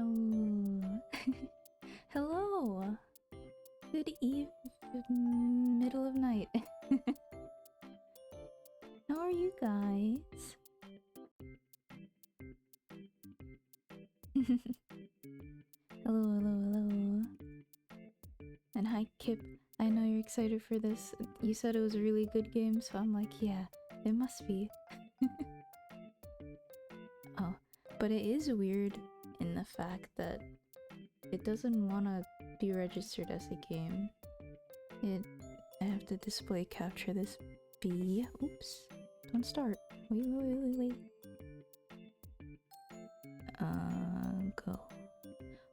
Oh. Hello. Good eve, middle of night. How are you guys? Hello, hello, hello. And hi, Kip. I know you're excited for this. You said it was a really good game, so I'm like, yeah, it must be. Oh, but it is weird in the fact that it doesn't want to be registered as a game. I have to display capture this bee. Oops. Don't start. Wait. Go.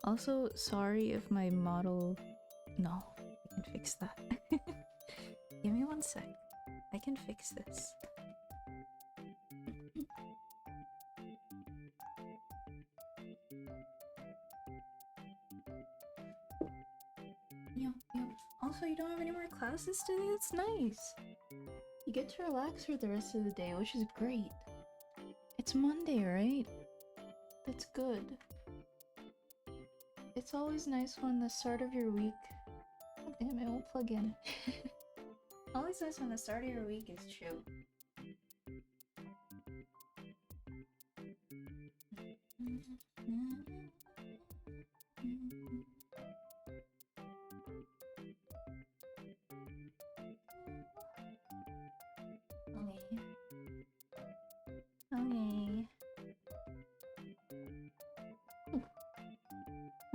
Also, sorry if my model... No, I can fix that. Give me 1 sec. I can fix this. Yo. Also, you don't have any more classes today? That's nice. You get to relax for the rest of the day, which is great. It's Monday, right? That's good. It's always nice when the start of your week... Oh, damn, it won't plug in. Always nice when the start of your week is chill.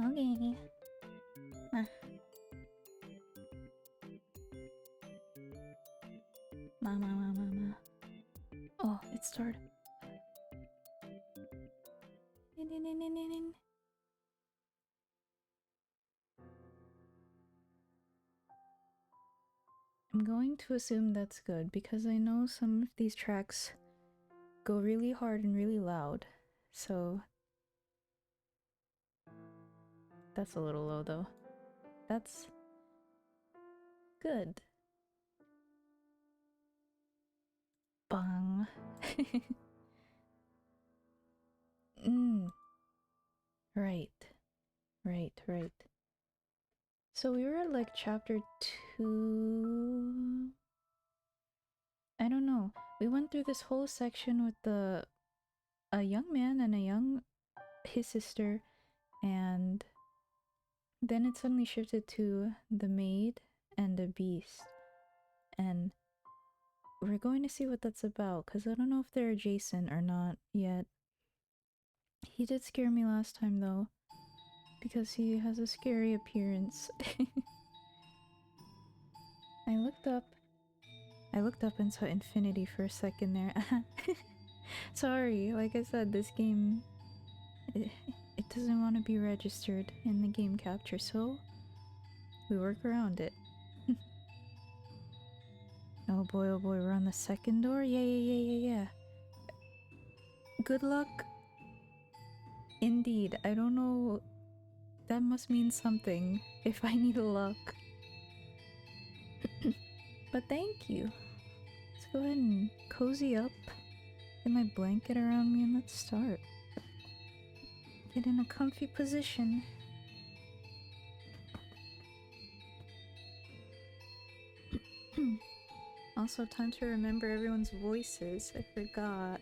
Okay. Mama. Oh, it started. I'm going to assume that's good because I know some of these tracks go really hard and really loud, so that's a little low though. That's good. Bang. Right. So we were at like chapter 2. I don't know. We went through this whole section with a young man and his sister, and then it suddenly shifted to the maid and the beast. And we're going to see what that's about, because I don't know if they're adjacent or not yet. He did scare me last time though, because he has a scary appearance. I looked up and saw infinity for a second there. Sorry, like I said, this game, it doesn't want to be registered in the game capture, so we work around it. Oh boy, we're on the second door? Yeah. Good luck. Indeed, I don't know, that must mean something if I need luck. But thank you. Let's go ahead and cozy up, get my blanket around me, and let's start. Get in a comfy position. Also, time to remember everyone's voices. I forgot.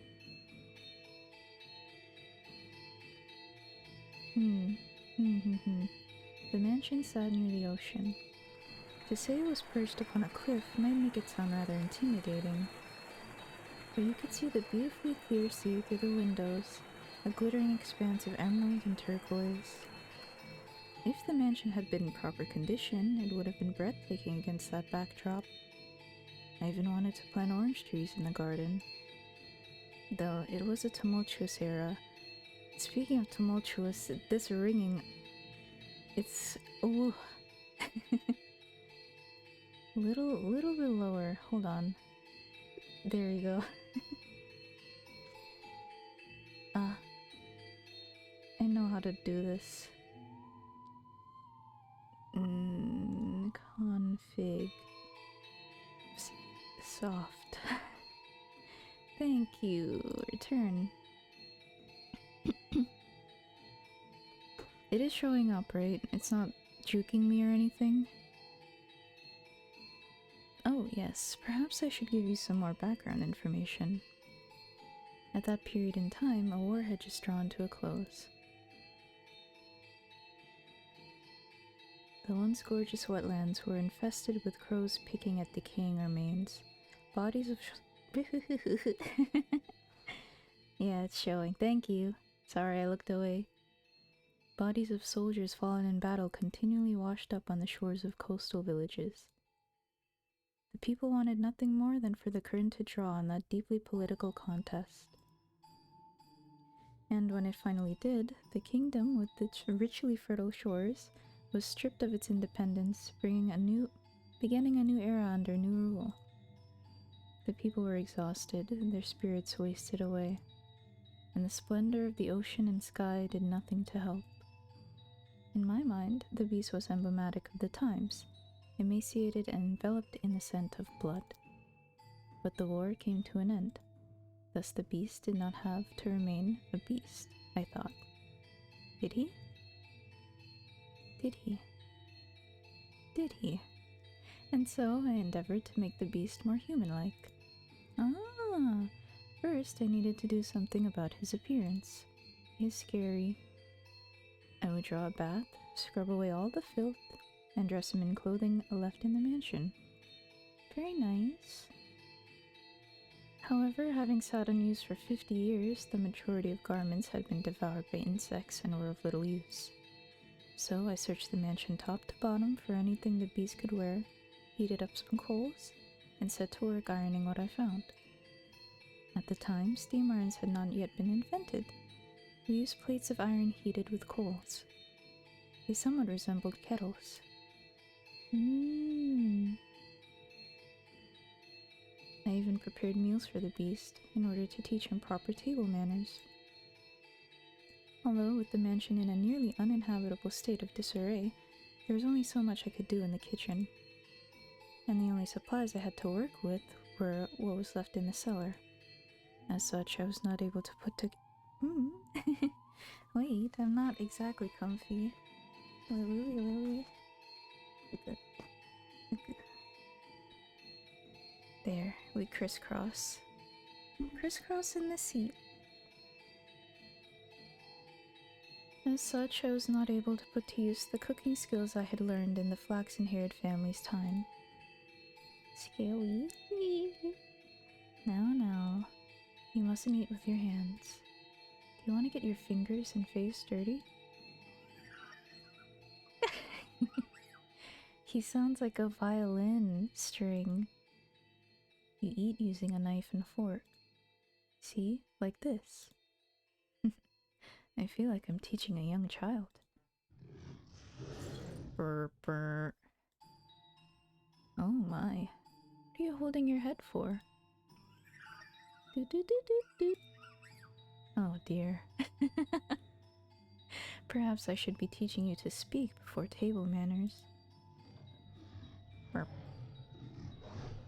The mansion sat near the ocean. To say it was perched upon a cliff might make it sound rather intimidating, but you could see the beautifully clear sea through the windows, a glittering expanse of emerald and turquoise. If the mansion had been in proper condition, it would have been breathtaking against that backdrop. I even wanted to plant orange trees in the garden. Though it was a tumultuous era. Speaking of tumultuous, this ringing... It's... ooh... little bit lower. Hold on. There you go. I know how to do this. Config. Soft. Thank you. Return. It is showing up, right? It's not juking me or anything? Oh, yes, perhaps I should give you some more background information. At that period in time, a war had just drawn to a close. The once gorgeous wetlands were infested with crows picking at decaying remains. Bodies of yeah, it's showing. Thank you. Sorry, I looked away. Bodies of soldiers fallen in battle continually washed up on the shores of coastal villages. The people wanted nothing more than for the curtain to draw on that deeply political contest. And when it finally did, the kingdom, with its richly fertile shores, was stripped of its independence, beginning a new era under new rule. The people were exhausted, their spirits wasted away, and the splendor of the ocean and sky did nothing to help. In my mind, the beast was emblematic of the times, emaciated and enveloped in the scent of blood. But the war came to an end. Thus the beast did not have to remain a beast, I thought. Did he? Did he? Did he? And so I endeavored to make the beast more human-like. Ah! First, I needed to do something about his appearance. He is scary. I would draw a bath, scrub away all the filth, and dress him in clothing left in the mansion. Very nice. However, having sat unused for 50 years, the majority of garments had been devoured by insects and were of little use. So I searched the mansion top to bottom for anything the beast could wear, heated up some coals, and set to work ironing what I found. At the time, steam irons had not yet been invented. We used plates of iron heated with coals. They somewhat resembled kettles. I even prepared meals for the beast in order to teach him proper table manners. Although, with the mansion in a nearly uninhabitable state of disarray, there was only so much I could do in the kitchen, and the only supplies I had to work with were what was left in the cellar. As such, I was not able to put to— Wait, I'm not exactly comfy. Lily. There, we crisscross. Crisscross in the seat. As such, I was not able to put to use the cooking skills I had learned in the flaxen-haired family's time. Scary. Now. You mustn't eat with your hands. Do you want to get your fingers and face dirty? He sounds like a violin string. You eat using a knife and fork. See? Like this. I feel like I'm teaching a young child. Brr. Oh my. What are you holding your head for? Do. Oh dear. Perhaps I should be teaching you to speak before table manners. Burp.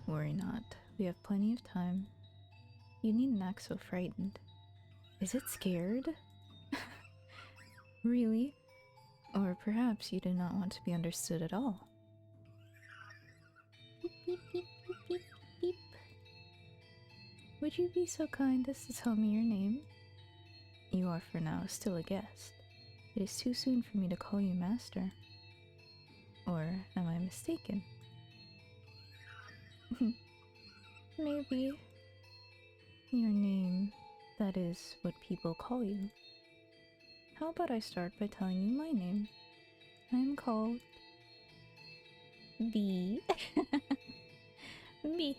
Worry not. We have plenty of time. You needn't act so frightened. Is it scared? Really? Or perhaps you do not want to be understood at all. Beep. Would you be so kind as to tell me your name? You are for now still a guest. It is too soon for me to call you master. Or am I mistaken? Maybe. Your name, that is what people call you. How about I start by telling you my name? I am called B. B.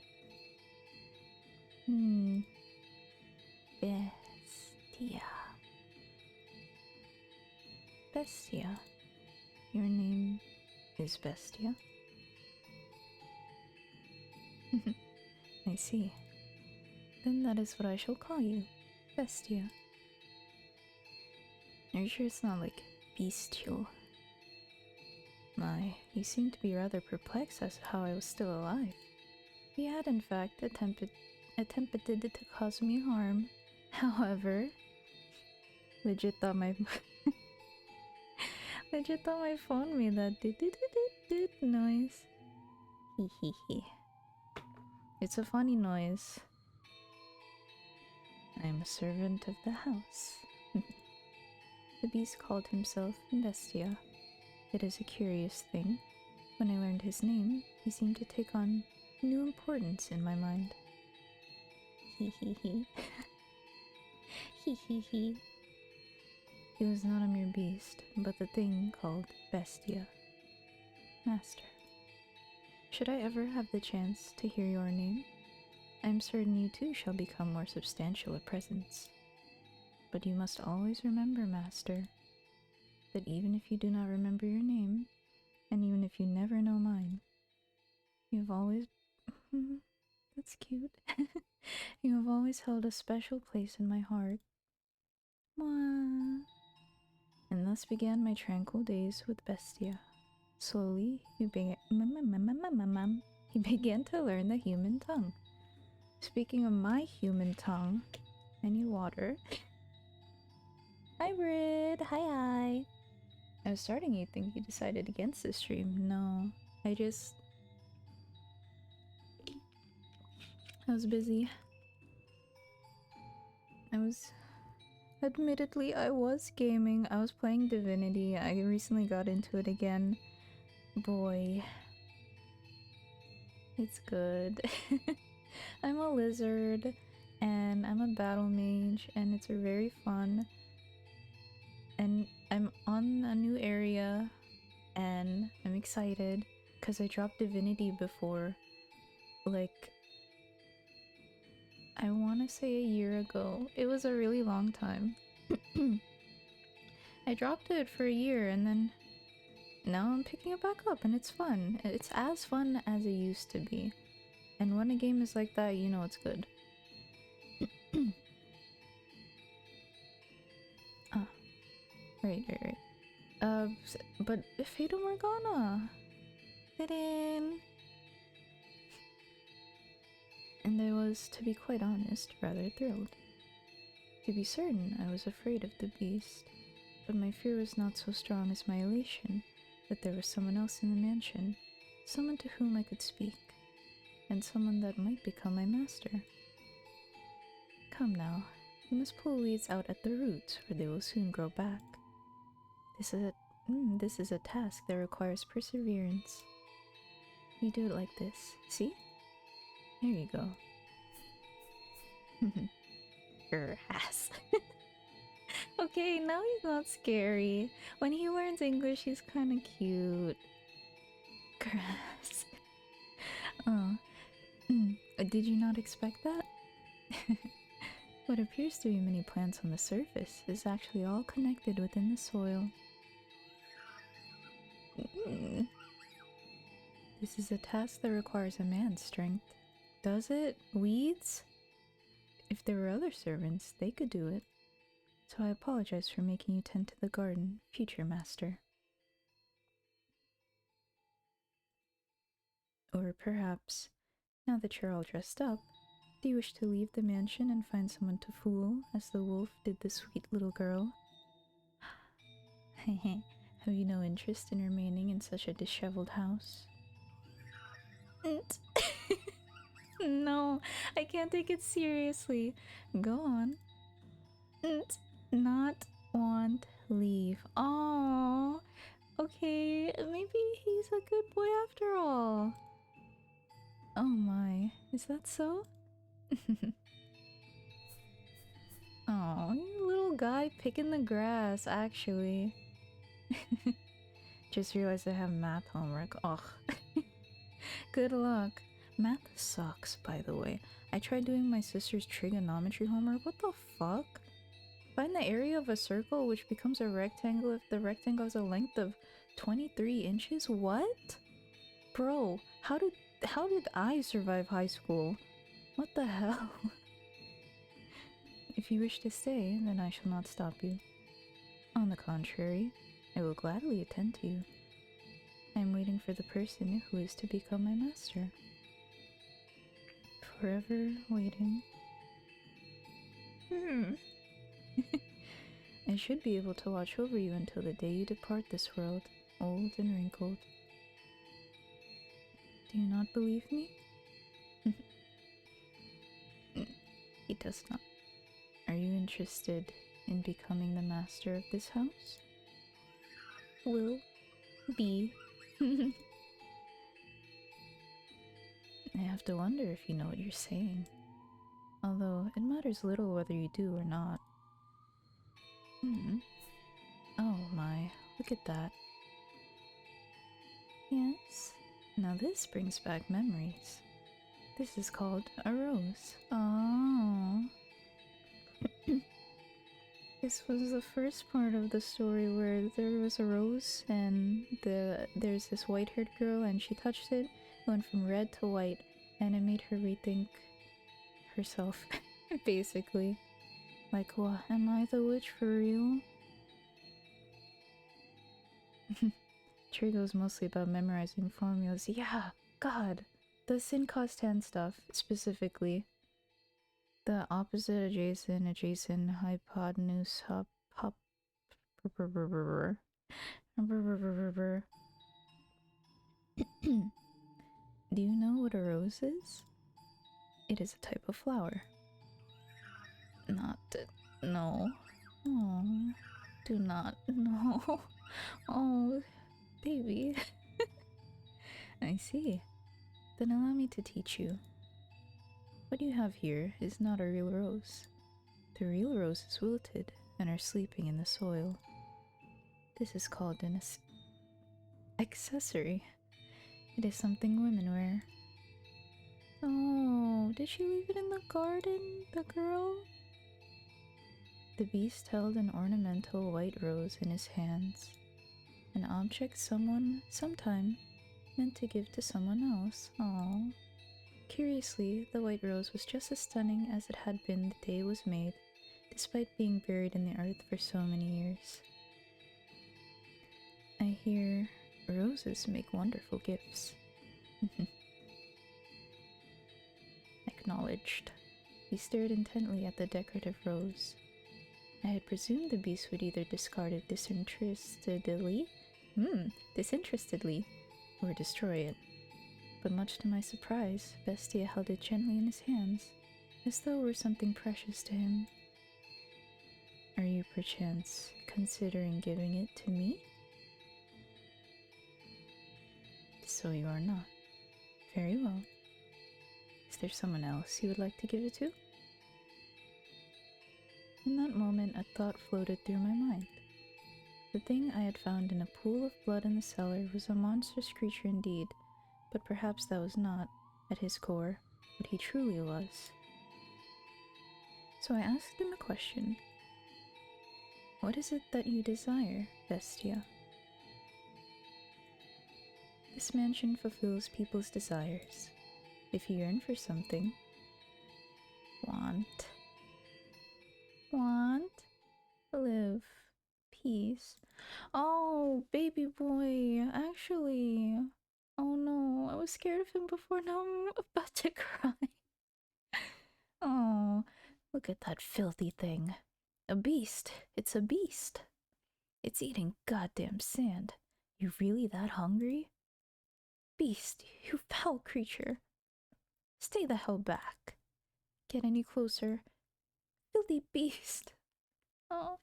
Bestia. Your name is Bestia? I see. Then that is what I shall call you. Bestia. Are you sure it's not like bestial? My, you seem to be rather perplexed as to how I was still alive. He had in fact attempted to cause me harm. However, legit thought my Legit thought my phone made that doot doot doot doot doot noise. Hee hee hee. It's a funny noise. I am a servant of the house. The beast called himself Bestia. It is a curious thing. When I learned his name, he seemed to take on new importance in my mind. Hee hee hee. Hee hee hee. He was not a mere beast, but the thing called Bestia. Master. Should I ever have the chance to hear your name, I am certain you too shall become more substantial a presence. But you must always remember, Master, that even if you do not remember your name, and even if you never know mine, you have always... That's cute. You have always held a special place in my heart. Mwah. And thus began my tranquil days with Bestia. Slowly, he began to learn the human tongue. Speaking of my human tongue, I need water. Hi, Brid. Hi. I was starting to think you decided against the stream. No, I was busy. Admittedly, I was gaming. I was playing Divinity. I recently got into it again. Boy, it's good. I'm a lizard, and I'm a battle mage, and it's very fun. And I'm on a new area, and I'm excited, because I dropped Divinity before. Like, I want to say a year ago. It was a really long time. I dropped it for a year, and then now I'm picking it back up, and it's fun. It's as fun as it used to be. And when a game is like that, you know it's good. Ah, right. But Fata Morgana! Ta-tanne! And I was, to be quite honest, rather thrilled. To be certain, I was afraid of the beast, but my fear was not so strong as my elation that there was someone else in the mansion, someone to whom I could speak, and someone that might become my master. Come now, you must pull weeds out at the roots, or they will soon grow back. This is a task that requires perseverance. You do it like this, see? There you go. Grass. Okay, now he's not scary. When he learns English, he's kind of cute. Grass. Oh. Did you not expect that? What appears to be many plants on the surface is actually all connected within the soil. This is a task that requires a man's strength. Does it? Weeds? If there were other servants, they could do it. So I apologize for making you tend to the garden, future master. Or perhaps, now that you're all dressed up, do you wish to leave the mansion and find someone to fool, as the wolf did the sweet little girl? Have you no interest in remaining in such a disheveled house? No, I can't take it seriously. Go on. Not want leave. Oh, okay, maybe he's a good boy after all. Oh my, is that so? Oh, you little guy picking the grass, actually. Just realized I have math homework. Ugh. Good luck. Math sucks, by the way. I tried doing my sister's trigonometry homework. What the fuck? Find the area of a circle which becomes a rectangle if the rectangle has a length of 23 inches? What? Bro, how did I survive high school? What the hell? If you wish to stay, then I shall not stop you. On the contrary, I will gladly attend to you. I am waiting for the person who is to become my master. Forever waiting. I should be able to watch over you until the day you depart this world, old and wrinkled. Do you not believe me? He does not. Are you interested in becoming the master of this house? Will be. I have to wonder if you know what you're saying. Although, it matters little whether you do or not. Oh my, look at that. Yes? Now this brings back memories. This is called a rose. Oh. This was the first part of the story where there was a rose and there's this white-haired girl and she touched it, went from red to white, and it made her rethink herself, basically. Like, what? Am I the witch for real? Trigo's mostly about memorizing formulas. Yeah, God. The sin cos tan stuff, specifically. The opposite adjacent hypotenuse hop. Do you know what a rose is? It is a type of flower. Not. No. Oh. Do not. No. Oh, baby. I see. Then allow me to teach you. What you have here is not a real rose. The real rose is wilted and are sleeping in the soil. This is called an accessory. It is something women wear. Oh, did she leave it in the garden, the girl? The beast held an ornamental white rose in his hands, an object someone, sometime, meant to give to someone else. Aww. Curiously, the white rose was just as stunning as it had been the day it was made, despite being buried in the earth for so many years. I hear roses make wonderful gifts. Acknowledged. He stared intently at the decorative rose. I had presumed the beast would either discard it disinterestedly, or destroy it. But much to my surprise, Bestia held it gently in his hands, as though it were something precious to him. Are you perchance considering giving it to me? So you are not. Very well. Is there someone else you would like to give it to? In that moment, a thought floated through my mind. The thing I had found in a pool of blood in the cellar was a monstrous creature indeed, but perhaps that was not, at his core, what he truly was. So I asked him a question. What is it that you desire, Bestia? This mansion fulfills people's desires. If you yearn for something, want, live, peace. Oh, baby boy, actually. Oh no, I was scared of him before, now I'm about to cry. Oh, look at that filthy thing. A beast. It's a beast. It's eating goddamn sand. You really that hungry? Beast, you foul creature. Stay the hell back. Get any closer. Filthy beast. Oh.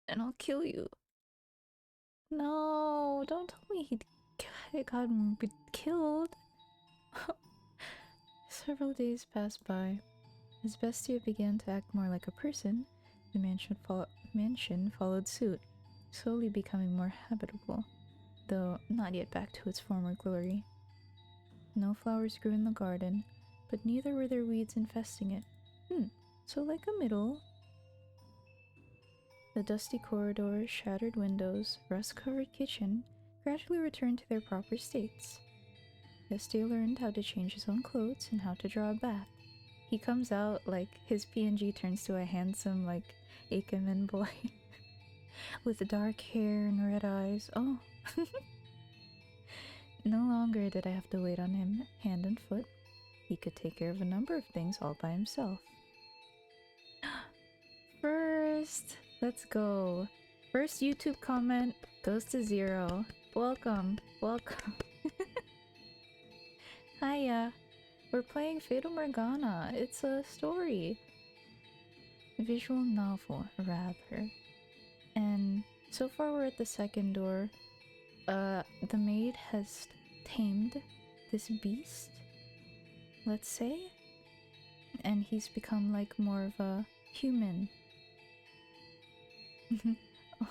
And I'll kill you. No, don't tell me he got killed. Several days passed by. As Bestia began to act more like a person, the mansion followed suit, slowly becoming more habitable, though not yet back to its former glory. No flowers grew in the garden, but neither were there weeds infesting it. So like a middle. The dusty corridors, shattered windows, rust-covered kitchen gradually returned to their proper states. Bestia learned how to change his own clothes and how to draw a bath. He comes out like his PNG turns to a handsome, like, Ikemen boy with dark hair and red eyes. Oh. No longer did I have to wait on him hand and foot. He could take care of a number of things all by himself. First first. Let's go. First YouTube comment goes to 0. Welcome. Welcome. Hiya. We're playing Fata Morgana. It's a story. A visual novel, rather. And so far we're at the second door. The maid has tamed this beast, let's say, and he's become like more of a human.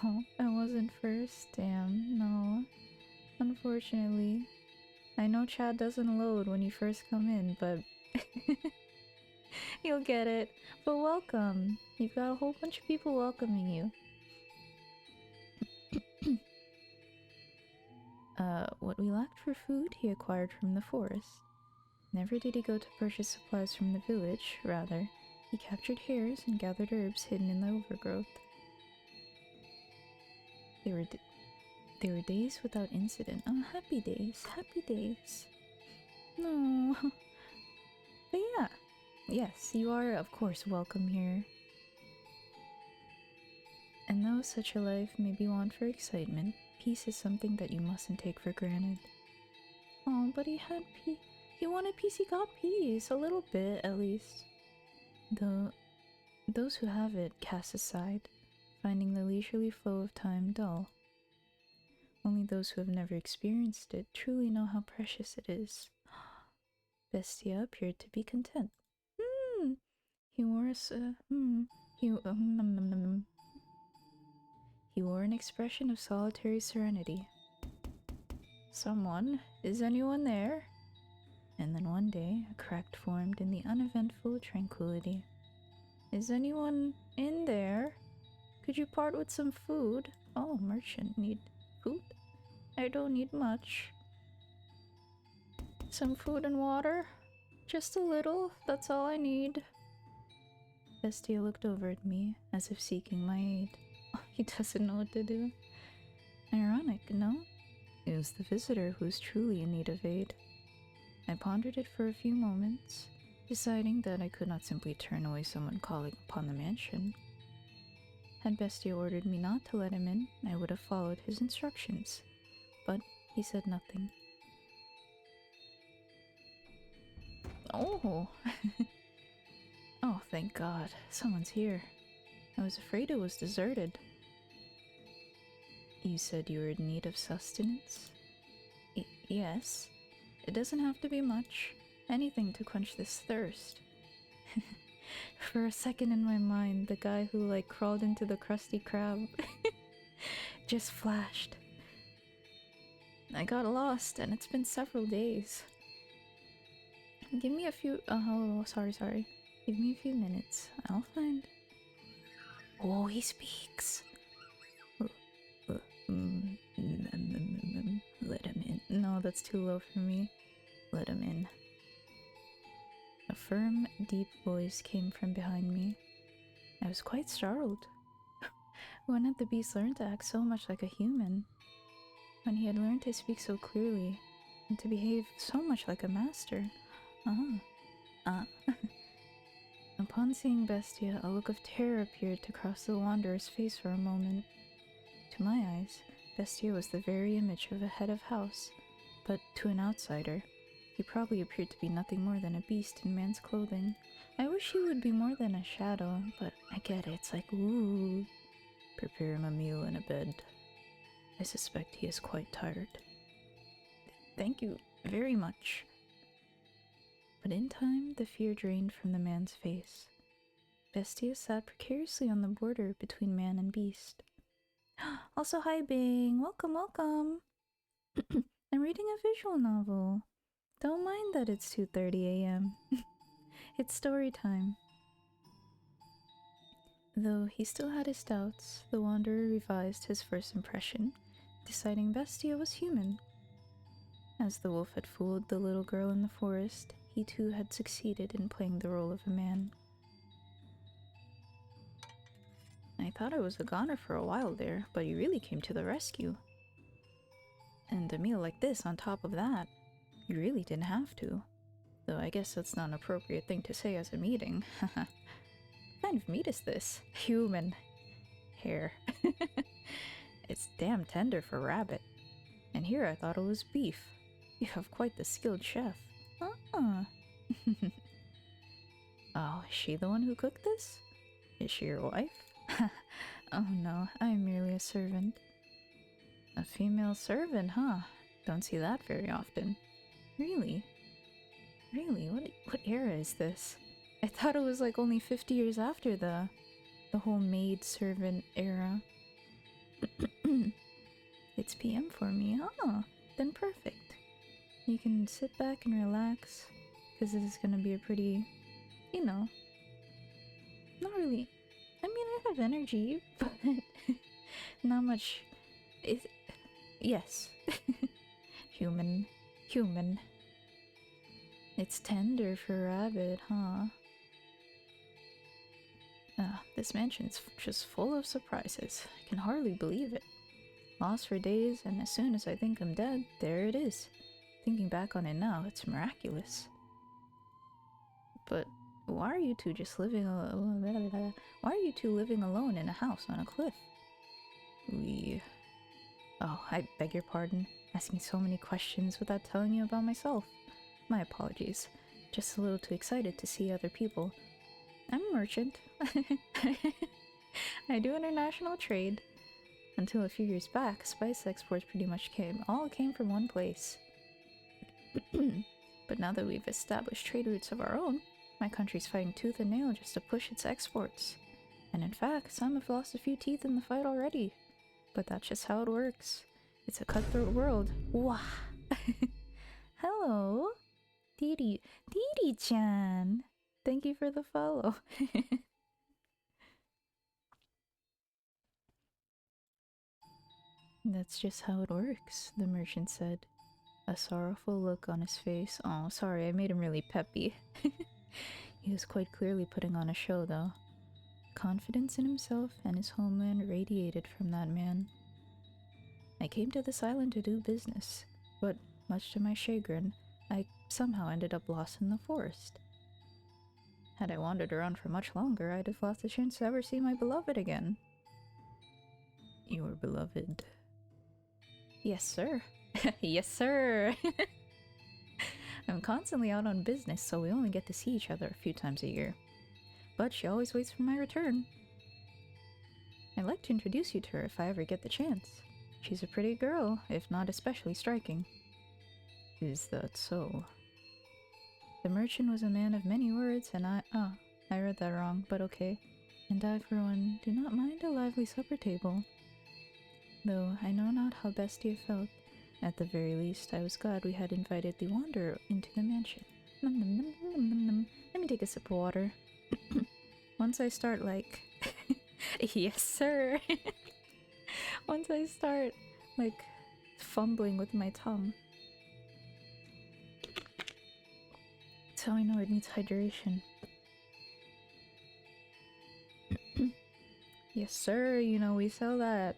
Oh, I wasn't first. Damn, no. Unfortunately. I know chat doesn't load when you first come in, but you'll get it. But welcome. You've got a whole bunch of people welcoming you. What we lacked for food, he acquired from the forest. Never did he go to purchase supplies from the village, rather, he captured hares and gathered herbs hidden in the overgrowth. They were days without incident. Oh, happy days, happy days. No. But yeah. Yes, you are, of course, welcome here. And though such a life may be one for excitement, peace is something that you mustn't take for granted. Oh, but he had he wanted peace, he got peace. A little bit, at least. Though, those who have it cast aside, finding the leisurely flow of time dull. Only those who have never experienced it truly know how precious it is. Bestia appeared to be content. He wore he wore an expression of solitary serenity. Someone? Is anyone there? And then one day, a crack formed in the uneventful tranquility. Is anyone in there? Could you part with some food? Oh, merchant, need food? I don't need much. Some food and water? Just a little, that's all I need. Bestia looked over at me, as if seeking my aid. He doesn't know what to do. Ironic, no? It was the visitor who was truly in need of aid. I pondered it for a few moments, deciding that I could not simply turn away someone calling upon the mansion. Had Bestia ordered me not to let him in, I would have followed his instructions, but he said nothing. Oh! Oh, thank God, someone's here. I was afraid it was deserted. You said you were in need of sustenance? Yes. It doesn't have to be much. Anything to quench this thirst. For a second in my mind, the guy who like crawled into the Krusty Krab just flashed. I got lost and it's been several days. Give me a few... oh, sorry. Give me a few minutes. I'll find... Oh, he speaks! Let him in. No, that's too low for me. Let him in. A firm, deep voice came from behind me. I was quite startled. When had the beast learned to act so much like a human? When he had learned to speak so clearly, and to behave so much like a master? Upon seeing Bestia, a look of terror appeared to cross the wanderer's face for a moment. To my eyes, Bestia was the very image of a head of house, but to an outsider, he probably appeared to be nothing more than a beast in man's clothing. I wish he would be more than a shadow, but I get it. It's like, ooh, prepare him a meal and a bed. I suspect he is quite tired. Thank you very much. But in time, the fear drained from the man's face. Bestia sat precariously on the border between man and beast. Also, hi Bing! Welcome! I'm reading a visual novel. Don't mind that it's 2:30 a.m. It's story time. Though he still had his doubts, the wanderer revised his first impression, deciding Bestia was human. As the wolf had fooled the little girl in the forest, he too had succeeded in playing the role of a man. I thought I was a goner for a while there, but you really came to the rescue. And a meal like this on top of that, you really didn't have to. Though I guess that's not an appropriate thing to say as a meeting. What kind of meat is this? Human. hair. It's damn tender for rabbit. And here I thought it was beef. You have quite the skilled chef. Ah. Oh, is she the one who cooked this? Is she your wife? Oh no, I am merely a servant. A female servant, huh? Don't see that very often. Really? Really? What era is this? I thought it was like only 50 years after the whole maid servant era. It's PM for me. Ah, then perfect. You can sit back and relax, because this is gonna be a pretty, you know, not really. I mean, I have energy, but not much. Yes. Human. Human. It's tender for rabbit, huh? This mansion's just full of surprises. I can hardly believe it. Lost for days, and as soon as I think I'm dead, there it is. Thinking back on it now, it's miraculous. But why are you two just living alone? Why are you two living alone in a house on a cliff? Oh, I beg your pardon. Asking so many questions without telling you about myself. My apologies. Just a little too excited to see other people. I'm a merchant. I do international trade. Until a few years back, spice exports pretty much all came from one place. But now that we've established trade routes of our own, my country's fighting tooth and nail just to push its exports. And in fact, some have lost a few teeth in the fight already. But that's just how it works. It's a cutthroat world. Wah! Hello! Didi-chan! Thank you for the follow. That's just how it works, the merchant said. A sorrowful look on his face. Oh, sorry, I made him really peppy. He was quite clearly putting on a show, though. Confidence in himself and his homeland radiated from that man. I came to this island to do business, but much to my chagrin, I somehow ended up lost in the forest. Had I wandered around for much longer, I'd have lost the chance to ever see my beloved again. Your beloved? Yes, sir. Yes, sir! I'm constantly out on business, so we only get to see each other a few times a year. But she always waits for my return. I'd like to introduce you to her if I ever get the chance. She's a pretty girl, if not especially striking. Is that so? The merchant was a man of many words, and I read that wrong, but okay. And I, for one, do not mind a lively supper table. Though I know not how Bestia felt. At the very least, I was glad we had invited the Wanderer into the mansion. Num num num num num num. Let me take a sip of water. Once I start, like... Yes, sir! Once I start, like, fumbling with my tongue. That's how I know it needs hydration. Yes, sir, you know, we sell that.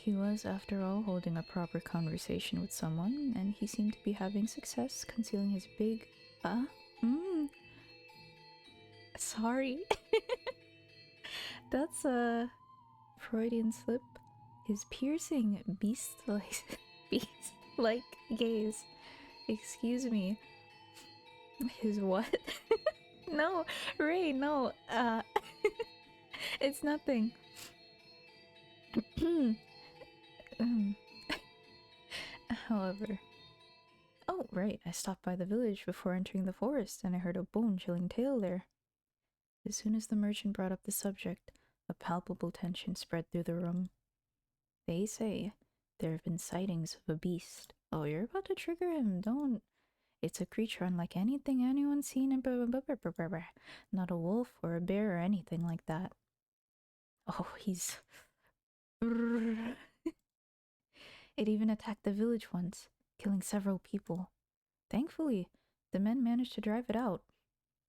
He was, after all, holding a proper conversation with someone, and he seemed to be having success concealing his big, sorry. That's a Freudian slip. His piercing beast-like gaze. Excuse me. His what? No, Ray, no, it's nothing. However... Oh, right, I stopped by the village before entering the forest, and I heard a bone-chilling tale there. As soon as the merchant brought up the subject, a palpable tension spread through the room. They say there have been sightings of a beast. Oh, you're about to trigger him, don't. It's a creature unlike anything anyone's seen in not a wolf or a bear or anything like that. Oh, he's... It even attacked the village once, killing several people. Thankfully, the men managed to drive it out,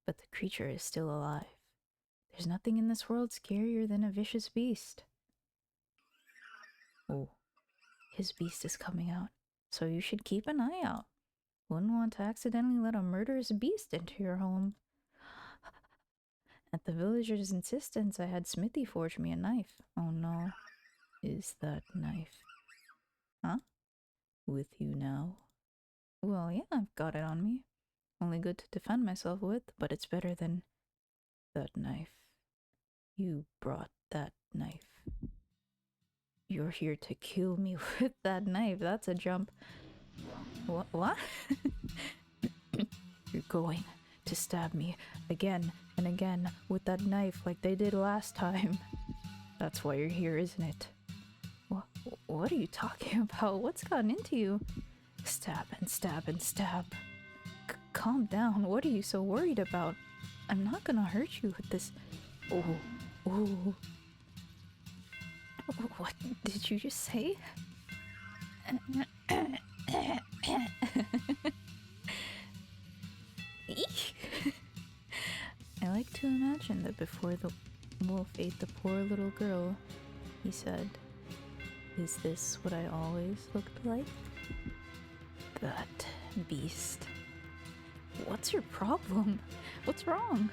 but the creature is still alive. There's nothing in this world scarier than a vicious beast. Oh, his beast is coming out, so you should keep an eye out. Wouldn't want to accidentally let a murderous beast into your home. At the villager's insistence, I had Smithy forge me a knife. Oh no. Is that knife? Huh? With you now? Well, yeah, I've got it on me. Only good to defend myself with, but it's better than that knife. You brought that knife. You're here to kill me with that knife. That's a jump. What? You're going to stab me again and again with that knife like they did last time. That's why you're here, isn't it? What are you talking about? What's gotten into you? Stab and stab and stab. Calm down. What are you so worried about? I'm not gonna hurt you with this. Oh. What did you just say? I like to imagine that before the wolf ate the poor little girl, he said, "Is this what I always looked like?" That beast. What's your problem? What's wrong?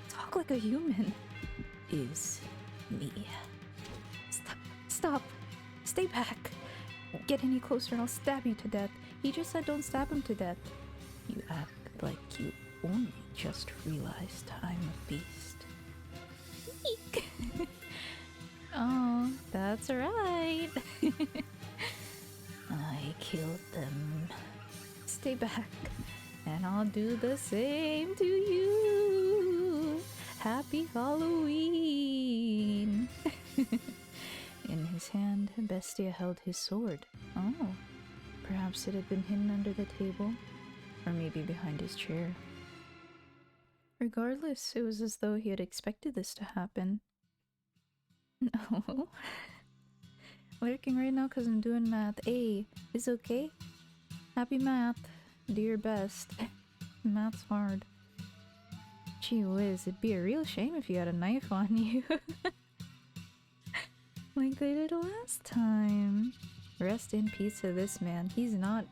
Talk like a human. Is me. Stop. Stay back. Get any closer and I'll stab you to death. He just said don't stab him to death. You act like you only just realized I'm a beast. Eek. Oh, that's right. I killed them. Stay back, and I'll do the same to you. Happy Halloween. In his hand, Bestia held his sword. Oh, perhaps it had been hidden under the table, or maybe behind his chair. Regardless, it was as though he had expected this to happen. No. Lurking right now because I'm doing math. A is okay. Happy math. Do your best. Math's hard. Gee whiz, it'd be a real shame if you had a knife on you. Like they did last time. Rest in peace to this man. He's not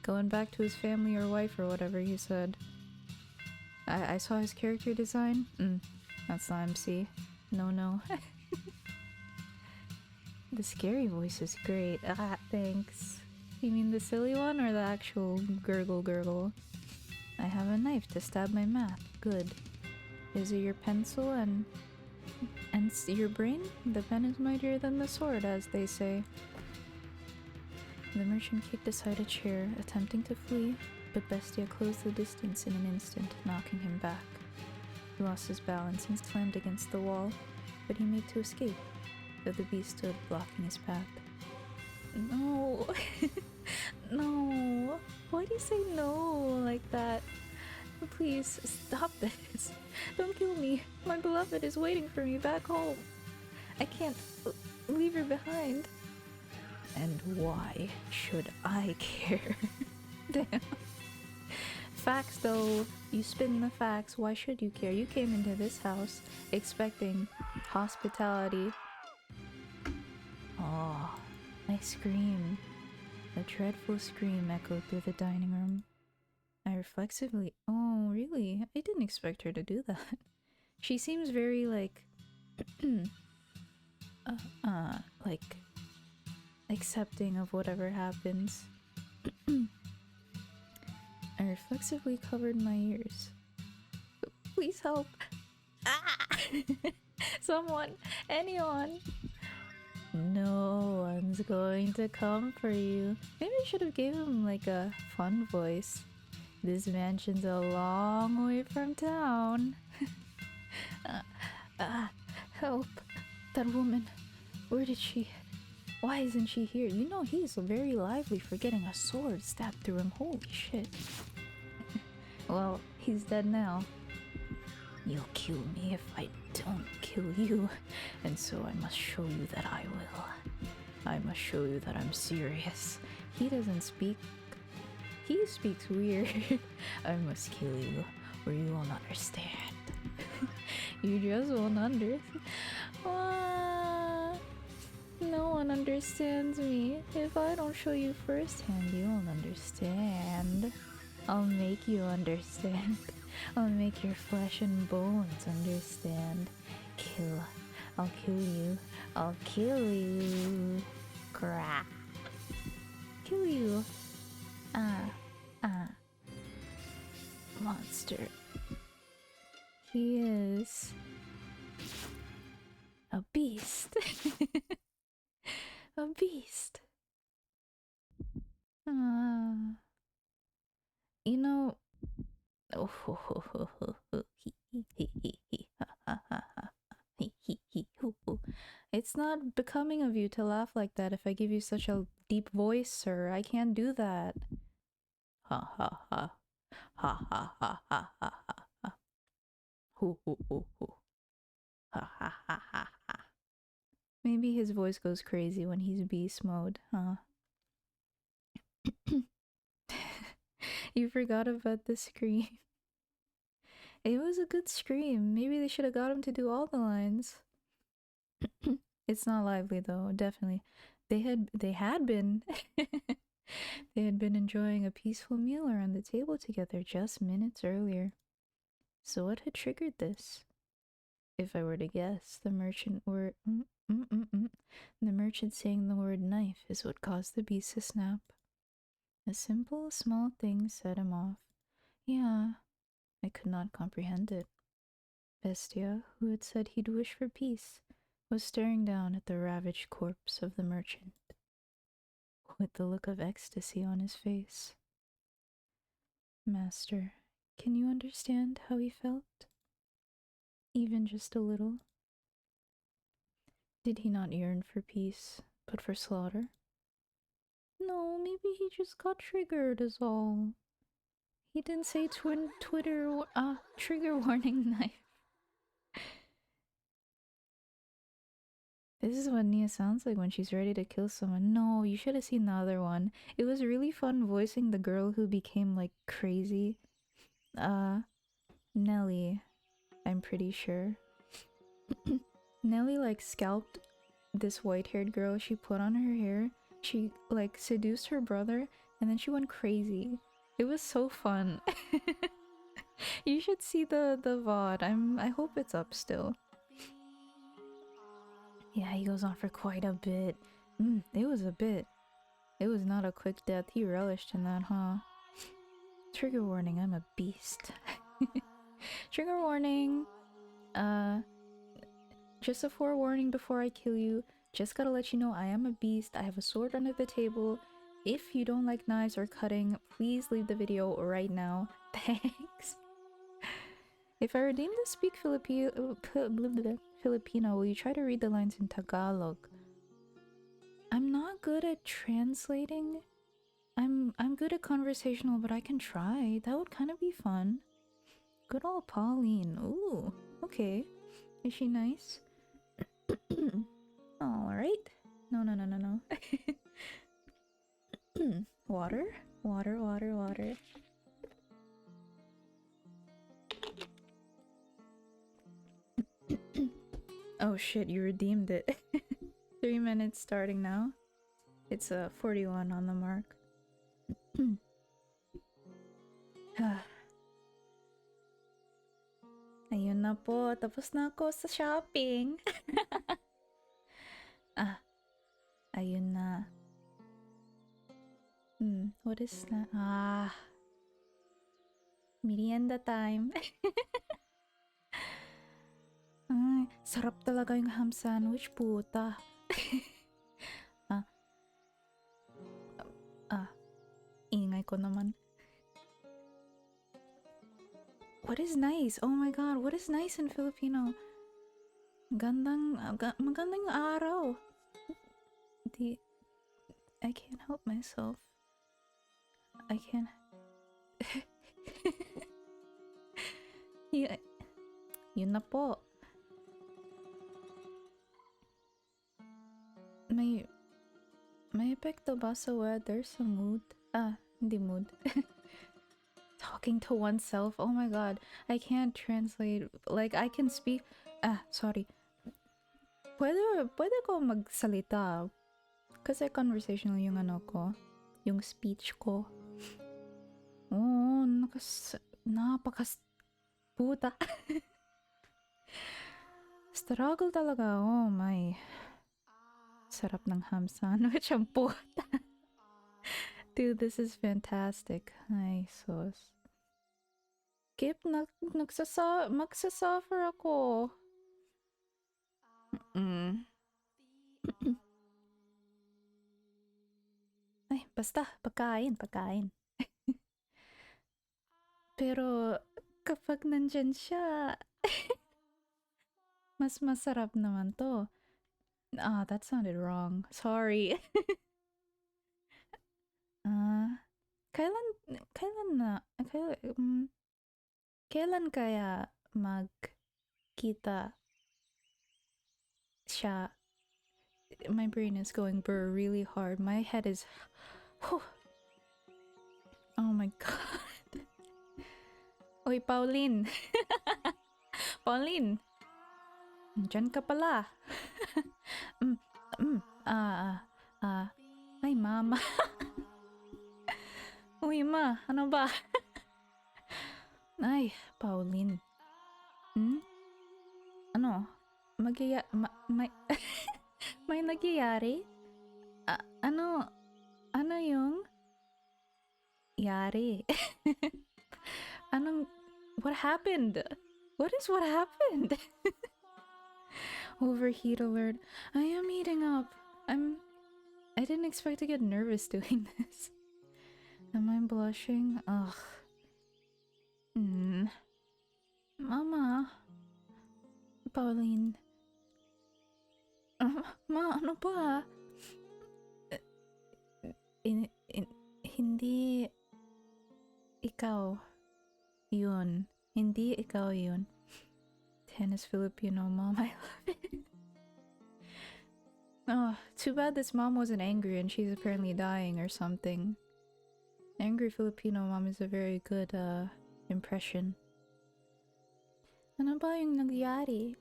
going back to his family or wife or whatever he said. I saw his character design. That's the MC. No. The scary voice is great. Thanks. You mean the silly one or the actual gurgle? I have a knife to stab my math. Good. Is it your pencil and your brain? The pen is mightier than the sword, as they say. The merchant kicked aside a chair, attempting to flee, but Bestia closed the distance in an instant, knocking him back. He lost his balance and slammed against the wall, but he made to escape, though the beast stood blocking his path. No. No. Why do you say no like that? Please, stop this. Don't kill me. My beloved is waiting for me back home. I can't leave her behind. And why should I care? Damn. Facts though. You spin the facts. Why should you care? You came into this house expecting hospitality. Oh, I scream. A dreadful scream echoed through the dining room. I reflexively— oh, really? I didn't expect her to do that. She seems very, like, like, accepting of whatever happens. I reflexively covered my ears. Please help. Ah! Someone! Anyone! No one's going to come for you. Maybe I should have given him, like, a fun voice. This mansion's a long way from town. Help. That woman. Where did she— why isn't she here? You know he's very lively for getting a sword stabbed through him. Holy shit. Well, he's dead now. You'll kill me if I don't kill you. And so I must show you that I will. I must show you that I'm serious. He doesn't speak— he speaks weird. I must kill you, or you won't understand. You just won't understand. No one understands me. If I don't show you firsthand, you won't understand. I'll make you understand. I'll make your flesh and bones understand. Kill. I'll kill you. I'll kill you. Crap. Kill you. Ah. Ah. Monster. He is a beast. A beast. Ah. You know. It's not becoming of you to laugh like that if I give you such a deep voice, sir. I can't do that. Ha ha ha. Ha ha ha ha ha ha ha. Hoo hoo hoo hoo. Ha ha ha ha ha. Maybe his voice goes crazy when he's beast mode, huh? You forgot about the scream. It was a good scream. Maybe they should have got him to do all the lines. It's not lively though, definitely. They had been they had been enjoying a peaceful meal around the table together just minutes earlier. So what had triggered this? If I were to guess, the merchant the merchant saying the word knife is what caused the beast to snap. A simple, small thing set him off. Yeah, I could not comprehend it. Bestia, who had said he'd wish for peace, was staring down at the ravaged corpse of the merchant, with the look of ecstasy on his face. Master, can you understand how he felt? Even just a little? Did he not yearn for peace, but for slaughter? No, maybe he just got triggered is all. He didn't say trigger warning knife. This is what Nia sounds like when she's ready to kill someone. No, you should have seen the other one. It was really fun voicing the girl who became like crazy. Nelly, I'm pretty sure. Nelly like scalped this white-haired girl. She put on her hair. She like seduced her brother and then she went crazy. It was so fun. You should see the VOD. I hope it's up still. Yeah, he goes on for quite a bit. It was a bit. It was not a quick death. He relished in that, huh? Trigger warning, I'm a beast. Trigger warning. Just a forewarning before I kill you. Just gotta let you know I am a beast. I have a sword under the table. If you don't like knives or cutting, please leave the video right now. Thanks. If I were deemed to speak Filipino, will you try to read the lines in Tagalog? I'm not good at translating. I'm good at conversational, but I can try. That would kind of be fun. Good old Pauline. Ooh, okay. Is she nice? Alright. No. Water? Water. Oh shit, you redeemed it. 3 minutes starting now. It's 41 on the mark. Ayun na po, tapos na ako sa shopping. Ayun na. What is that? Merienda time. Ay, sarap talaga yung ham sandwich, puta. Ingay ko naman. What is nice? Oh my god, what is nice in Filipino? Magandang yung araw. I can't help myself. I can't. Yun na po. May epekto ba sa weather sa mood? Hindi mood. Talking to oneself. Oh my god. I can't translate. Like, I can speak. Sorry. Pwede ko magsalita. Kasi conversational yung ano ko. Yung speech ko. Oh, napakas... Puta. Struggle talaga. Oh my. Sarap ng ham sandwich. Ang puta. Dude, this is fantastic. Ay, sus. Kip, magsasuffer ako. Ay, basta. Pagkain. Pero, kapag nandyan siya, mas masarap naman to. Ah, that sounded wrong. Sorry. Kailan, kailan kaya magkita siya? My brain is going burr really hard. My head is... Whew. Oh my god. Oy, Pauline. Pauline. Diyan ka pala. Ay, mama. Uy, ma. Ano ba? Ay, Pauline. Ano? May nagyayari? Ano yung yari? What happened? What happened? Overheat alert. I am heating up. I didn't expect to get nervous doing this. Am I blushing? Ugh. Mama. Pauline. Ma, ano ba? Hindi ikaw yun. Hindi ikaw yun. Tennis Filipino mom, I love it. Oh, too bad this mom wasn't angry and she's apparently dying or something. Angry Filipino mom is a very good impression. Ano ba yung nagyayari?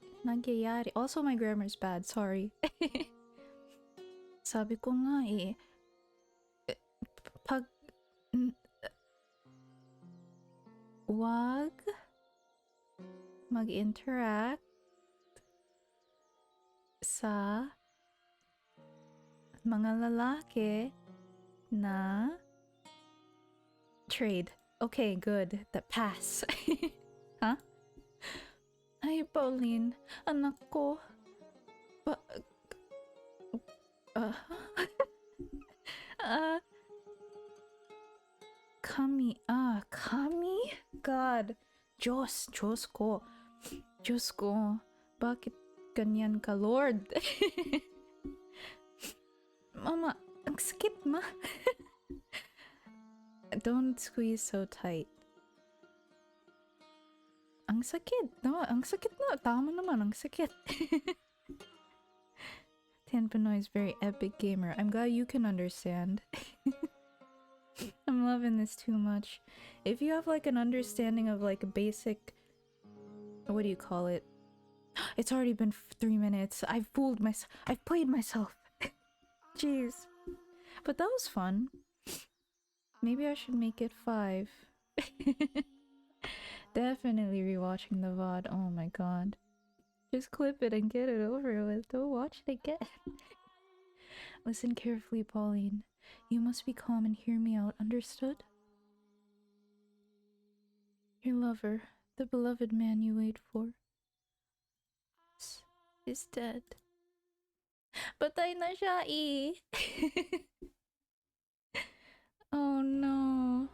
Also, my grammar's bad, sorry. Sabi ko nga eh. Pag... Wag mag-interact sa mga lalaki na trade. Okay, good. That pass. Huh? Ay, Pauline, anak ko. Kami? God. Diyos ko. Bakit ganyan ka, Lord? Mama, ang sakit, ma. Don't squeeze so tight. Ang sakit. No, ang sakit na. Tama naman, ang sakit. Tanpano is very epic gamer. I'm glad you can understand. I'm loving this too much. If you have like an understanding of like a basic... What do you call it? It's already been 3 minutes. I've fooled myself. I've played myself. Jeez. But that was fun. Maybe I should make it 5. Definitely rewatching the VOD. Oh my god. Just clip it and get it over with. Don't watch it again. Listen carefully, Pauline. You must be calm and hear me out. Understood? Your lover, the beloved man you wait for, is dead. Patay na siya eh. Oh no.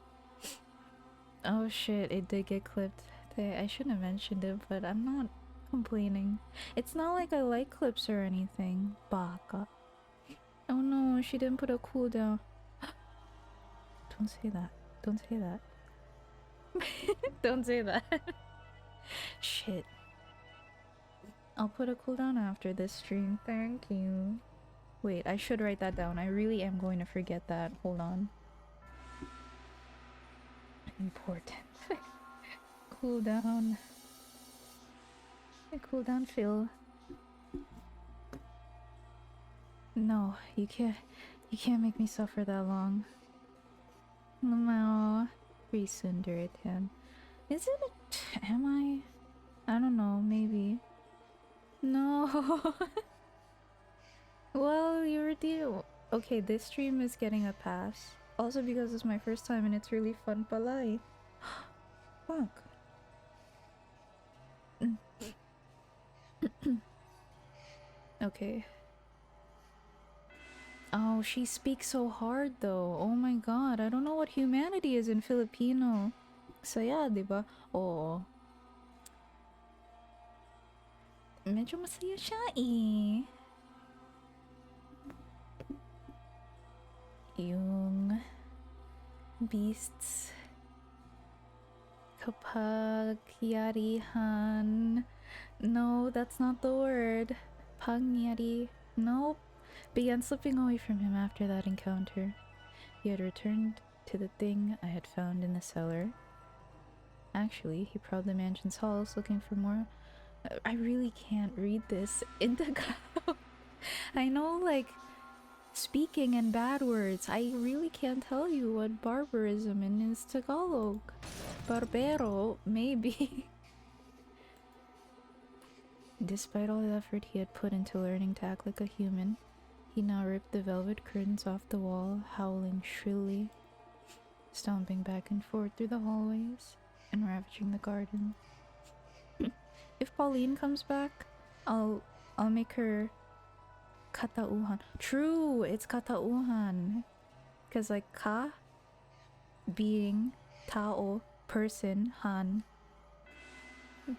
Oh shit, it did get clipped. I shouldn't have mentioned it, but I'm not complaining. It's not like I like clips or anything. Baka. Oh no, she didn't put a cooldown. Don't say that. Don't say that. Don't say that. Shit. I'll put a cooldown after this stream. Thank you. Wait, I should write that down. I really am going to forget that. Hold on. Important. Cooldown. Cooldown Phil. No, you can't make me suffer that long. No. Resunderitan. Isn't it? Am I? I don't know, maybe. No! Well, you were okay, this stream is getting a pass. Also because it's my first time and it's really fun palay. Fuck. Okay. Oh, she speaks so hard though. Oh my god, I don't know what humanity is in Filipino. Saya, diba? Oo. Medyo masaya siya eh. Yung beasts kapagyarihan. No, that's not the word. Pangyari. Nope. Began slipping away from him after that encounter. He had returned to the thing I had found in the cellar. Actually, he prowled the mansion's halls looking for more. I really can't read this in Tagalog. I know, like, speaking and bad words. I really can't tell you what barbarism is Tagalog. Barbero, maybe. Despite all the effort he had put into learning to act like a human, he now ripped the velvet curtains off the wall, howling shrilly, stomping back and forth through the hallways, and ravaging the garden. If Pauline comes back, I'll make her katauhan. True, it's katauhan. Cause like ka, being, tao, person, han,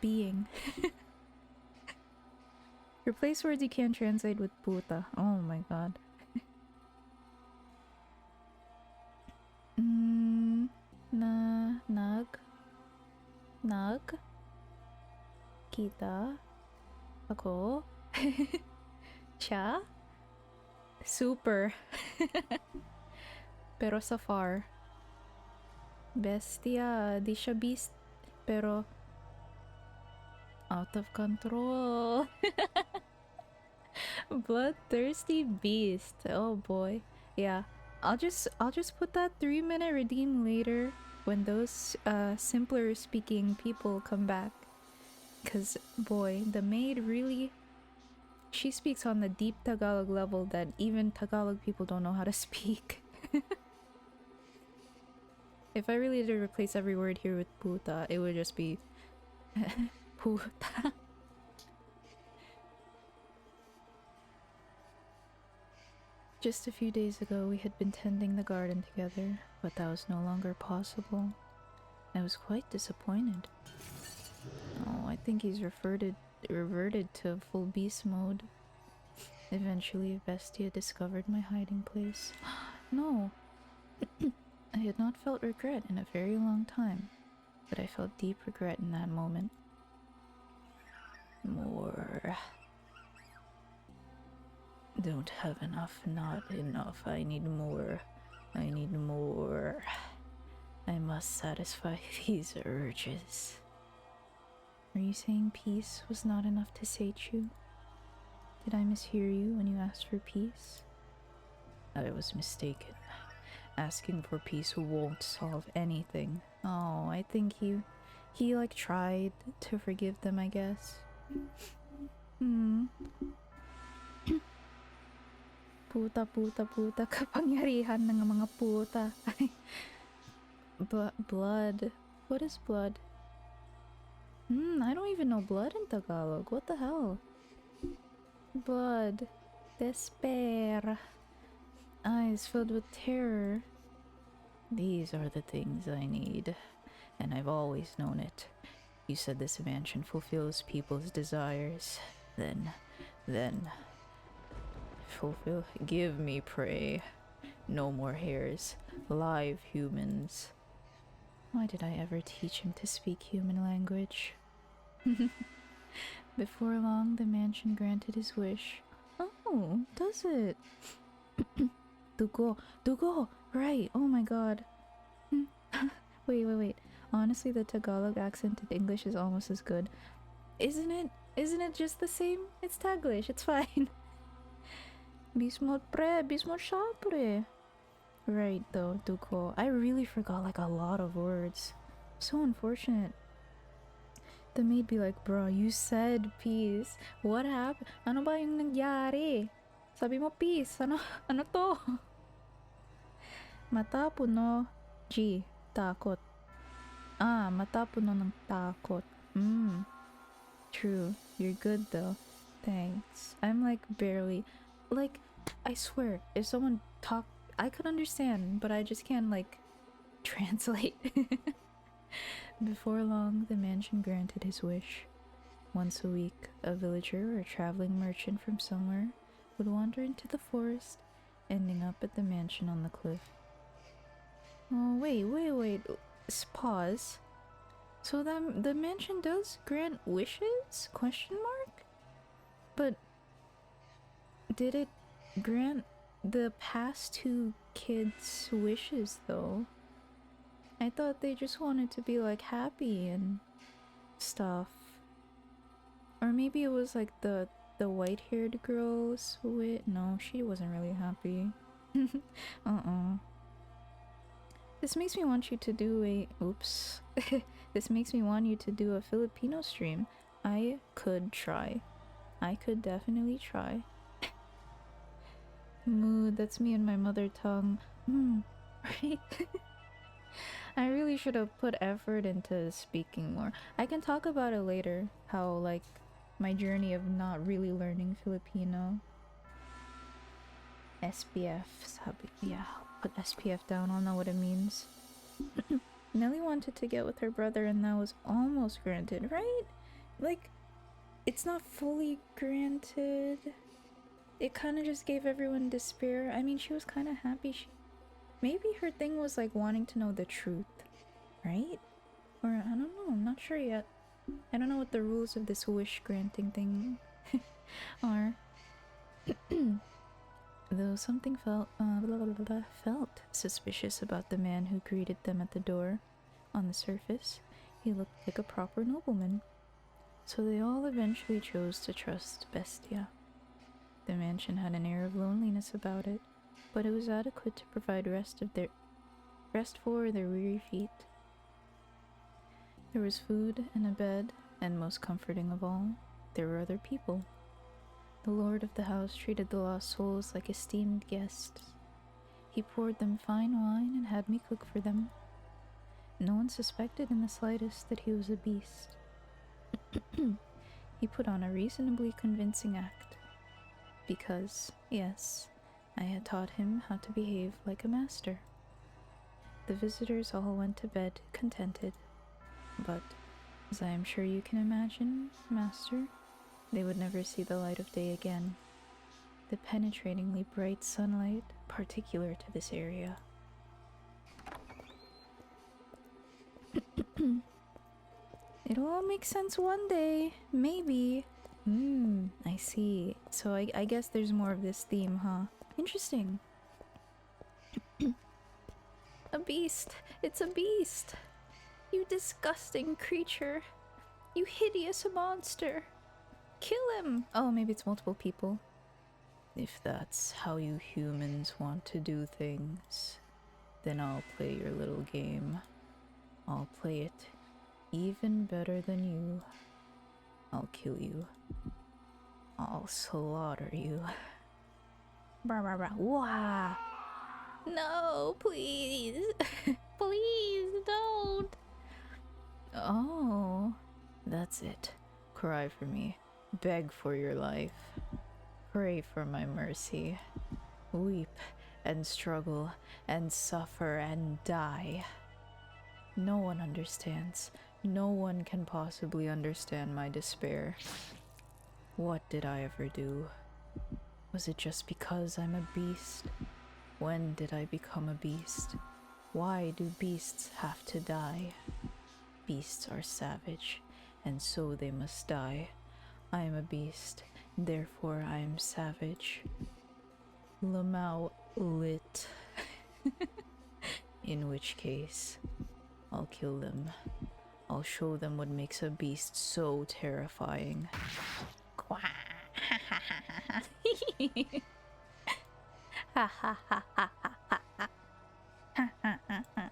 being. Replace words you can't translate with puta. Oh my god. Nag, kita, ako, siya, super, pero sa far. Bestia, di siya beast, pero out of control. Bloodthirsty beast. Oh boy. Yeah. I'll just put that 3-minute redeem later when those simpler speaking people come back. Cause boy, the maid really, she speaks on the deep Tagalog level that even Tagalog people don't know how to speak. If I really did replace every word here with puta, it would just be puta. Just a few days ago, we had been tending the garden together, but that was no longer possible. I was quite disappointed. Oh, I think he's reverted to full beast mode. Eventually, Bestia discovered my hiding place. No! I had not felt regret in a very long time, but I felt deep regret in that moment. More. Don't have enough, not enough. I need more. I need more. I must satisfy these urges. Are you saying peace was not enough to sate you? Did I mishear you when you asked for peace? I was mistaken. Asking for peace won't solve anything. Oh, I think he like tried to forgive them, I guess. Puta, puta, puta, kapangyarihan ng mga puta. Blood. What is blood? I don't even know blood in Tagalog. What the hell? Blood. Despair. Eyes filled with terror. These are the things I need, and I've always known it. You said this mansion fulfills people's desires. Then... fulfill. Give me prey. No more hairs. Live humans. Why did I ever teach him to speak human language? Before long, the mansion granted his wish. Oh, does it? Dugo! Dugo! Right! Oh my god. Wait. Honestly, the Tagalog accented English is almost as good. Isn't it? Isn't it just the same? It's Taglish, it's fine. Bismod pre, bismod siya pre. right though, Duko. I really forgot like a lot of words. So unfortunate. The maid be like, bro, you said peace. What happened? Ano ba yung nangyari? Sabi mo peace. Ano to? Mata puno. G. Takot. Ah, mata puno ng takot. True. You're good though. Thanks. I'm like barely... Like, I swear, if someone talked, I could understand, but I just can't like translate. Before long, the mansion granted his wish. Once a week, a villager or a traveling merchant from somewhere would wander into the forest, ending up at the mansion on the cliff. Oh, wait. Pause. So the mansion does grant wishes? Question mark? But did it grant the past two kids' wishes though? I thought they just wanted to be like happy and stuff. Or maybe it was like the white-haired girl's wish. No, she wasn't really happy. This makes me want you to do a... Oops. This makes me want you to do a Filipino stream. I could try. I could definitely try. Mood, that's me and my mother tongue. Right? I really should have put effort into speaking more. I can talk about it later, how like my journey of not really learning Filipino. SPF, sabi. Yeah, I'll put SPF down, I'll know what it means. Nelly wanted to get with her brother and that was almost granted, right? Like, it's not fully granted. It kind of just gave everyone despair. I mean, she was kind of happy. Maybe her thing was like wanting to know the truth, right? Or I don't know, I'm not sure yet. I don't know what the rules of this wish granting thing are. Though something felt suspicious about the man who greeted them at the door. On the surface, he looked like a proper nobleman. So they all eventually chose to trust Bestia. The mansion had an air of loneliness about it, but it was adequate to provide rest for their weary feet. There was food and a bed, and most comforting of all, there were other people. The lord of the house treated the lost souls like esteemed guests. He poured them fine wine and had me cook for them. No one suspected in the slightest that he was a beast. He put on a reasonably convincing act. Because, yes, I had taught him how to behave like a master. The visitors all went to bed contented, but, as I am sure you can imagine, master, they would never see the light of day again. The penetratingly bright sunlight particular to this area. It'll all make sense one day, maybe. I see. So I guess there's more of this theme, huh? Interesting. A beast! It's a beast! You disgusting creature! You hideous monster! Kill him! Oh, maybe it's multiple people. If that's how you humans want to do things, then I'll play your little game. I'll play it even better than you. I'll kill you. I'll slaughter you. Brah, brah, brah. Wah! No, please! Please don't! Oh, that's it. Cry for me. Beg for your life. Pray for my mercy. Weep and struggle and suffer and die. No one understands. No one can possibly understand my despair. What did I ever do? Was it just because I'm a beast? When did I become a beast? Why do beasts have to die? Beasts are savage, and so they must die. I am a beast, therefore I am savage. Lamau lit. In which case, I'll kill them. I'll show them what makes a beast so terrifying. Ha ha ha ha.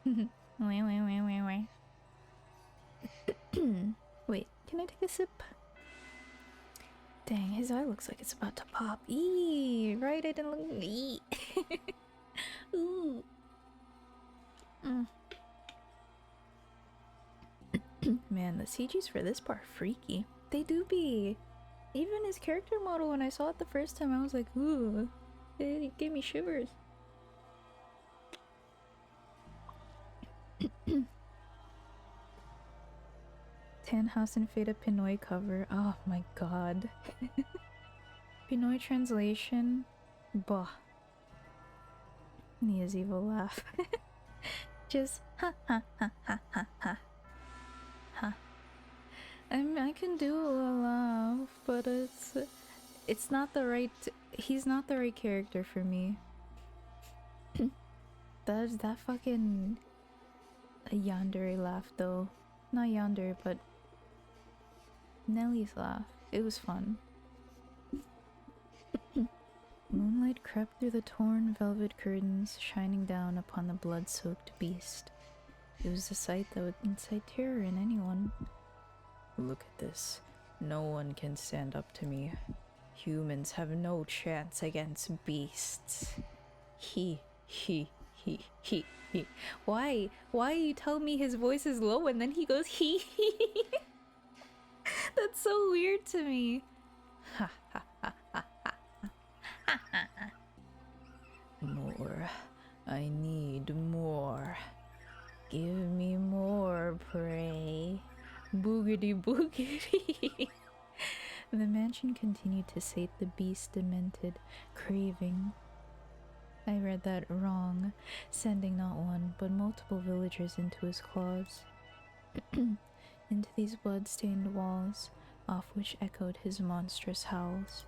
Wait. Wait, can I take a sip? Dang, his eye looks like it's about to pop. Eee, right? I didn't look. Eee. Ooh. Mm. Man, the CGs for this part are freaky. They do be. Even his character model, when I saw it the first time, I was like, ooh. It gave me shivers. Tan House in Fata Pinoy cover. Oh my god. Pinoy translation. Bah. Nia's evil laugh. Just ha ha ha ha ha ha. Ha. I can do a laugh, but it's not the right. He's not the right character for me. that fucking yandere laugh though. Not yandere, but Nelly's laugh. It was fun. Moonlight crept through the torn velvet curtains, shining down upon the blood-soaked beast. It was a sight that would incite terror in anyone. Look at this. No one can stand up to me. Humans have no chance against beasts. He. Why? Why you tell me his voice is low and then he goes he? That's so weird to me. Ha ha ha ha ha. More. I need more. Give me more prey. Boogity boogity. The mansion continued to sate the beast's demented craving. I read that wrong, sending not one, but multiple villagers into his claws. Into these blood-stained walls, off which echoed his monstrous howls.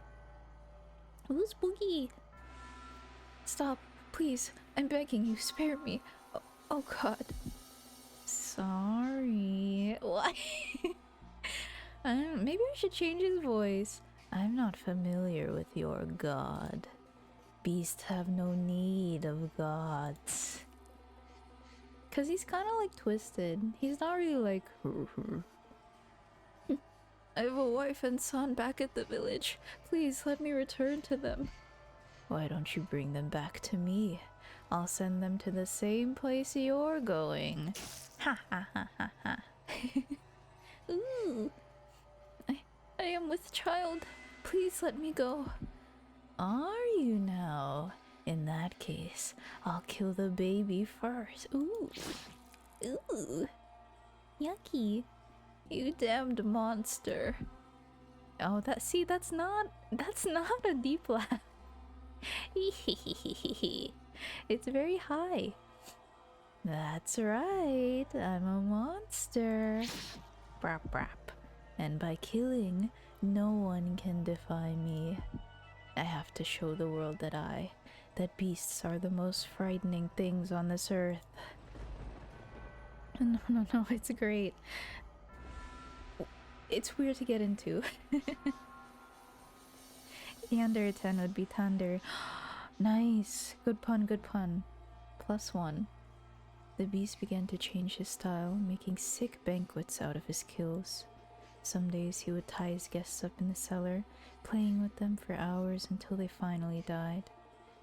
Who's Boogie? Stop, please, I'm begging you, spare me. Oh god. Sorry. What? Maybe I should change his voice. I'm not familiar with your god. Beasts have no need of gods. Cause he's kind of like twisted. He's not really like. I have a wife and son back at the village. Please let me return to them. Why don't you bring them back to me? I'll send them to the same place you're going. Ha ha ha ha ha. Ooh. I am with child. Please let me go. Are you now? In that case, I'll kill the baby first. Ooh. Ooh. Yucky. You damned monster. Oh, that's not a deep laugh. It's very high. That's right, I'm a monster. Brap brap. And by killing, no one can defy me. I have to show the world that beasts are the most frightening things on this earth. No, it's great. It's weird to get into. Neapolitanne would be thunder. Nice. Good pun. +1. The beast began to change his style, making sick banquets out of his kills. Some days he would tie his guests up in the cellar, playing with them for hours until they finally died.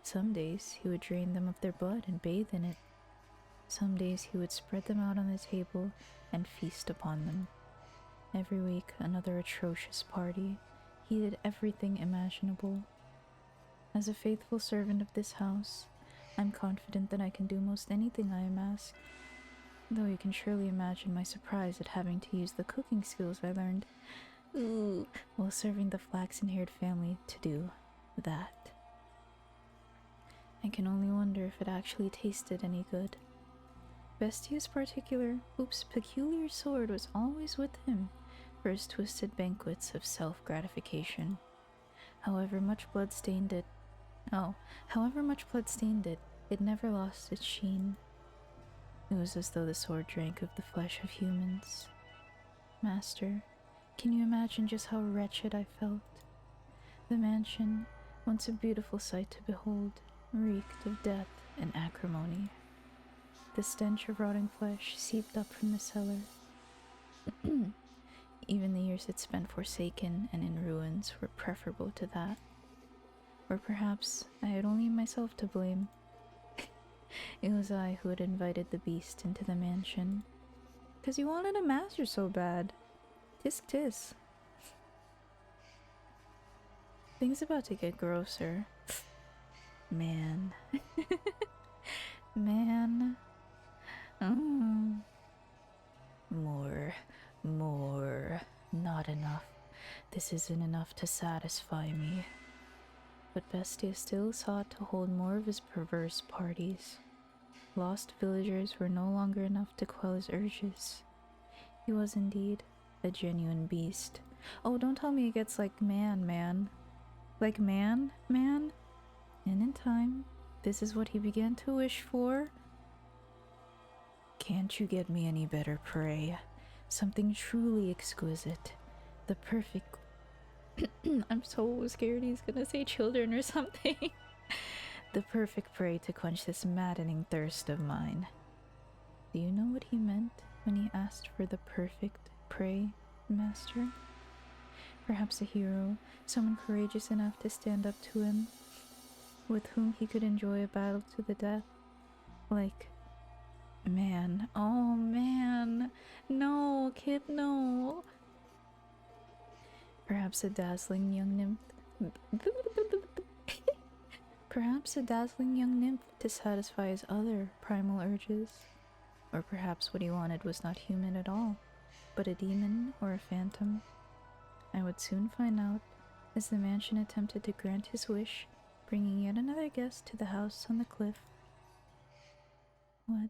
Some days he would drain them of their blood and bathe in it. Some days he would spread them out on the table and feast upon them. Every week, another atrocious party. He did everything imaginable. As a faithful servant of this house, I'm confident that I can do most anything I am asked. Though you can surely imagine my surprise at having to use the cooking skills I learned while serving the flaxen-haired family to do that. I can only wonder if it actually tasted any good. Bestia's peculiar sword was always with him for his twisted banquets of self-gratification. However much blood stained it, it never lost its sheen. It was as though the sword drank of the flesh of humans. Master, can you imagine just how wretched I felt? The mansion, once a beautiful sight to behold, reeked of death and acrimony. The stench of rotting flesh seeped up from the cellar. Even the years it spent forsaken and in ruins were preferable to that. Or perhaps I had only myself to blame. It was I who had invited the beast into the mansion. 'Cause he wanted a master so bad. Tisk tisk. Things about to get grosser. Man. Man. More. Not enough. This isn't enough to satisfy me. But Bestia still sought to hold more of his perverse parties. Lost villagers were no longer enough to quell his urges. He was indeed a genuine beast. Oh, don't tell me it gets like man. Like man? And in time, this is what he began to wish for. Can't you get me any better prey? Something truly exquisite. The perfect... I'm so scared he's gonna say children or something. The perfect prey to quench this maddening thirst of mine. Do you know what he meant when he asked for the perfect prey, Master? Perhaps a hero, someone courageous enough to stand up to him, with whom he could enjoy a battle to the death. Like, man. Oh man. No, kid, no. Perhaps a dazzling young nymph. Perhaps a dazzling young nymph to satisfy his other primal urges. Or perhaps what he wanted was not human at all, but a demon or a phantom. I would soon find out, as the mansion attempted to grant his wish, bringing yet another guest to the house on the cliff. What?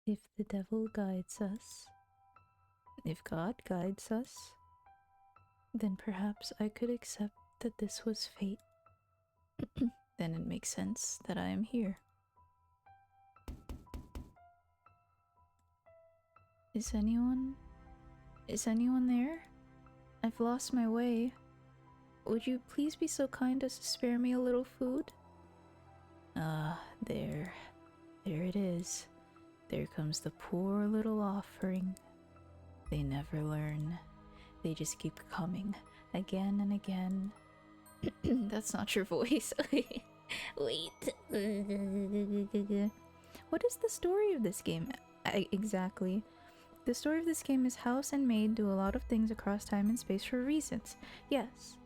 If the devil guides us, if God guides us, then perhaps I could accept that this was fate. Then it makes sense that I am here. Is anyone there? I've lost my way. Would you please be so kind as to spare me a little food? There it is. There comes the poor little offering. They never learn. They just keep coming, again and again. That's not your voice. Wait. What is the story of this game? Exactly. The story of this game is House and Maid do a lot of things across time and space for reasons. Yes.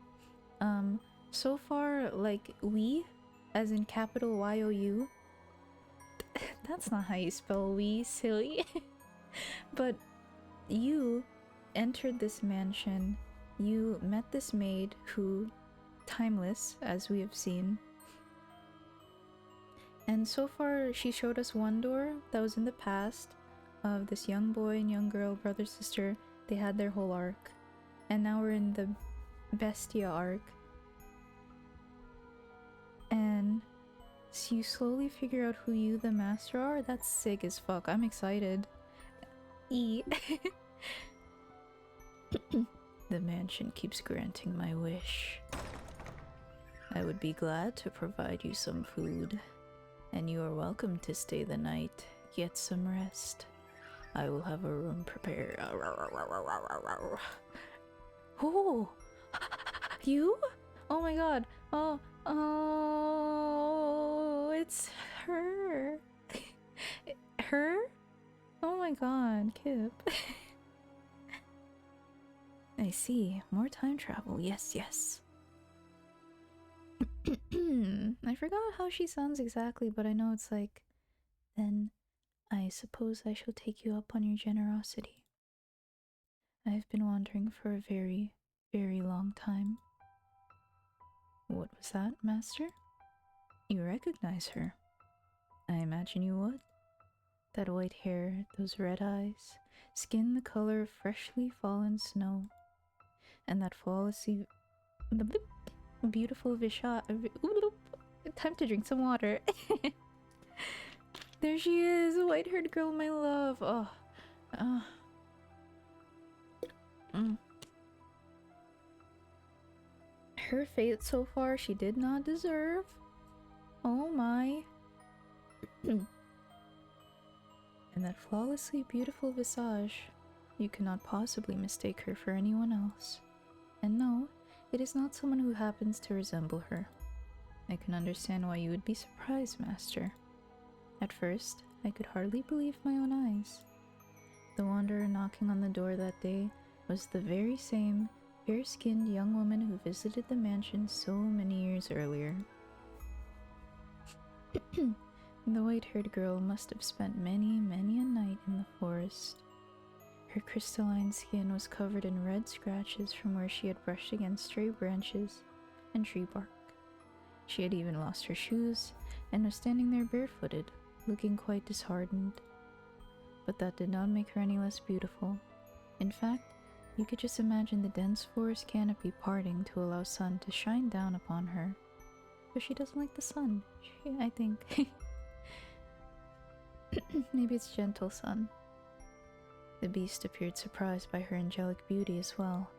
So far, like, we, as in capital Y-O-U. That's not how you spell we, silly. But you entered this mansion, you met this maid who, timeless, as we have seen. And so far, she showed us one door that was in the past of this young boy and young girl, brother, sister. They had their whole arc. And now we're in the bestia arc. And so you slowly figure out who you, the master, are? That's sick as fuck. I'm excited. The mansion keeps granting my wish. I would be glad to provide you some food, and you are welcome to stay the night, get some rest. I will have a room prepared. Oh! You? Oh my god. Oh, it's her. Her? Oh my god, Kip. I see. More time travel. Yes. I forgot how she sounds exactly, but I know it's like, then I suppose I shall take you up on your generosity. I have been wandering for a very, very long time. What was that, Master? You recognize her? I imagine you would. That white hair, those red eyes, skin the color of freshly fallen snow, and that flawlessly beautiful visage. Time to drink some water. There she is, a white-haired girl, my love. Oh, uh, mm. Her fate so far, she did not deserve. Oh my. And that flawlessly beautiful visage. You cannot possibly mistake her for anyone else. And no, it is not someone who happens to resemble her. I can understand why you would be surprised, Master. At first, I could hardly believe my own eyes. The wanderer knocking on the door that day was the very same fair-skinned young woman who visited the mansion so many years earlier. The white-haired girl must have spent many, many a night in the forest. Her crystalline skin was covered in red scratches from where she had brushed against stray branches and tree bark. She had even lost her shoes and was standing there barefooted, looking quite disheartened. But that did not make her any less beautiful. In fact, you could just imagine the dense forest canopy parting to allow sun to shine down upon her. But she doesn't like the sun, I think. Maybe it's gentle sun. The beast appeared surprised by her angelic beauty as well.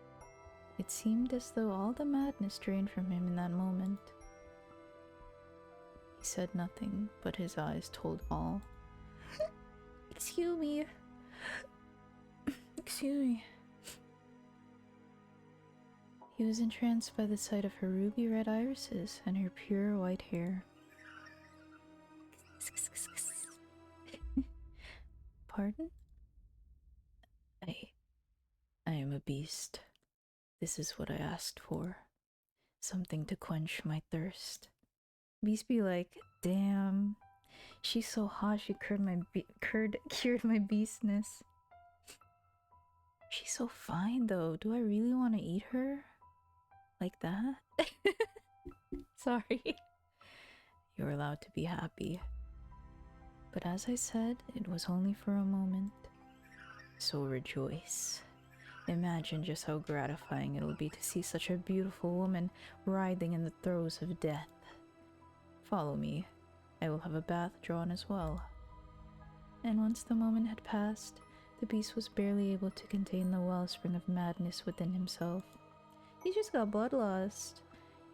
It seemed as though all the madness drained from him in that moment. He said nothing, but his eyes told all. Excuse me. Excuse me. He was entranced by the sight of her ruby red irises and her pure white hair. Pardon? I am a beast. This is what I asked for. Something to quench my thirst. Beast be like, damn, she's so hot she cured my beastness. She's so fine though. Do I really want to eat her? Like that? Sorry. You're allowed to be happy. But as I said, it was only for a moment. So rejoice. Imagine just how gratifying it'll be to see such a beautiful woman writhing in the throes of death. Follow me. I will have a bath drawn as well. And once the moment had passed, the beast was barely able to contain the wellspring of madness within himself. He just got bloodlust.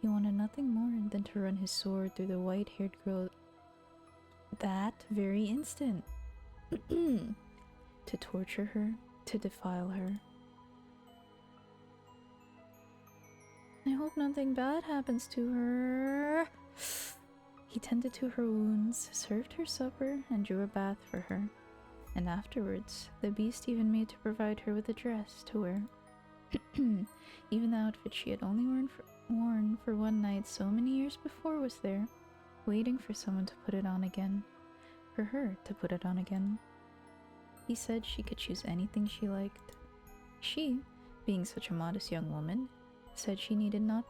He wanted nothing more than to run his sword through the white-haired girl that very instant. To torture her, to defile her. I hope nothing bad happens to her. He tended to her wounds, served her supper, and drew a bath for her. And afterwards, the beast even made to provide her with a dress to wear. Even the outfit she had only worn for one night so many years before was there, waiting for someone to put it on again. For her to put it on again. He said she could choose anything she liked. She, being such a modest young woman, said she needed not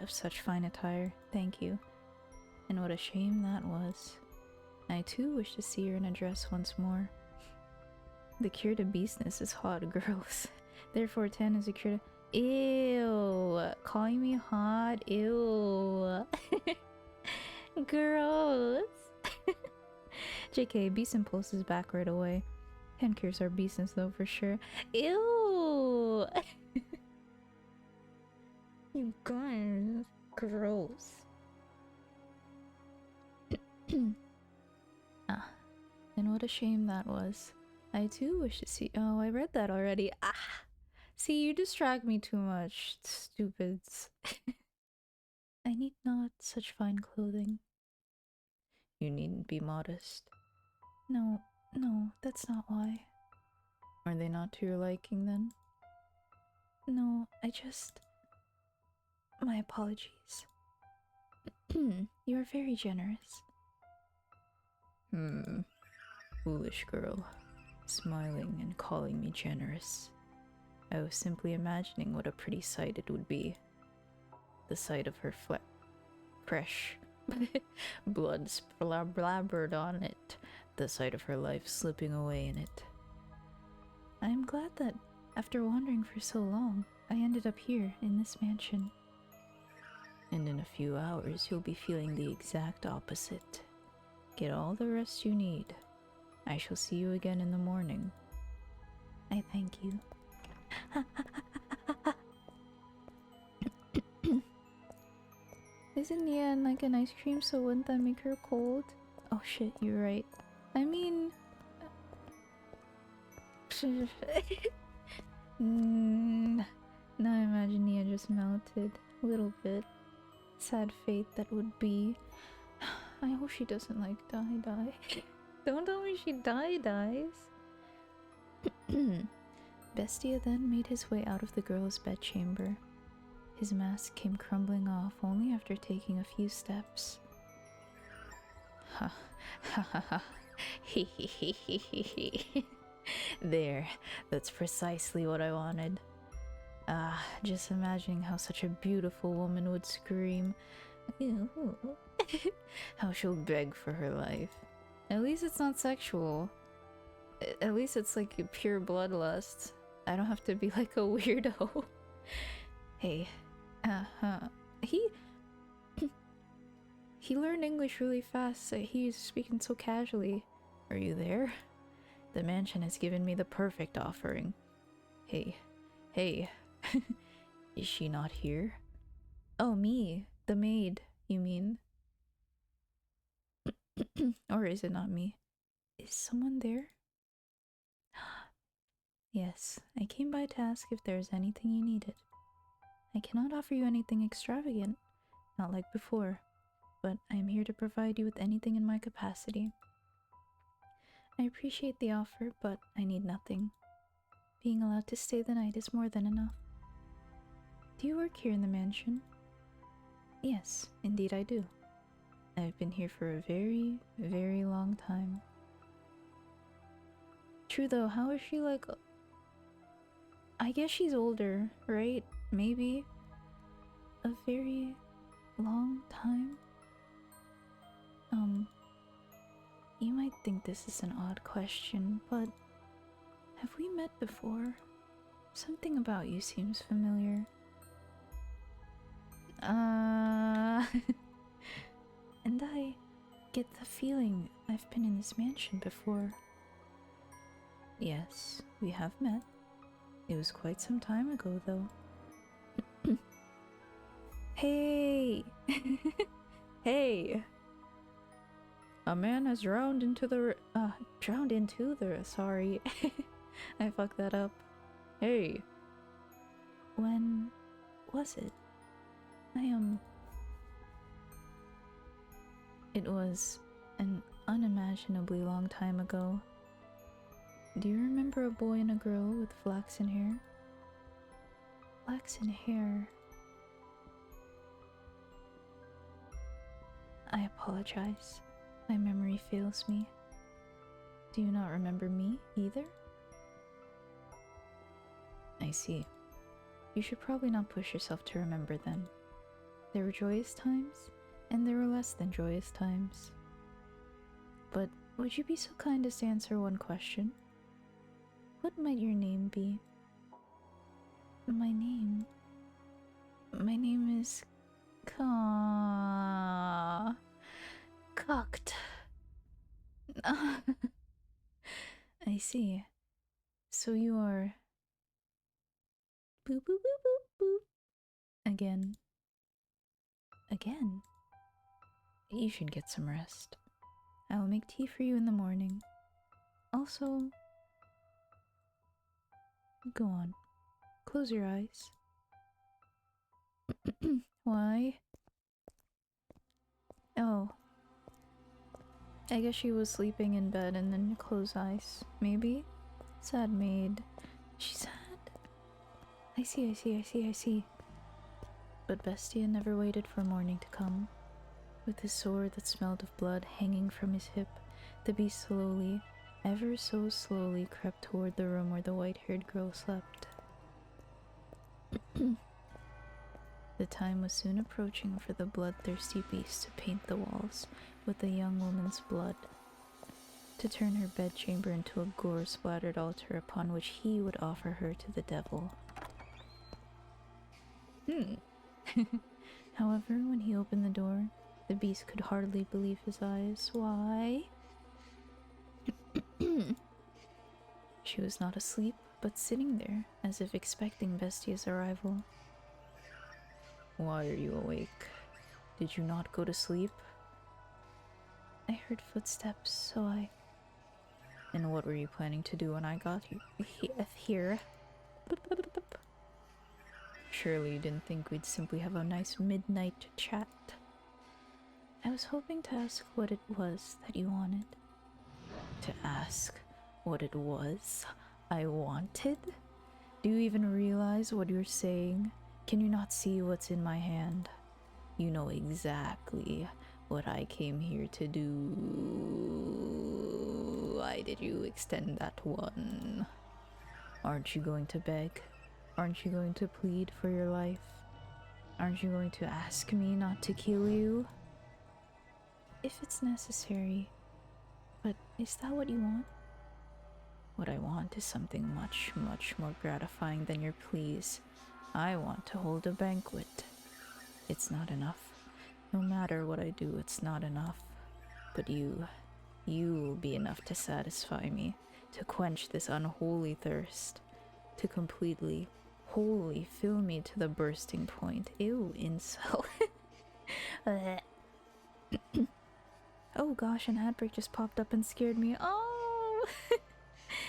of such fine attire, thank you. And what a shame that was. I too wish to see her in a dress once more. The cure to beastness is hot, girls. Therefore 10 is a cure to— Ew! Calling me hot? Ew! Gross! JK, beast impulse is back right away. 10 cures our beastness though for sure. Ew! You guys, gross. Ah, and what a shame that was. I too wish to see— Oh, I read that already. Ah! See, you distract me too much, stupids. I need not such fine clothing. You needn't be modest. No, that's not why. Are they not to your liking then? No, I just— My apologies. You are very generous. Foolish girl. Smiling and calling me generous. I was simply imagining what a pretty sight it would be. The sight of her fresh blood blabbered on it. The sight of her life slipping away in it. I am glad that, after wandering for so long, I ended up here in this mansion. And in a few hours, you'll be feeling the exact opposite. Get all the rest you need. I shall see you again in the morning. I thank you. Isn't Nia like an ice cream, so wouldn't that make her cold? Oh shit, you're right. I mean... Now I imagine Nia just melted. A little bit. Sad fate that would be. I hope she doesn't like die. Don't tell me she dies. Bestia then made his way out of the girl's bedchamber. His mask came crumbling off only after taking a few steps. Ha ha ha ha. He he he he he. There, that's precisely what I wanted. Just imagining how such a beautiful woman would scream. How she'll beg for her life. At least it's not sexual. At least it's like pure bloodlust. I don't have to be like a weirdo. Hey, he learned English really fast. He's speaking so casually. Are you there? The mansion has given me the perfect offering. Hey, is she not here? Oh, me, the maid, you mean? Or is it not me? Is someone there? Yes, I came by to ask if there is anything you needed. I cannot offer you anything extravagant, not like before, but I am here to provide you with anything in my capacity. I appreciate the offer, but I need nothing. Being allowed to stay the night is more than enough. Do you work here in the mansion? Yes, indeed I do. I've been here for a very, very long time. True though, how is she like... I guess she's older, right? Maybe? A very long time? You might think this is an odd question, but have we met before? Something about you seems familiar. And I get the feeling I've been in this mansion before. Yes, we have met. It was quite some time ago, though. Hey! Hey! A man has drowned into the... sorry. I fucked that up. Hey! When was it? It was an unimaginably long time ago. Do you remember a boy and a girl with flaxen hair? Flaxen hair... I apologize. My memory fails me. Do you not remember me either? I see. You should probably not push yourself to remember then. There were joyous times, and there were less than joyous times. But would you be so kind as to answer one question? What might your name be? My name is... Cocked. I see. So you are... Boop boop boop boop boop. Again. Again? You should get some rest. I will make tea for you in the morning. Also... Go on. Close your eyes. Why? Oh. I guess she was sleeping in bed and then closed eyes. Maybe? Sad maid. She's sad? I see. But Bestia never waited for morning to come. With his sword that smelled of blood hanging from his hip, the beast slowly, ever so slowly, crept toward the room where the white-haired girl slept. The time was soon approaching for the bloodthirsty beast to paint the walls with the young woman's blood, to turn her bedchamber into a gore-splattered altar upon which he would offer her to the devil. However, when he opened the door, the beast could hardly believe his eyes. Why? She was not asleep, but sitting there, as if expecting Bestia's arrival. Why are you awake? Did you not go to sleep? I heard footsteps, so I... And what were you planning to do when I got here? Surely you didn't think we'd simply have a nice midnight chat. I was hoping to ask what it was that you wanted. To ask what it was I wanted? Do you even realize what you're saying? Can you not see what's in my hand? You know exactly what I came here to do. Why did you extend that one? Aren't you going to beg? Aren't you going to plead for your life? Aren't you going to ask me not to kill you? If it's necessary. But is that what you want? What I want is something much, much more gratifying than your pleas. I want to hold a banquet. It's not enough. No matter what I do, it's not enough. But you will be enough to satisfy me, to quench this unholy thirst, to completely, wholly fill me to the bursting point. Ew, incel. Oh gosh, an ad break just popped up and scared me. Oh!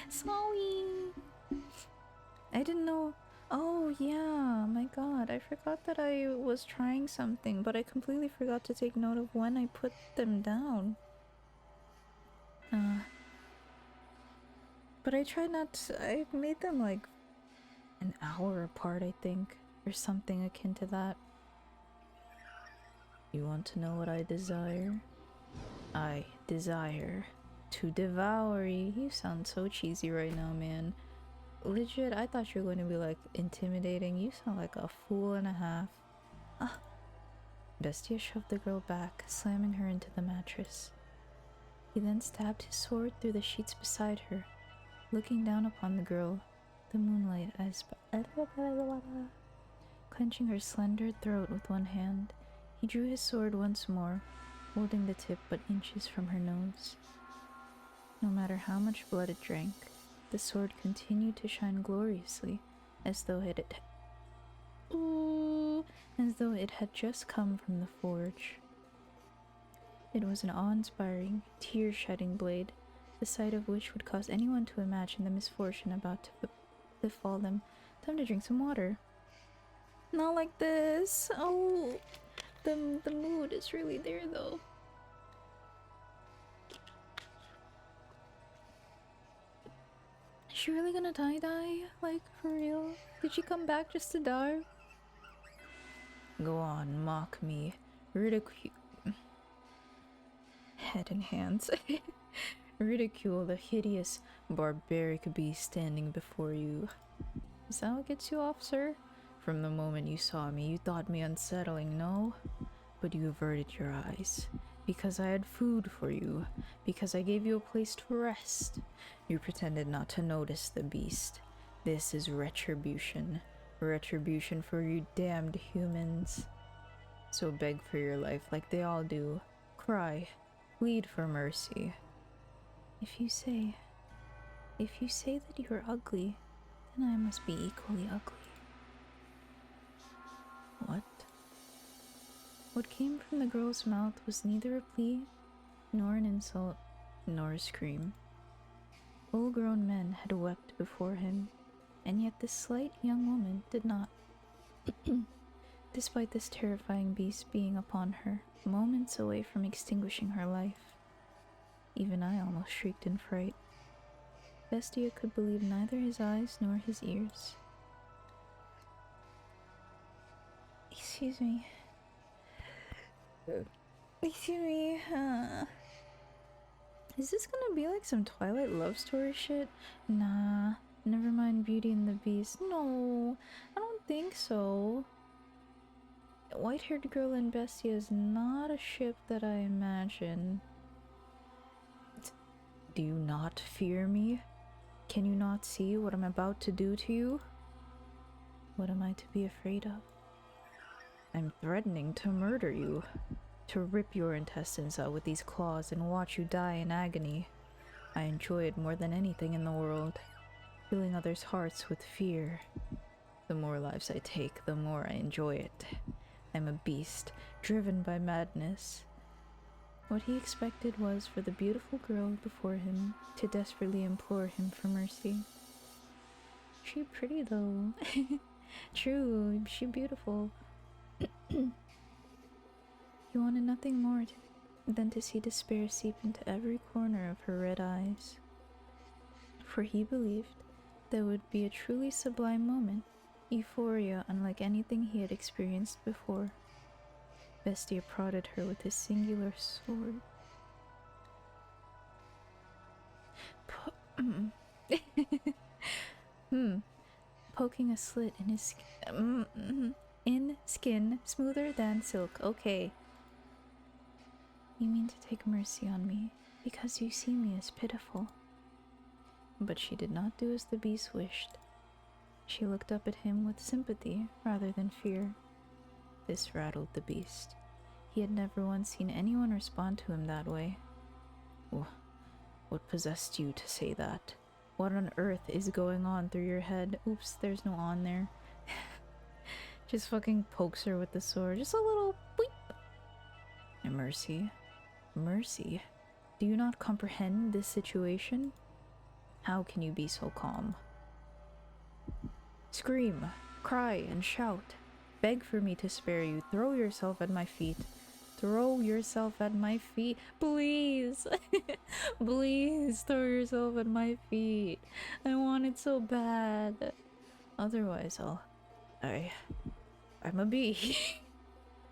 Sorry! I didn't know. Oh yeah, my god, I forgot that I was trying something, but I completely forgot to take note of when I put them down. But I tried not to, I made them like an hour apart, I think, or something akin to that. You want to know what I desire? I desire to devour you. You sound so cheesy right now, man. Legit, I thought you were going to be like intimidating. You sound like a fool and a half. Ah. Bestia shoved the girl back, slamming her into the mattress. He then stabbed his sword through the sheets beside her, looking down upon the girl, the moonlight as clenching her slender throat with one hand. He drew his sword once more, holding the tip but inches from her nose. No matter how much blood it drank, the sword continued to shine gloriously, as though it had just come from the forge. It was an awe-inspiring, tear-shedding blade, the sight of which would cause anyone to imagine the misfortune about to befall them. Time to drink some water. Not like this. Oh, the mood is really there though. Is she really gonna die? Like, for real? Did she come back just to die? Go on, mock me. Ridicule. Head and hands. Ridicule the hideous, barbaric beast standing before you. Is that what gets you off, sir? From the moment you saw me, you thought me unsettling, no? But you averted your eyes. Because I had food for you. Because I gave you a place to rest. You pretended not to notice the beast. This is retribution. Retribution for you damned humans. So beg for your life like they all do. Cry. Plead for mercy. If you say that you're ugly, then I must be equally ugly. What? What came from the girl's mouth was neither a plea, nor an insult, nor a scream. Full-grown men had wept before him, and yet this slight young woman did not. Despite this terrifying beast being upon her, moments away from extinguishing her life. Even I almost shrieked in fright. Bestia could believe neither his eyes nor his ears. Excuse me. Excuse me. Is this gonna be like some Twilight love story shit? Nah. Never mind Beauty and the Beast. No, I don't think so. White-haired girl and Bestia is not a ship that I imagine. Do you not fear me? Can you not see what I'm about to do to you? What am I to be afraid of? I'm threatening to murder you, to rip your intestines out with these claws and watch you die in agony. I enjoy it more than anything in the world, filling others' hearts with fear. The more lives I take, the more I enjoy it. I'm a beast, driven by madness. What he expected was for the beautiful girl before him to desperately implore him for mercy. She pretty though. True, she beautiful. He wanted nothing more than to see despair seep into every corner of her red eyes. For he believed there would be a truly sublime moment, euphoria unlike anything he had experienced before. Bestia prodded her with his singular sword. Poking a slit in his skin smoother than silk. Okay. You mean to take mercy on me because you see me as pitiful. But she did not do as the beast wished. She looked up at him with sympathy rather than fear. This rattled the beast. He had never once seen anyone respond to him that way. What possessed you to say that? What on earth is going on through your head? Oops, there's no on there. Just fucking pokes her with the sword. Just a little bleep. And mercy. Mercy? Do you not comprehend this situation? How can you be so calm? Scream, cry, and shout. Beg for me to spare you. Throw yourself at my feet. Throw yourself at my feet. Please. Please throw yourself at my feet. I want it so bad. Otherwise, I'm a beast.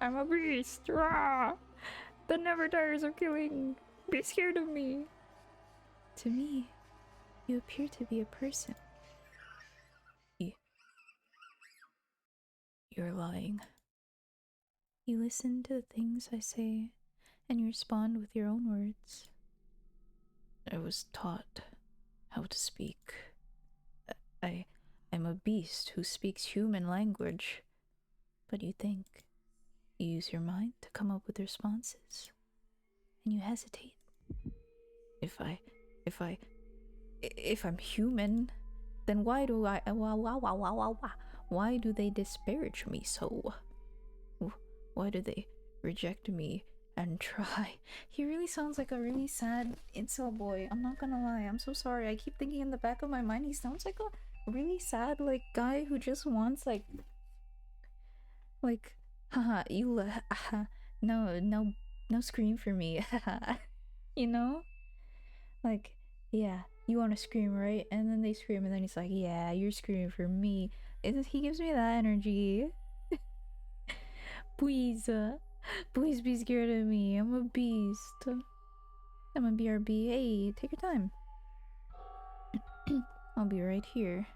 I'm a beast. Rah! That never tires of killing. Be scared of me. To me, you appear to be a person. You're lying. You listen to the things I say, and you respond with your own words. I was taught how to speak. I'm a beast who speaks human language. But you think. You use your mind to come up with responses. And you hesitate. If I'm human, then why do why do they disparage me so? Why do they reject me and try? He really sounds like a really sad incel boy. I'm not gonna lie. I'm so sorry. I keep thinking in the back of my mind he sounds like a really sad guy who just wants like haha you no scream for me. You know? Like, yeah, you want to scream, right? And then they scream, and then he's like, yeah, you're screaming for me. He gives me that energy. Please, please be scared of me. I'm a beast. I'm a BRB. Hey, take your time. I'll be right here.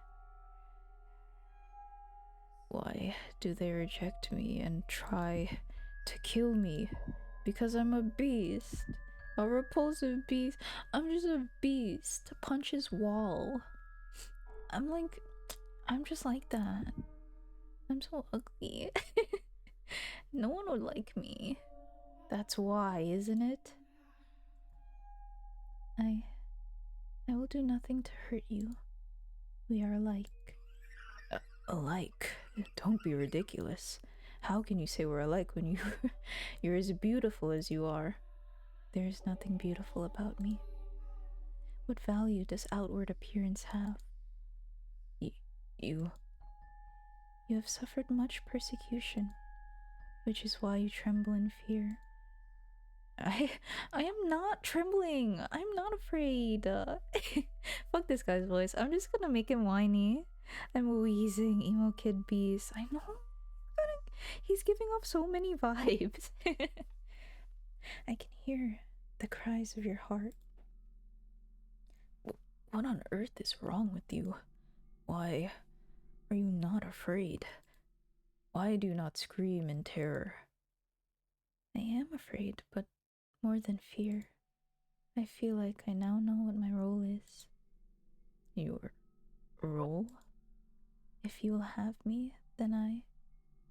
Why do they reject me and try to kill me? Because I'm a beast. A repulsive beast. I'm just a beast. Punches wall. I'm just like that. I'm so ugly. No one would like me. That's why, isn't it? I will do nothing to hurt you. We are alike. Alike? Don't be ridiculous. How can you say we're alike when you're as beautiful as you are? There is nothing beautiful about me. What value does outward appearance have? You have suffered much persecution, which is why you tremble in fear. I am not trembling. I'm not afraid. Fuck this guy's voice. I'm just gonna make him whiny. I'm wheezing, emo kid beast. I know. He's giving off so many vibes. I can hear the cries of your heart. What on earth is wrong with you? Why are you not afraid? Why do you not scream in terror? I am afraid, but more than fear. I feel like I now know what my role is. Your role? If you will have me, then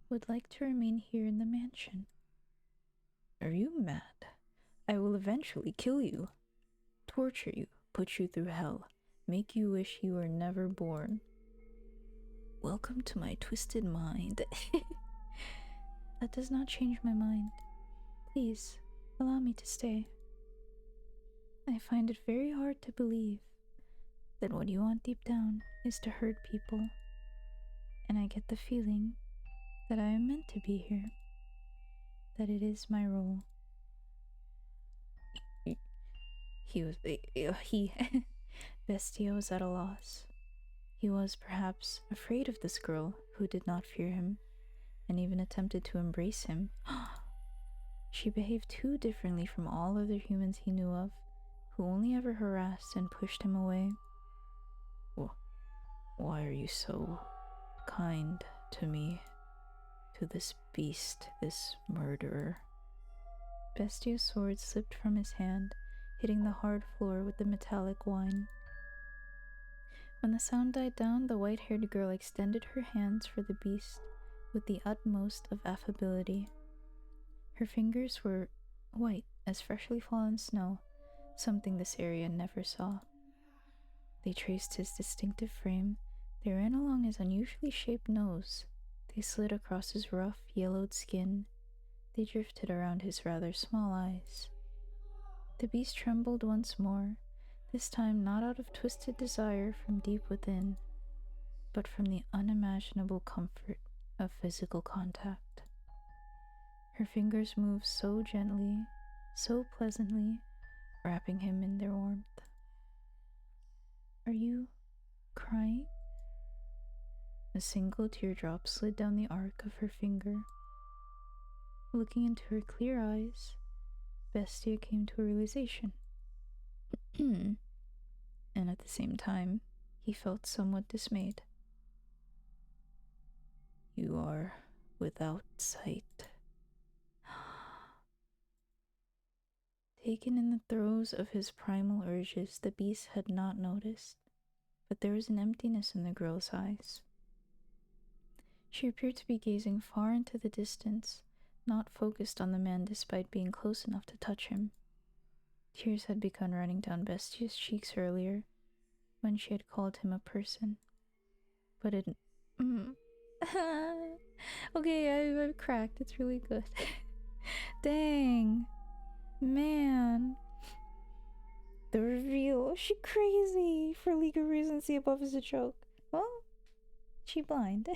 would like to remain here in the mansion. Are you mad? I will eventually kill you, torture you, put you through hell, make you wish you were never born. Welcome to my twisted mind. That does not change my mind. Please, allow me to stay. I find it very hard to believe that what you want deep down is to hurt people, and I get the feeling that I am meant to be here, that it is my role. He Bestia was at a loss. He was perhaps afraid of this girl who did not fear him, and even attempted to embrace him. She behaved too differently from all other humans he knew of, who only ever harassed and pushed him away. Why are you so kind to me, to this beast, this murderer? Bestia's sword slipped from his hand, hitting the hard floor with the metallic whine. When the sound died down, the white-haired girl extended her hands for the beast with the utmost of affability. Her fingers were white as freshly fallen snow, something this area never saw. They traced his distinctive frame. They ran along his unusually shaped nose. They slid across his rough, yellowed skin. They drifted around his rather small eyes. The beast trembled once more, this time not out of twisted desire from deep within, but from the unimaginable comfort of physical contact. Her fingers moved so gently, so pleasantly, wrapping him in their warmth. Are you crying? A single teardrop slid down the arc of her finger. Looking into her clear eyes, Bestia came to a realization. And at the same time, he felt somewhat dismayed. You are without sight. Taken in the throes of his primal urges, the beast had not noticed, but there was an emptiness in the girl's eyes. She appeared to be gazing far into the distance, not focused on the man despite being close enough to touch him. Tears had begun running down Bestia's cheeks earlier, when she had called him a person. But it... Okay, I've cracked. It's really good. Dang. Man. The reveal. She crazy. For legal reasons, the above is a joke. Well, she blind.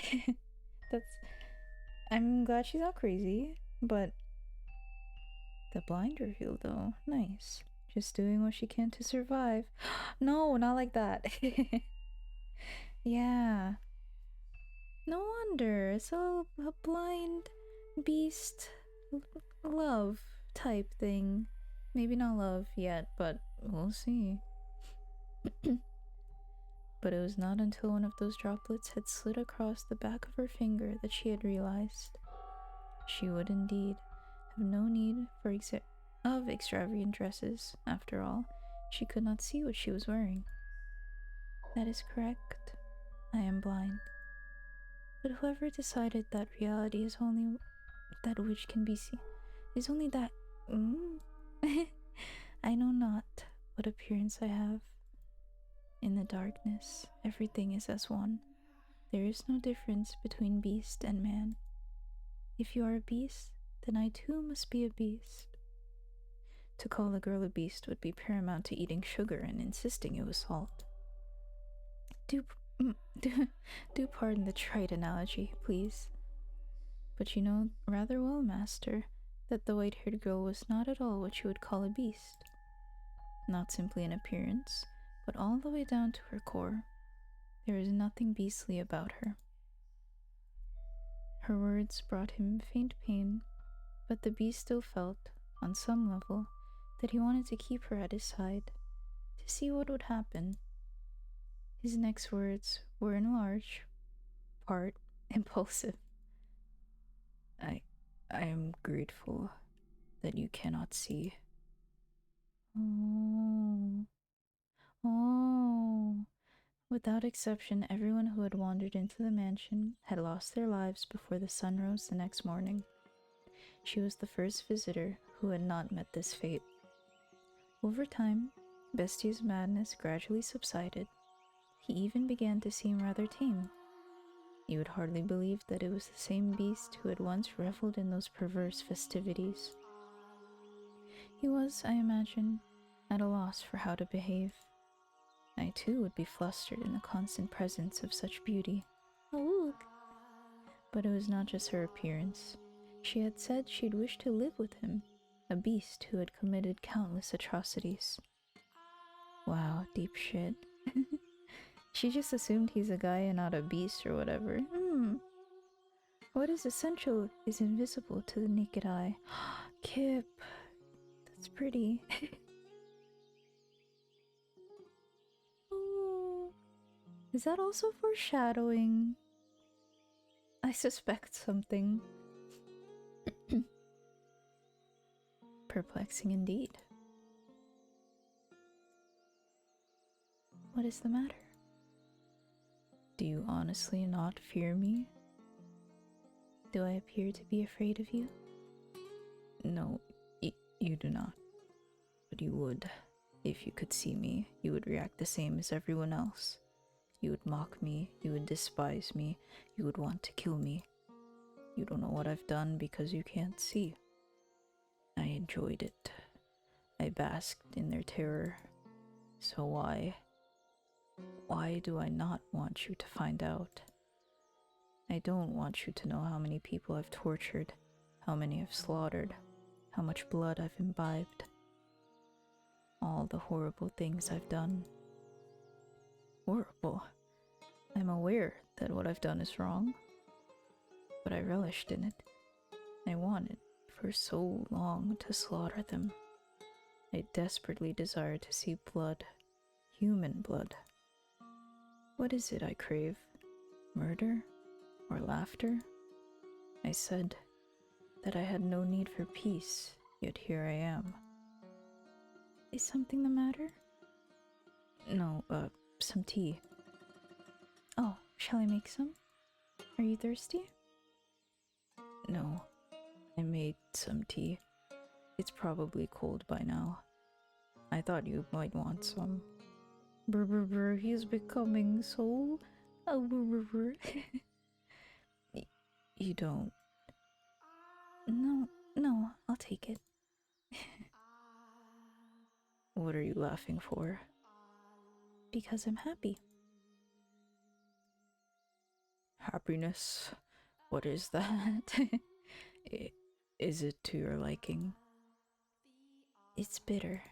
I'm glad she's not crazy, but the blind reveal, though, nice. Just doing what she can to survive. No, not like that. Yeah. No wonder. It's a blind beast love type thing. Maybe not love yet, but we'll see. But it was not until one of those droplets had slid across the back of her finger that she had realized she would indeed have no need for extravagant dresses. After all, she could not see what she was wearing. That is correct. I am blind. But whoever decided that reality is only that which can be seen is only that. I know not what appearance I have. In the darkness, everything is as one. There is no difference between beast and man. If you are a beast, then I too must be a beast. To call a girl a beast would be paramount to eating sugar and insisting it was salt. Do pardon the trite analogy, please. But you know rather well, master, that the white-haired girl was not at all what you would call a beast. Not simply in appearance, but all the way down to her core. There is nothing beastly about her. Her words brought him faint pain, but the beast still felt, on some level, that he wanted to keep her at his side, to see what would happen. His next words were in large part impulsive. I am grateful that you cannot see. Oh. Without exception, everyone who had wandered into the mansion had lost their lives before the sun rose the next morning. She was the first visitor who had not met this fate. Over time, Bestia's madness gradually subsided. He even began to seem rather tame. You would hardly believe that it was the same beast who had once reveled in those perverse festivities. He was, I imagine, at a loss for how to behave. I too would be flustered in the constant presence of such beauty. Oh, look! But it was not just her appearance. She had said she'd wish to live with him, a beast who had committed countless atrocities. Wow, deep shit. She just assumed he's a guy and not a beast or whatever. What is essential is invisible to the naked eye. Kip, that's pretty. Oh, is that also foreshadowing? I suspect something. Perplexing indeed. What is the matter? Do you honestly not fear me? Do I appear to be afraid of you? No, you do not. But you would. If you could see me, you would react the same as everyone else. You would mock me, you would despise me, you would want to kill me. You don't know what I've done because you can't see. I enjoyed it. I basked in their terror. So why do I not want you to find out? I don't want you to know how many people I've tortured, how many I've slaughtered, how much blood I've imbibed. All the horrible things I've done. Horrible. I'm aware that what I've done is wrong, but I relished in it. I wanted for so long to slaughter them. I desperately desired to see blood, human blood. What is it I crave? Murder? Or laughter? I said that I had no need for peace, yet here I am. Is something the matter? No, some tea. Oh, shall I make some? Are you thirsty? No, I made some tea. It's probably cold by now. I thought you might want some. Brr brr brr, he's becoming so... Oh, brr brr brr. You don't... No, I'll take it. What are you laughing for? Because I'm happy. Happiness? What is that? Is it to your liking? It's bitter.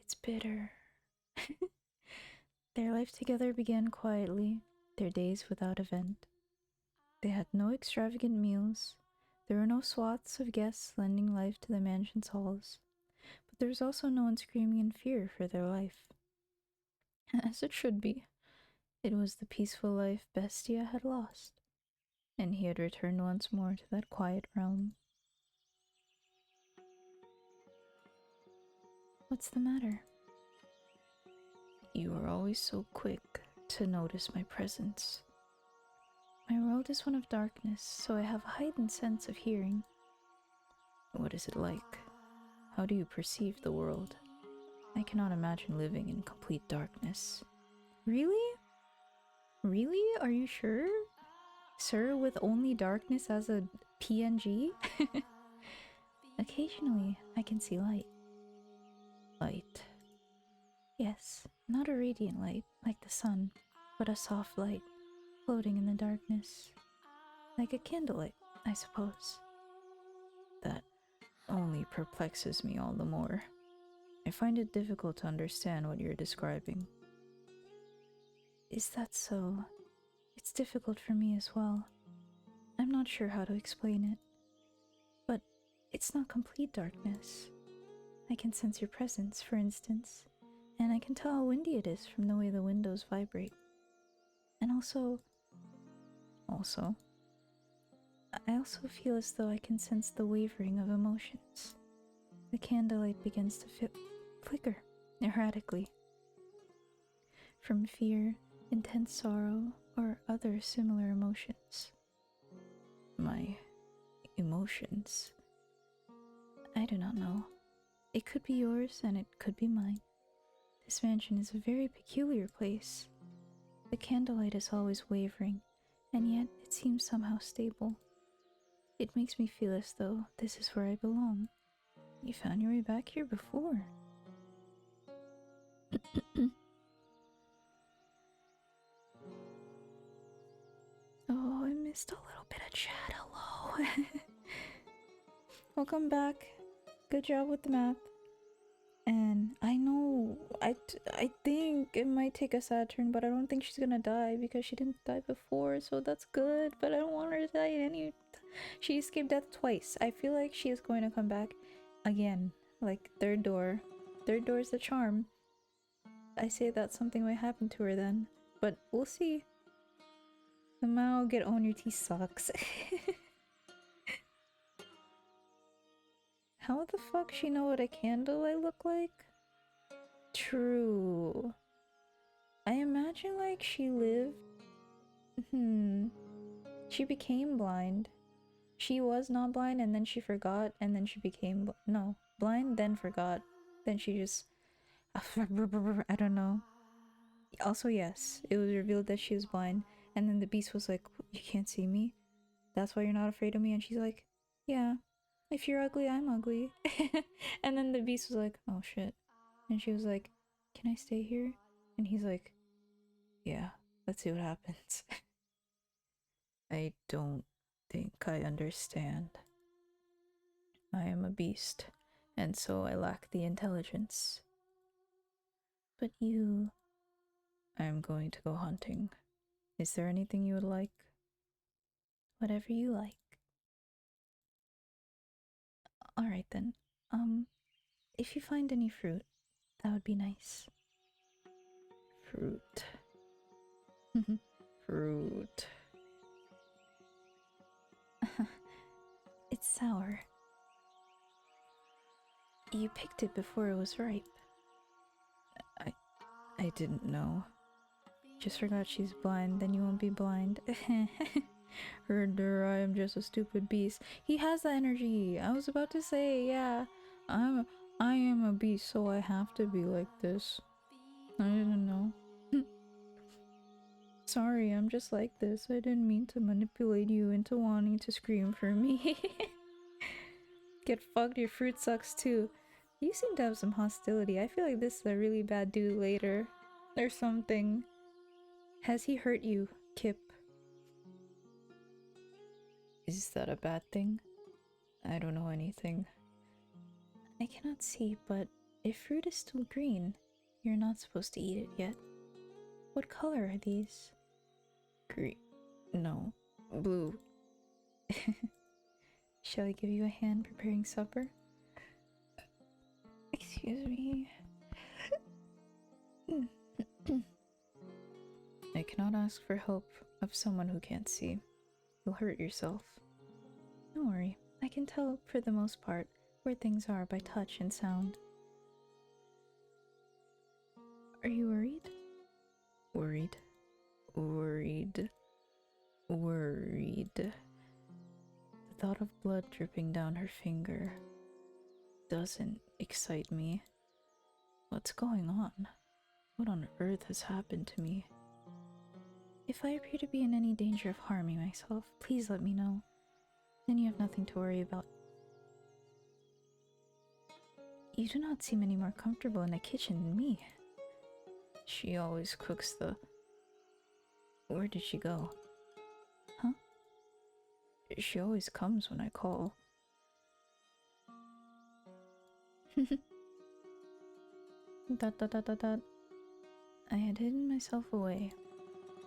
It's bitter. Their life together began quietly, their days without event. They had no extravagant meals. There were no swaths of guests lending life to the mansion's halls. But there was also no one screaming in fear for their life. As it should be. It was the peaceful life Bestia had lost, and he had returned once more to that quiet realm. What's the matter? You are always so quick to notice my presence. My world is one of darkness, so I have a heightened sense of hearing. What is it like? How do you perceive the world? I cannot imagine living in complete darkness. Really? Really? Are you sure? Sir, with only darkness as a PNG? Occasionally, I can see light. Light. Yes, not a radiant light like the sun, but a soft light, floating in the darkness. Like a candlelight, I suppose. That only perplexes me all the more. I find it difficult to understand what you're describing. Is that so? It's difficult for me as well. I'm not sure how to explain it. But it's not complete darkness. I can sense your presence, for instance, and I can tell how windy it is from the way the windows vibrate. And also, I also feel as though I can sense the wavering of emotions. The candlelight begins to flicker erratically. from fear, intense sorrow, or other similar emotions. My emotions? I do not know. It could be yours and it could be mine. This mansion is a very peculiar place. The candlelight is always wavering, and yet it seems somehow stable. It makes me feel as though this is where I belong. You found your way back here before. Oh, I missed a little bit of chat. Hello. Welcome back. Good job with the map. And I know, I think it might take a sad turn, but I don't think she's gonna die because she didn't die before, so that's good. But I don't want her to die any. She escaped death twice. I feel like she is going to come back again. Like, third door. Third door is the charm. I say that something might happen to her then, but we'll see. The Mao get on your teeth sucks. How the fuck she know what a candle I look like? True. I imagine like she lived. She became blind. She was not blind and then she forgot and then she became no, blind then forgot. Then she just I don't know. Also yes, it was revealed that she was blind and then the beast was like, "You can't see me? That's why you're not afraid of me?" And she's like, "Yeah. If you're ugly, I'm ugly." And then the beast was like, "Oh shit." And she was like, "Can I stay here?" And he's like, "Yeah, let's see what happens." I don't think I understand. I am a beast, and so I lack the intelligence. But you... I am going to go hunting. Is there anything you would like? Whatever you like. Alright then. If you find any fruit, that would be nice. Fruit. Fruit. It's sour. You picked it before it was ripe. I didn't know. Just forgot she's blind, then you won't be blind. Herder, I am just a stupid beast. He has that energy. I was about to say, yeah. I am a beast, so I have to be like this. I didn't know. Sorry, I'm just like this. I didn't mean to manipulate you into wanting to scream for me. Get fucked, your fruit sucks too. You seem to have some hostility. I feel like this is a really bad dude later. Or something. Has he hurt you, Kip? Is that a bad thing? I don't know anything. I cannot see, but if fruit is still green, you're not supposed to eat it yet. What color are these? Green. No. Blue. Shall I give you a hand preparing supper? Excuse me. I cannot ask for help of someone who can't see. You'll hurt yourself. Don't worry, I can tell for the most part where things are by touch and sound. Are you worried? Worried. Worried. Worried. The thought of blood dripping down her finger doesn't excite me. What's going on? What on earth has happened to me? If I appear to be in any danger of harming myself, please let me know. Then you have nothing to worry about. You do not seem any more comfortable in the kitchen than me. She always cooks the... Where did she go? Huh? She always comes when I call. Dot dot dot dot dot. I had hidden myself away.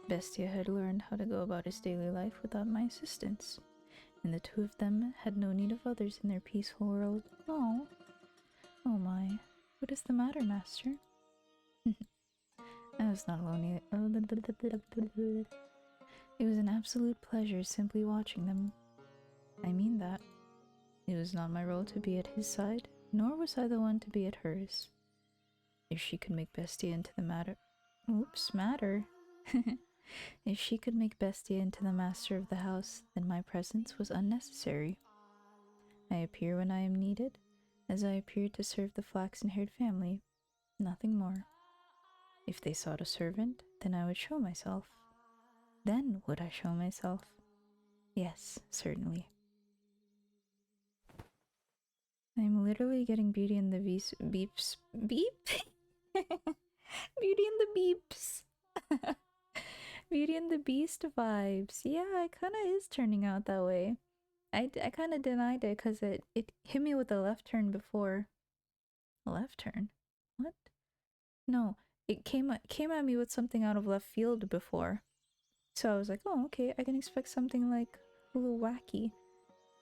Bestia had learned how to go about his daily life without my assistance, and the two of them had no need of others in their peaceful world. Oh. Oh my. What is the matter, master? I was not alone. It was an absolute pleasure simply watching them. I mean that. It was not my role to be at his side, nor was I the one to be at hers. If she could make Bestia into the matter... Oops, matter. If she could make Bestia into the master of the house, then my presence was unnecessary. I appear when I am needed, as I appeared to serve the flaxen-haired family. Nothing more. If they sought a servant, then I would show myself. Then would I show myself? Yes, certainly. I'm literally getting Beauty and the Beeps. Beep? Beauty and the Beeps! Beauty and the Beast vibes. Yeah, it kinda is turning out that way. I kinda denied it because it hit me with a left turn before. A left turn? What? No, it came at me with something out of left field before. So I was like, oh, okay, I can expect something like a little wacky.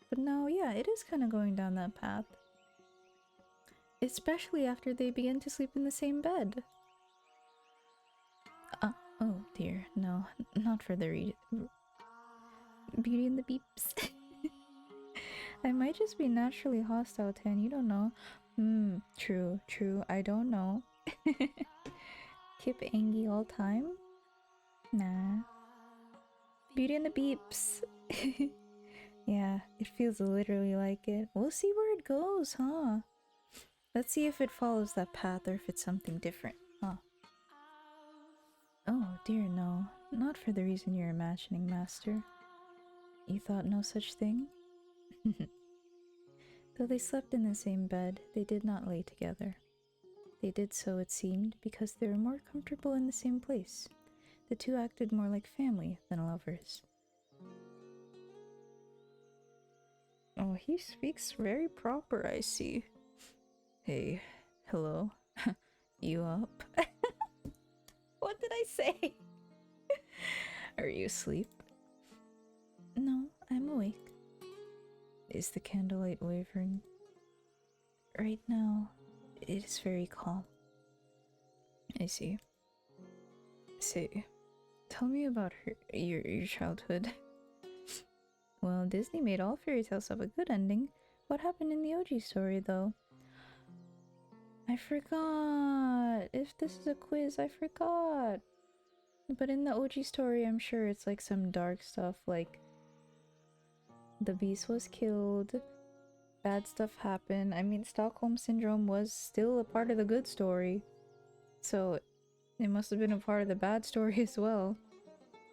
But now, yeah, it is kind of going down that path. Especially after they begin to sleep in the same bed. Oh dear, no, not for the Beauty and the Beeps. I might just be naturally hostile, Tan, you don't know. True, I don't know. Keep Angie all time? Nah. Beauty and the Beeps. Yeah, it feels literally like it. We'll see where it goes, huh? Let's see if it follows that path or if it's something different, huh? Oh dear, no. Not for the reason you're imagining, Master. You thought no such thing? Though they slept in the same bed, they did not lay together. They did so, it seemed, because they were more comfortable in the same place. The two acted more like family than lovers. Oh, he speaks very proper, I see. Hey, hello. You up? What did I say? Are you asleep? No, I'm awake. Is the candlelight wavering? Right now, it is very calm. I see. Say, tell me about your childhood. Well, Disney made all fairy tales have a good ending. What happened in the OG story, though? I forgot! If this is a quiz, I forgot! But in the OG story, I'm sure it's like some dark stuff, like the beast was killed, bad stuff happened. I mean, Stockholm Syndrome was still a part of the good story. So, it must have been a part of the bad story as well.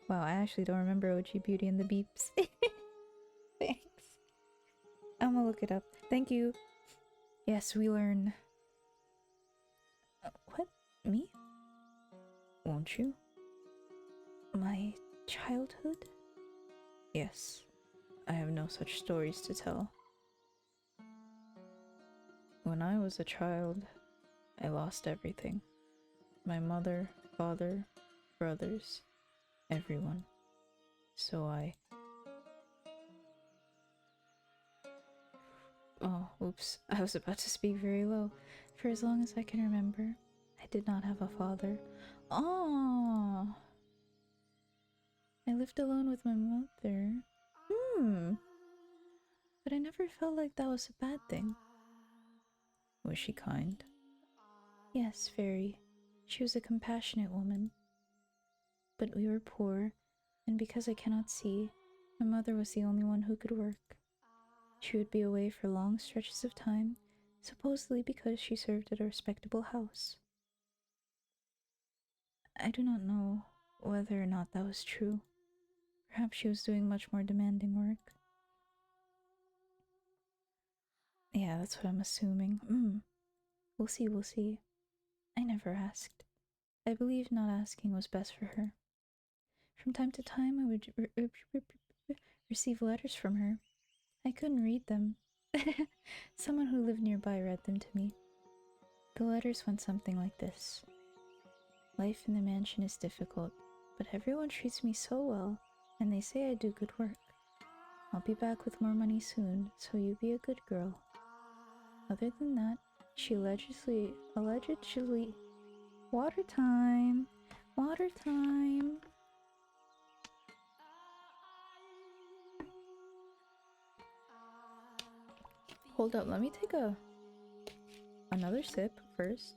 Wow, I actually don't remember OG Beauty and the Beeps. Thanks. I'm gonna look it up. Thank you. Yes, we learn. What? Me? Won't you? My childhood? Yes. I have no such stories to tell. When I was a child, I lost everything. My mother, father, brothers, everyone. So oh, oops. I was about to speak very low. For as long as I can remember, I did not have a father. Oh, I lived alone with my mother. But I never felt like that was a bad thing. Was she kind? Yes, very. She was a compassionate woman. But we were poor, and because I cannot see, my mother was the only one who could work. She would be away for long stretches of time, supposedly because she served at a respectable house. I do not know whether or not that was true. Perhaps she was doing much more demanding work. Yeah, that's what I'm assuming. We'll see, we'll see. I never asked. I believe not asking was best for her. From time to time, I would receive letters from her. I couldn't read them. Someone who lived nearby read them to me. The letters went something like this. Life in the mansion is difficult, but everyone treats me so well, and they say I do good work. I'll be back with more money soon, so you be a good girl. Other than that, she allegedly... Water time! Water time! Hold up, let me take another sip first.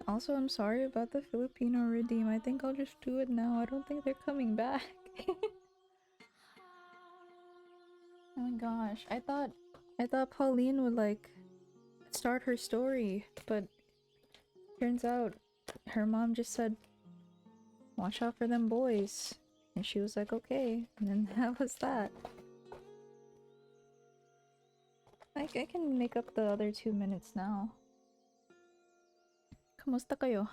Also, I'm sorry about the Filipino redeem. I think I'll just do it now. I don't think they're coming back. Oh my gosh, I thought Pauline would like start her story, but turns out her mom just said, "Watch out for them boys." And she was like, "Okay." And then that was that. I can make up the other 2 minutes now. Kamusta kayo?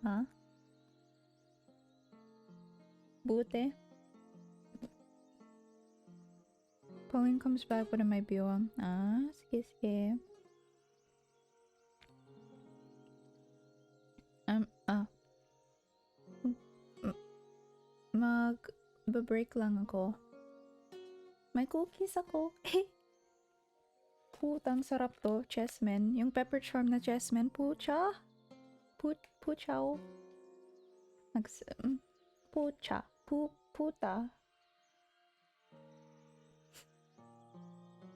Huh? Buti? Pauline comes back with my biwa. Ah, sige sige. Mag-break lang ako. May cookies ako. Putang sarap to, chessmen. Yung pepper charm na chessmen, pucha. Puchaw. Pucha. Puta.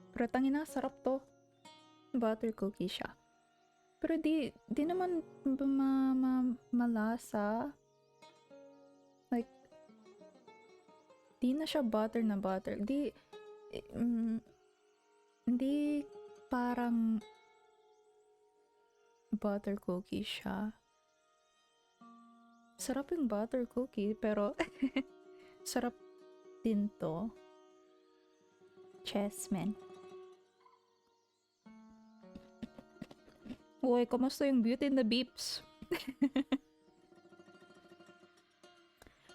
Pero tangina, sarap to. Butter cookie siya. Pero di naman malasa. Like, di na siya butter na butter. Di parang butter cookie siya. Sarap yung butter cookie, pero sarap din to. Chessmen. Uy, kamusta yung Beauty and the Beeps?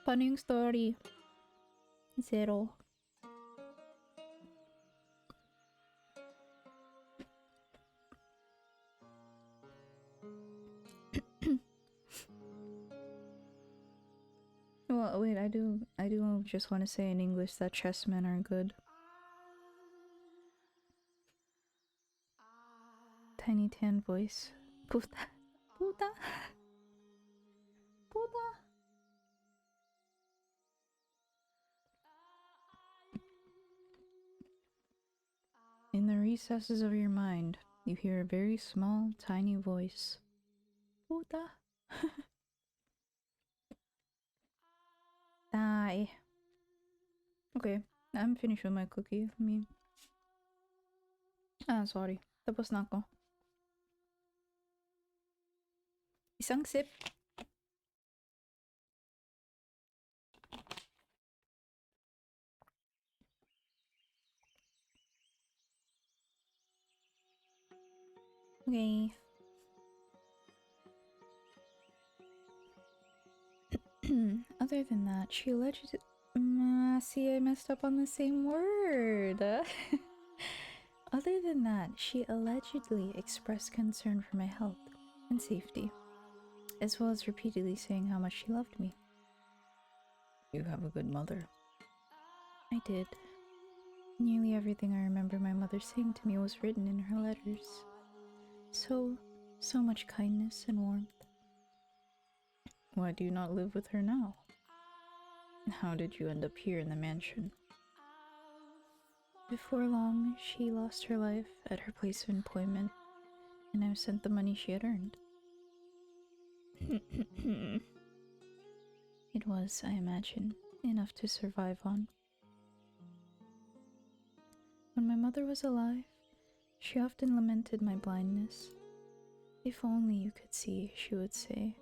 Paano yung story? 0. Well, wait, I do just want to say in English that chessmen are good. Tiny tan voice. Puta. Puta. Puta. In the recesses of your mind, you hear a very small, tiny voice. Puta. Die. Okay, I'm finished with my cookie. Sorry. Tapos na ako. Isang sip. Okay. Other than that, she alleged. See, I messed up on the same word. Other than that, she allegedly expressed concern for my health and safety, as well as repeatedly saying how much she loved me. You have a good mother. I did. Nearly everything I remember my mother saying to me was written in her letters. So much kindness and warmth. Why do you not live with her now? How did you end up here in the mansion? Before long, she lost her life at her place of employment, and I was sent the money she had earned. It was, I imagine, enough to survive on. When my mother was alive, she often lamented my blindness. If only you could see, she would say.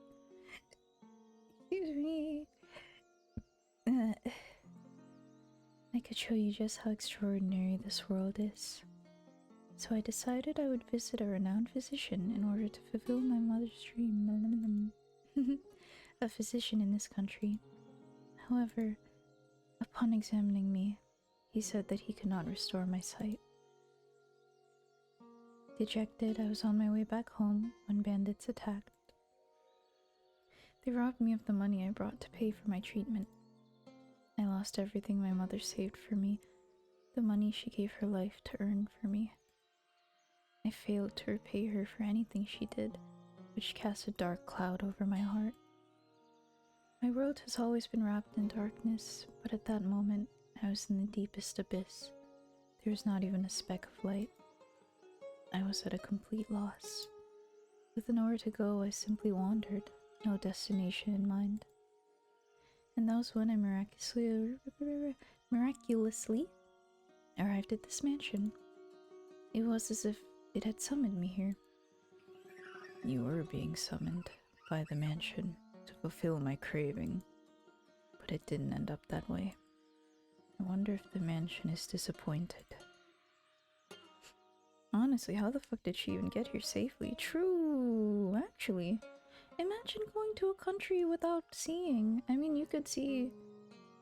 Excuse me. I could show you just how extraordinary this world is. So I decided I would visit a renowned physician in order to fulfill my mother's dream. A physician in this country. However, upon examining me, he said that he could not restore my sight. Dejected, I was on my way back home when bandits attacked. They robbed me of the money I brought to pay for my treatment. I lost everything my mother saved for me, the money she gave her life to earn for me. I failed to repay her for anything she did, which cast a dark cloud over my heart. My world has always been wrapped in darkness, but at that moment, I was in the deepest abyss. There was not even a speck of light. I was at a complete loss. With nowhere to go, I simply wandered, no destination in mind. And that was when I miraculously arrived at this mansion. It was as if it had summoned me here. You were being summoned by the mansion to fulfill my craving, but it didn't end up that way. I wonder if the mansion is disappointed. Honestly, how the fuck did she even get here safely? True, actually. Imagine going to a country without seeing. I mean, you could see.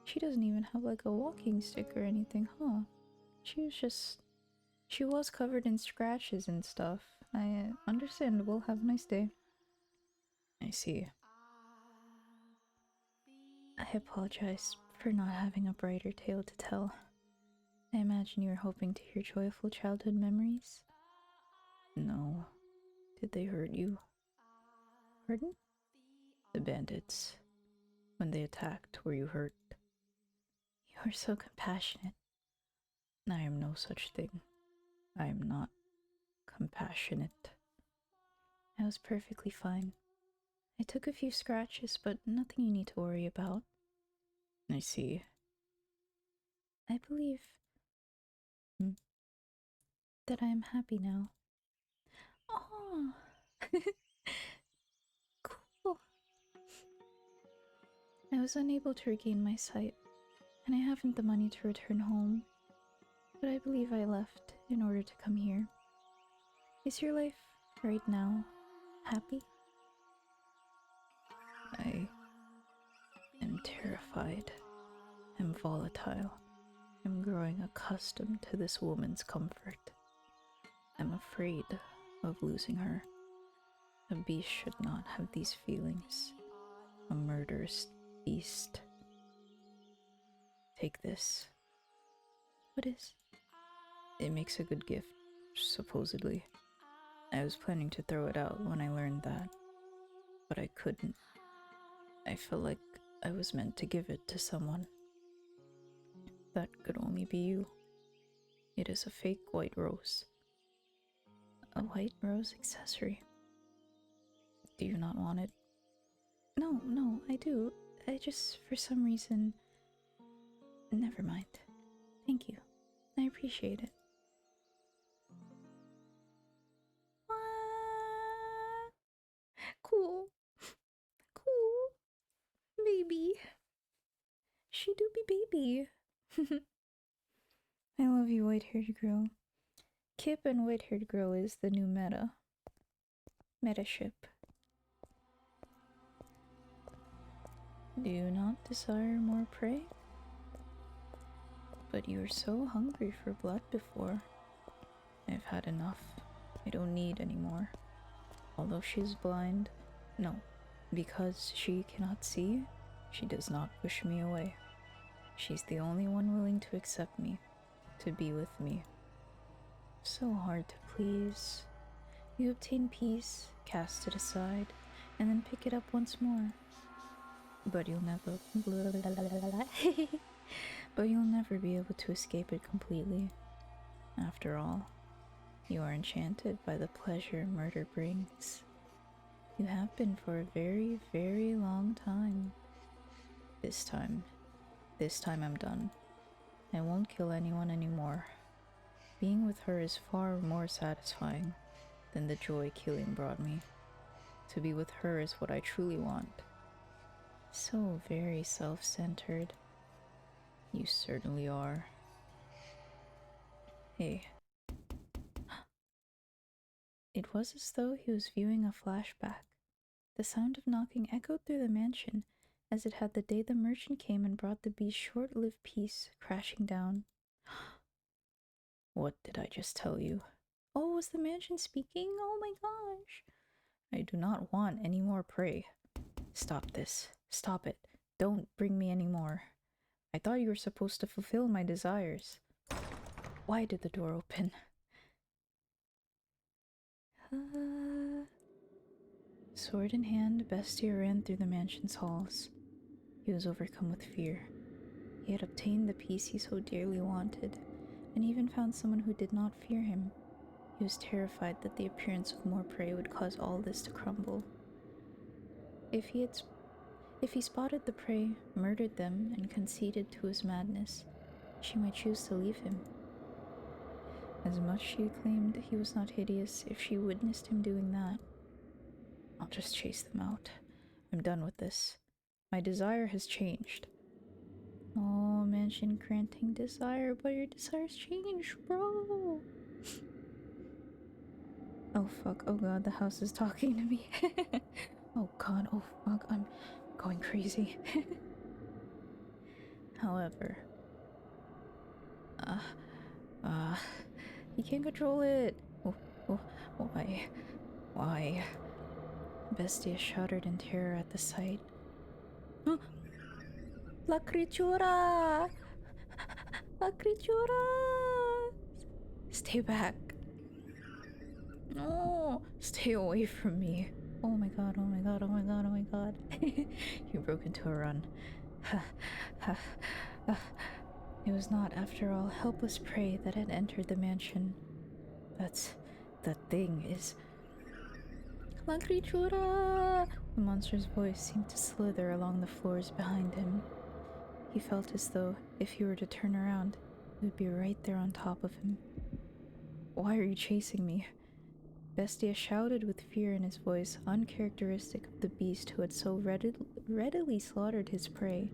She doesn't even have like a walking stick or anything, huh? She was covered in scratches and stuff. Understandable. Have a nice day. I see. I apologize for not having a brighter tale to tell. I imagine you were hoping to hear joyful childhood memories? No. Did they hurt you? Pardon? The bandits. When they attacked, were you hurt? You are so compassionate. I am no such thing. I am not compassionate. I was perfectly fine. I took a few scratches, but nothing you need to worry about. I see. I believe that I am happy now. Oh, cool. I was unable to regain my sight, and I haven't the money to return home, but I believe I left in order to come here. Is your life, right now, happy? I am terrified. I'm volatile. I'm growing accustomed to this woman's comfort. I'm afraid of losing her. A beast should not have these feelings. A murderous beast. Take this. What is? It makes a good gift, supposedly. I was planning to throw it out when I learned that, but I couldn't. I felt like I was meant to give it to someone. That could only be you. It is a fake white rose. A white rose accessory. Do you not want it? No, I do. I just, for some reason... Never mind. Thank you. I appreciate it. Cool. Cool. Baby. She do be baby. I love you, white-haired girl. Kip and white-haired girl is the new meta. Meta ship. Do you not desire more prey? But you were so hungry for blood before. I've had enough. I don't need any more. Although she's blind, no, because she cannot see, she does not push me away. She's the only one willing to accept me, to be with me. So hard to please. You obtain peace, cast it aside, and then pick it up once more. But you'll never but you'll never be able to escape it completely. After all, you are enchanted by the pleasure murder brings. You have been for a very, very long time. This time I'm done. I won't kill anyone anymore. Being with her is far more satisfying than the joy killing brought me. To be with her is what I truly want. So very self-centered. You certainly are. Hey. It was as though he was viewing a flashback. The sound of knocking echoed through the mansion, as it had the day the merchant came and brought the beast's short-lived peace crashing down. What did I just tell you? Oh, was the mansion speaking? Oh my gosh. I do not want any more prey. Stop this. Stop it. Don't bring me any more. I thought you were supposed to fulfill my desires. Why did the door open? Sword in hand, Bestia ran through the mansion's halls. He was overcome with fear. He had obtained the peace he so dearly wanted, and even found someone who did not fear him. He was terrified that the appearance of more prey would cause all this to crumble. If he spotted the prey, murdered them, and conceded to his madness, she might choose to leave him. As much she claimed he was not hideous, if she witnessed him doing that, I'll just chase them out. I'm done with this. My desire has changed. Oh, mansion granting desire, but your desires changed, bro. Oh fuck, oh god, the house is talking to me. Oh god, oh fuck, I'm going crazy. However, he can't control it. Oh, why? Why? Bestia shuddered in terror at the sight. La criatura! La criatura! Stay back. No, stay away from me. Oh my god, oh my god, oh my god, oh my god. You broke into a run. It was not, after all, helpless prey that had entered the mansion. That thing is... La criatura! The monster's voice seemed to slither along the floors behind him. He felt as though, if he were to turn around, it would be right there on top of him. Why are you chasing me? Bestia shouted with fear in his voice, uncharacteristic of the beast who had so readily slaughtered his prey.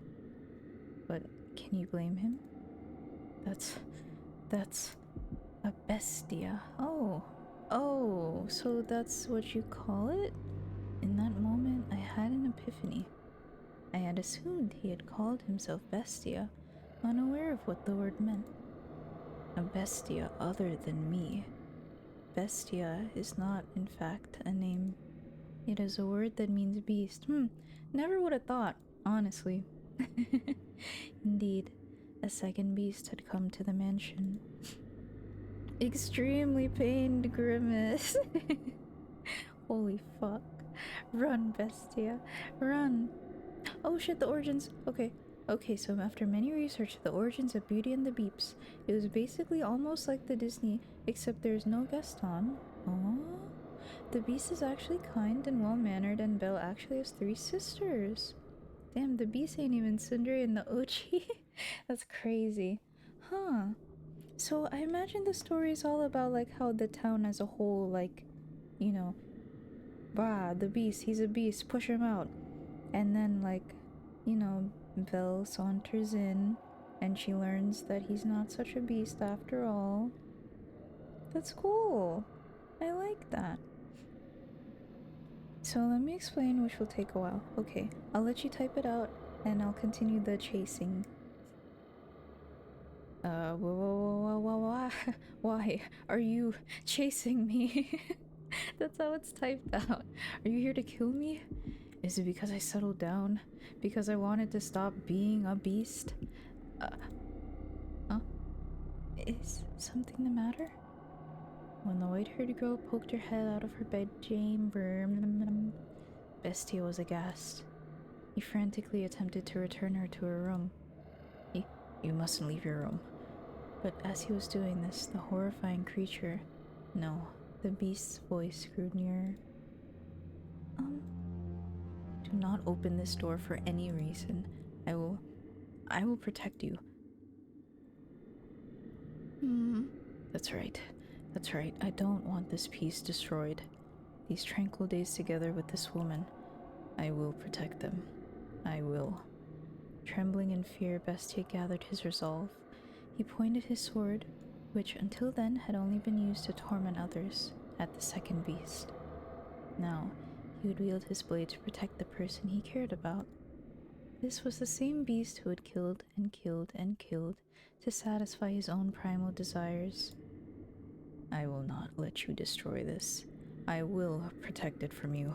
But can you blame him? That's a bestia. Oh, so that's what you call it? In that moment, I had an epiphany. I had assumed he had called himself Bestia, unaware of what the word meant. A bestia other than me. Bestia is not, in fact, a name. It is a word that means beast. Never would have thought, honestly. Indeed, a second beast had come to the mansion. Extremely pained grimace. Holy fuck. Run, Bestia. Run. Oh shit, the origins. Okay, so after many research, the origins of Beauty and the Beeps, it was basically almost like the Disney, except there's no Gaston. Oh, the Beast is actually kind and well-mannered, and Belle actually has 3 sisters. Damn, the Beast ain't even Sundari in the Ochi. That's crazy. Huh. So I imagine the story is all about like how the town as a whole, like, you know, bah, the Beast, he's a beast, push him out. And then like, you know, Belle saunters in and she learns that he's not such a beast after all. That's cool. I like that. So let me explain, which will take a while. Okay, I'll let you type it out and I'll continue the chasing. Why are you chasing me? That's how it's typed out. Are you here to kill me? Is it because I settled down? Because I wanted to stop being a beast? Huh? Is something the matter? When the white-haired girl poked her head out of her bedchamber, Bestia was aghast. He frantically attempted to return her to her room. You mustn't leave your room. But as he was doing this, the horrifying creature, no, the beast's voice grew nearer. Do not open this door for any reason. I will protect you. That's right. I don't want this peace destroyed. These tranquil days together with this woman, I will protect them. I will. Trembling in fear, Bestia gathered his resolve. He pointed his sword, which until then had only been used to torment others, at the second beast. Now, he would wield his blade to protect the person he cared about. This was the same beast who had killed and killed and killed to satisfy his own primal desires. I will not let you destroy this. I will protect it from you.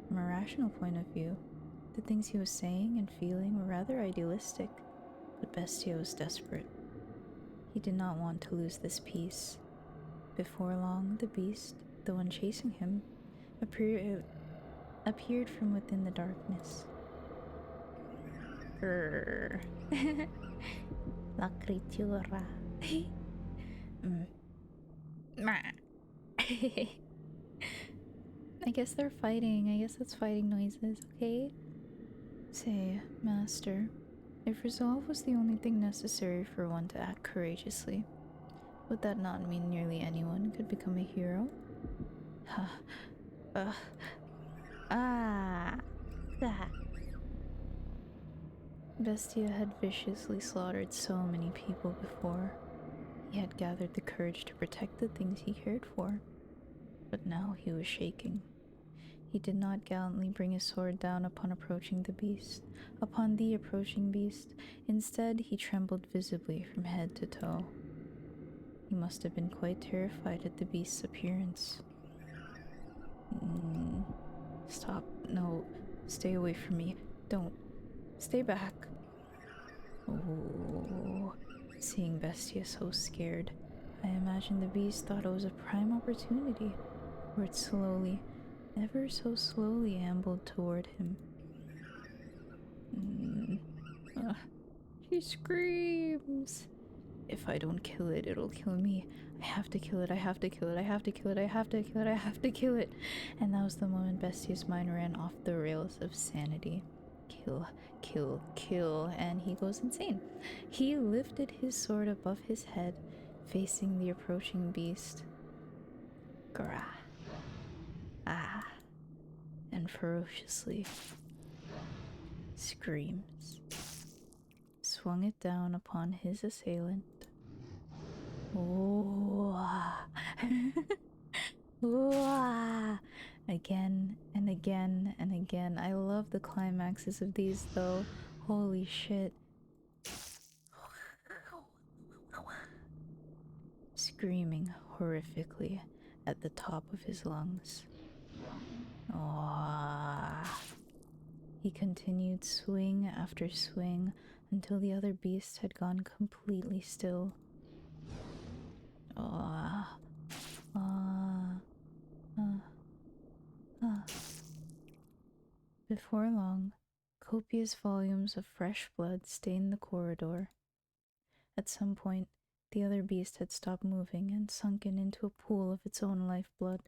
From a rational point of view, the things he was saying and feeling were rather idealistic, but Bestia was desperate. He did not want to lose this peace. Before long, the beast, the one chasing him, appeared from within the darkness. Grrr. La criatura. I guess they're fighting. I guess that's fighting noises, okay? Say, Master, if resolve was the only thing necessary for one to act courageously, would that not mean nearly anyone could become a hero? Ha. Ah. Ah. Bestia had viciously slaughtered so many people before. He had gathered the courage to protect the things he cared for. But now he was shaking. He did not gallantly bring his sword down upon the approaching beast. Instead, he trembled visibly from head to toe. He must have been quite terrified at the beast's appearance. Stop. No. Stay away from me. Don't. Stay back. Oh. Seeing Bestia so scared, I imagined the beast thought it was a prime opportunity, for it slowly, ever so slowly ambled toward him. He screams. If I don't kill it, it'll kill me. I have to kill it, I have to kill it, I have to kill it, I have to kill it, I have to kill it. And that was the moment Bestia's mind ran off the rails of sanity. Kill, kill, kill, and he goes insane. He lifted his sword above his head, facing the approaching beast. Grah. Ah. And ferociously screams. Swung it down upon his assailant. Oh. Again and again and again. I love the climaxes of these though. Holy shit. Screaming horrifically at the top of his lungs. Oh. He continued swing after swing until the other beasts had gone completely still. Before long, copious volumes of fresh blood stained the corridor. At some point, the other beast had stopped moving and sunken into a pool of its own lifeblood.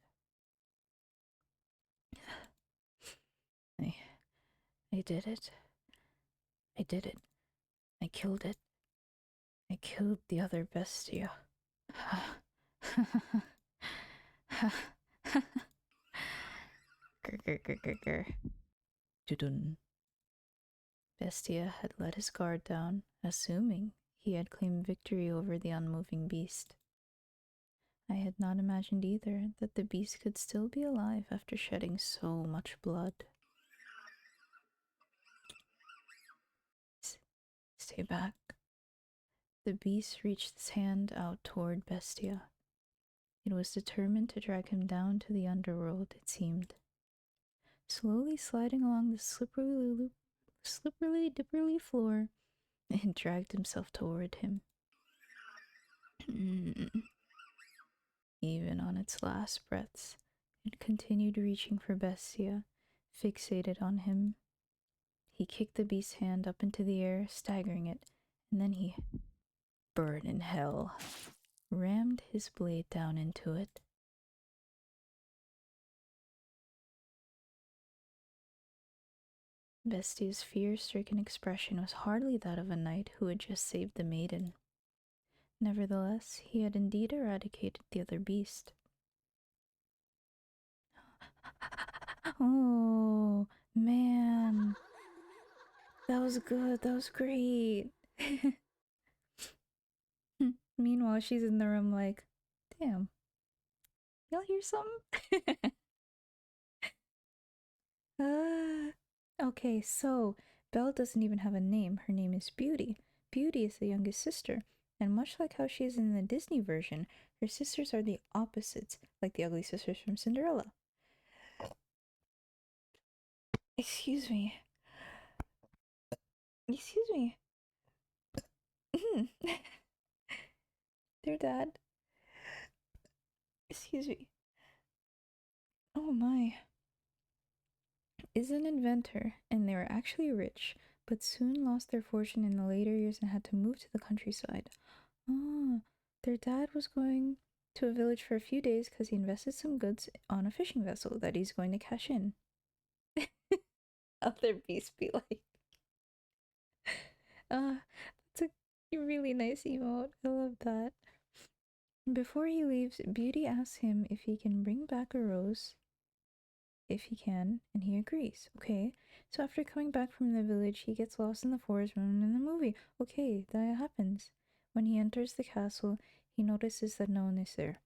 I did it. I did it. I killed it. I killed the other bestia. Bestia had let his guard down, assuming he had claimed victory over the unmoving beast. I had not imagined either that the beast could still be alive after shedding so much blood. Stay back. The beast reached its hand out toward Bestia. It was determined to drag him down to the underworld, it seemed. Slowly sliding along the slippery dipperly floor, it dragged himself toward him. Even on its last breaths, it continued reaching for Bestia, fixated on him. He kicked the beast's hand up into the air, staggering it, and then he, burn in hell, rammed his blade down into it. Bestia's fear-stricken expression was hardly that of a knight who had just saved the maiden. Nevertheless, he had indeed eradicated the other beast. Oh, man. That was good. That was great. Meanwhile, she's in the room like, damn. Y'all hear something? Okay, so Belle doesn't even have a name. Her name is Beauty. Beauty is the youngest sister, and much like how she is in the Disney version, her sisters are the opposites, like the ugly sisters from Cinderella. Excuse me. Excuse me. Dear Dad. Excuse me. Oh my. Is an inventor, and they were actually rich, but soon lost their fortune in the later years and had to move to the countryside. Ah, their dad was going to a village for a few days because he invested some goods on a fishing vessel that he's going to cash in. Other beasts be like, that's a really nice emote. I love that. Before he leaves, Beauty asks him if he can bring back a rose. If he can, and he agrees. Okay, so after coming back from the village, he gets lost in the forest and in the movie. Okay, that happens. When he enters the castle, he notices that no one is there.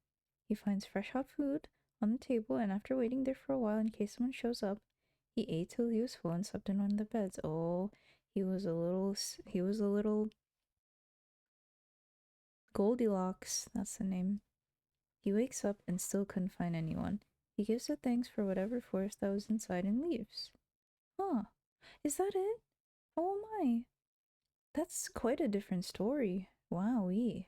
He finds fresh hot food on the table, and after waiting there for a while in case someone shows up, he ate till he was full and slept in one of the beds. Oh, he was a little Goldilocks. That's the name. He wakes up and still couldn't find anyone. He gives the thanks for whatever force that was inside and leaves. Huh. Is that it? Oh my. That's quite a different story. Wowee.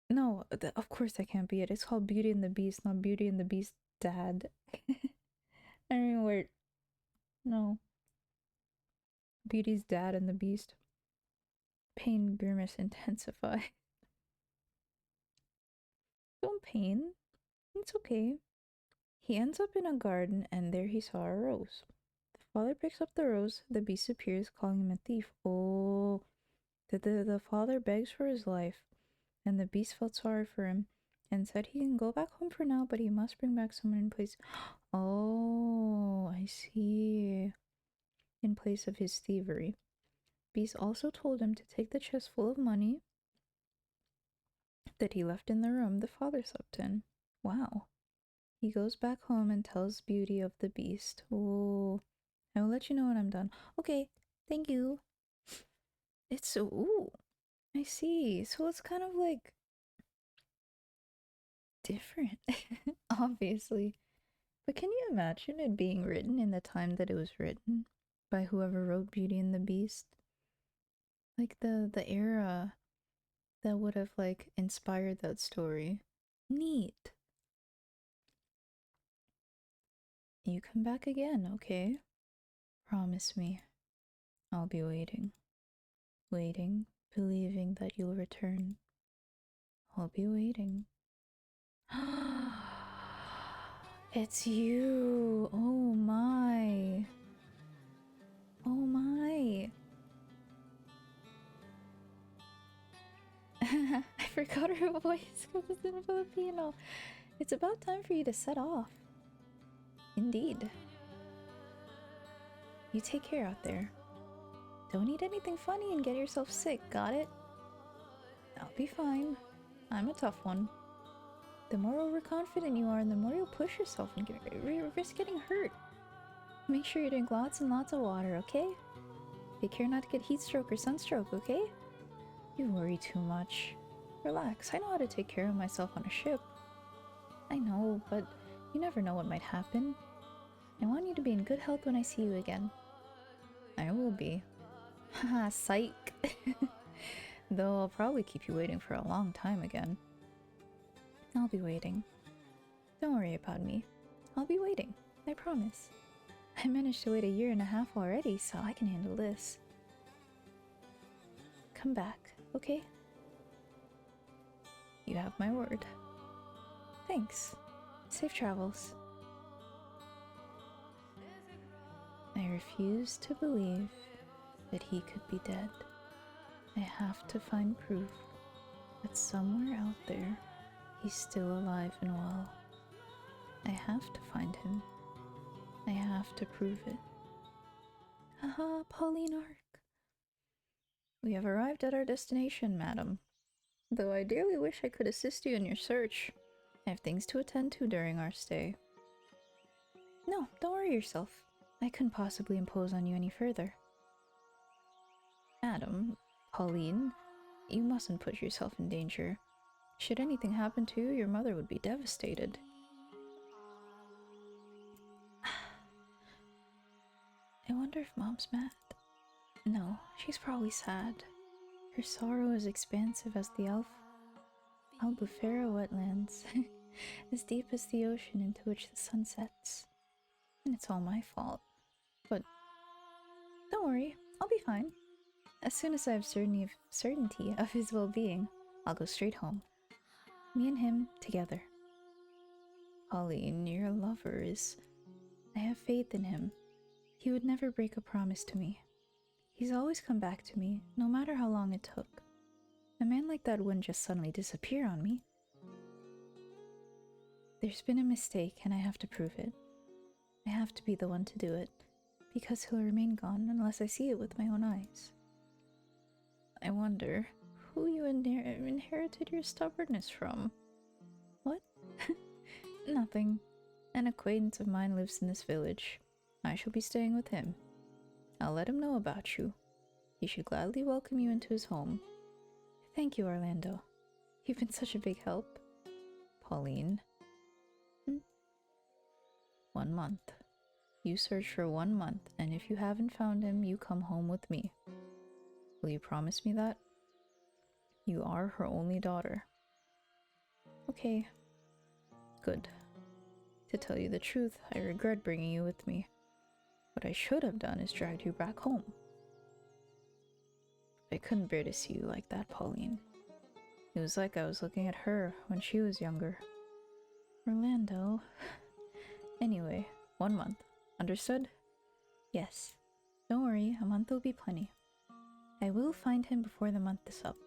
No, of course that can't be it. It's called Beauty and the Beast, not Beauty and the Beast Dad. I mean, wait. No. Beauty's Dad and the Beast. Pain grimace intensify. Don't pain. It's okay. He ends up in a garden and there he saw a rose. The father picks up the rose, the beast appears, calling him a thief. Oh, the father begs for his life, and the beast felt sorry for him and said he can go back home for now, but he must bring back someone in place. Oh, I see. In place of his thievery. Beast also told him to take the chest full of money that he left in the room the father slept in. Wow. He goes back home and tells Beauty of the beast. Oh, I will let you know when I'm done. Okay, thank you. It's so, ooh, I see. So it's kind of like different, obviously. But can you imagine it being written in the time that it was written by whoever wrote Beauty and the Beast? Like the era that would have like inspired that story. Neat. You come back again, okay? Promise me. I'll be waiting. Waiting, believing that you'll return. I'll be waiting. It's you! Oh my! Oh my! I forgot her voice because it's in Filipino. It's about time for you to set off. Indeed. You take care out there. Don't eat anything funny and get yourself sick, got it? I'll be fine. I'm a tough one. The more overconfident you are, the more you'll push yourself and risk getting hurt. Make sure you drink lots and lots of water, okay? Take care not to get heat stroke or sunstroke, okay? You worry too much. Relax, I know how to take care of myself on a ship. I know, but you never know what might happen. I want you to be in good health when I see you again. I will be. Haha, psych. Though I'll probably keep you waiting for a long time again. I'll be waiting. Don't worry about me. I'll be waiting, I promise. I managed to wait 1.5 years already, so I can handle this. Come back, okay? You have my word. Thanks. Safe travels. I refuse to believe that he could be dead. I have to find proof that somewhere out there he's still alive and well. I have to find him. I have to prove it. Haha, Pauline Arc. We have arrived at our destination, madam. Though I dearly wish I could assist you in your search. I have things to attend to during our stay. No, don't worry yourself. I couldn't possibly impose on you any further. Madam, Pauline, you mustn't put yourself in danger. Should anything happen to you, your mother would be devastated. I wonder if Mom's mad. No, she's probably sad. Her sorrow is expansive as the Albufera wetlands, as deep as the ocean into which the sun sets. And it's all my fault. But don't worry, I'll be fine. As soon as I have certainty of his well-being, I'll go straight home. Me and him together. Pauline, your lover is... I have faith in him. He would never break a promise to me. He's always come back to me, no matter how long it took. A man like that wouldn't just suddenly disappear on me. There's been a mistake, and I have to prove it. I have to be the one to do it, because he'll remain gone unless I see it with my own eyes. I wonder who you inherited your stubbornness from. What? Nothing. An acquaintance of mine lives in this village. I shall be staying with him. I'll let him know about you. He should gladly welcome you into his home. Thank you, Orlando. You've been such a big help. Pauline. 1 month. You search for 1 month, and if you haven't found him, you come home with me. Will you promise me that? You are her only daughter. Okay. Good. To tell you the truth, I regret bringing you with me. What I should have done is dragged you back home. I couldn't bear to see you like that, Pauline. It was like I was looking at her when she was younger. Orlando... Anyway, 1 month. Understood? Yes. Don't worry, a month will be plenty. I will find him before the month is up.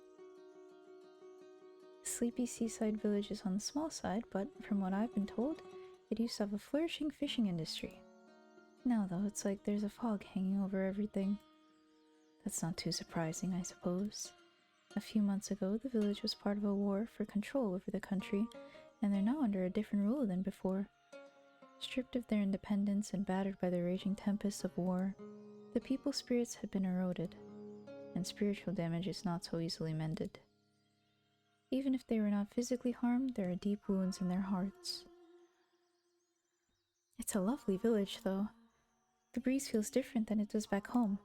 The sleepy seaside village is on the small side, but from what I've been told, it used to have a flourishing fishing industry. Now though, it's like there's a fog hanging over everything. That's not too surprising, I suppose. A few months ago, the village was part of a war for control over the country, and they're now under a different ruler than before. Stripped of their independence and battered by the raging tempests of war, the people's spirits had been eroded, and spiritual damage is not so easily mended. Even if they were not physically harmed, there are deep wounds in their hearts. It's a lovely village, though. The breeze feels different than it does back home.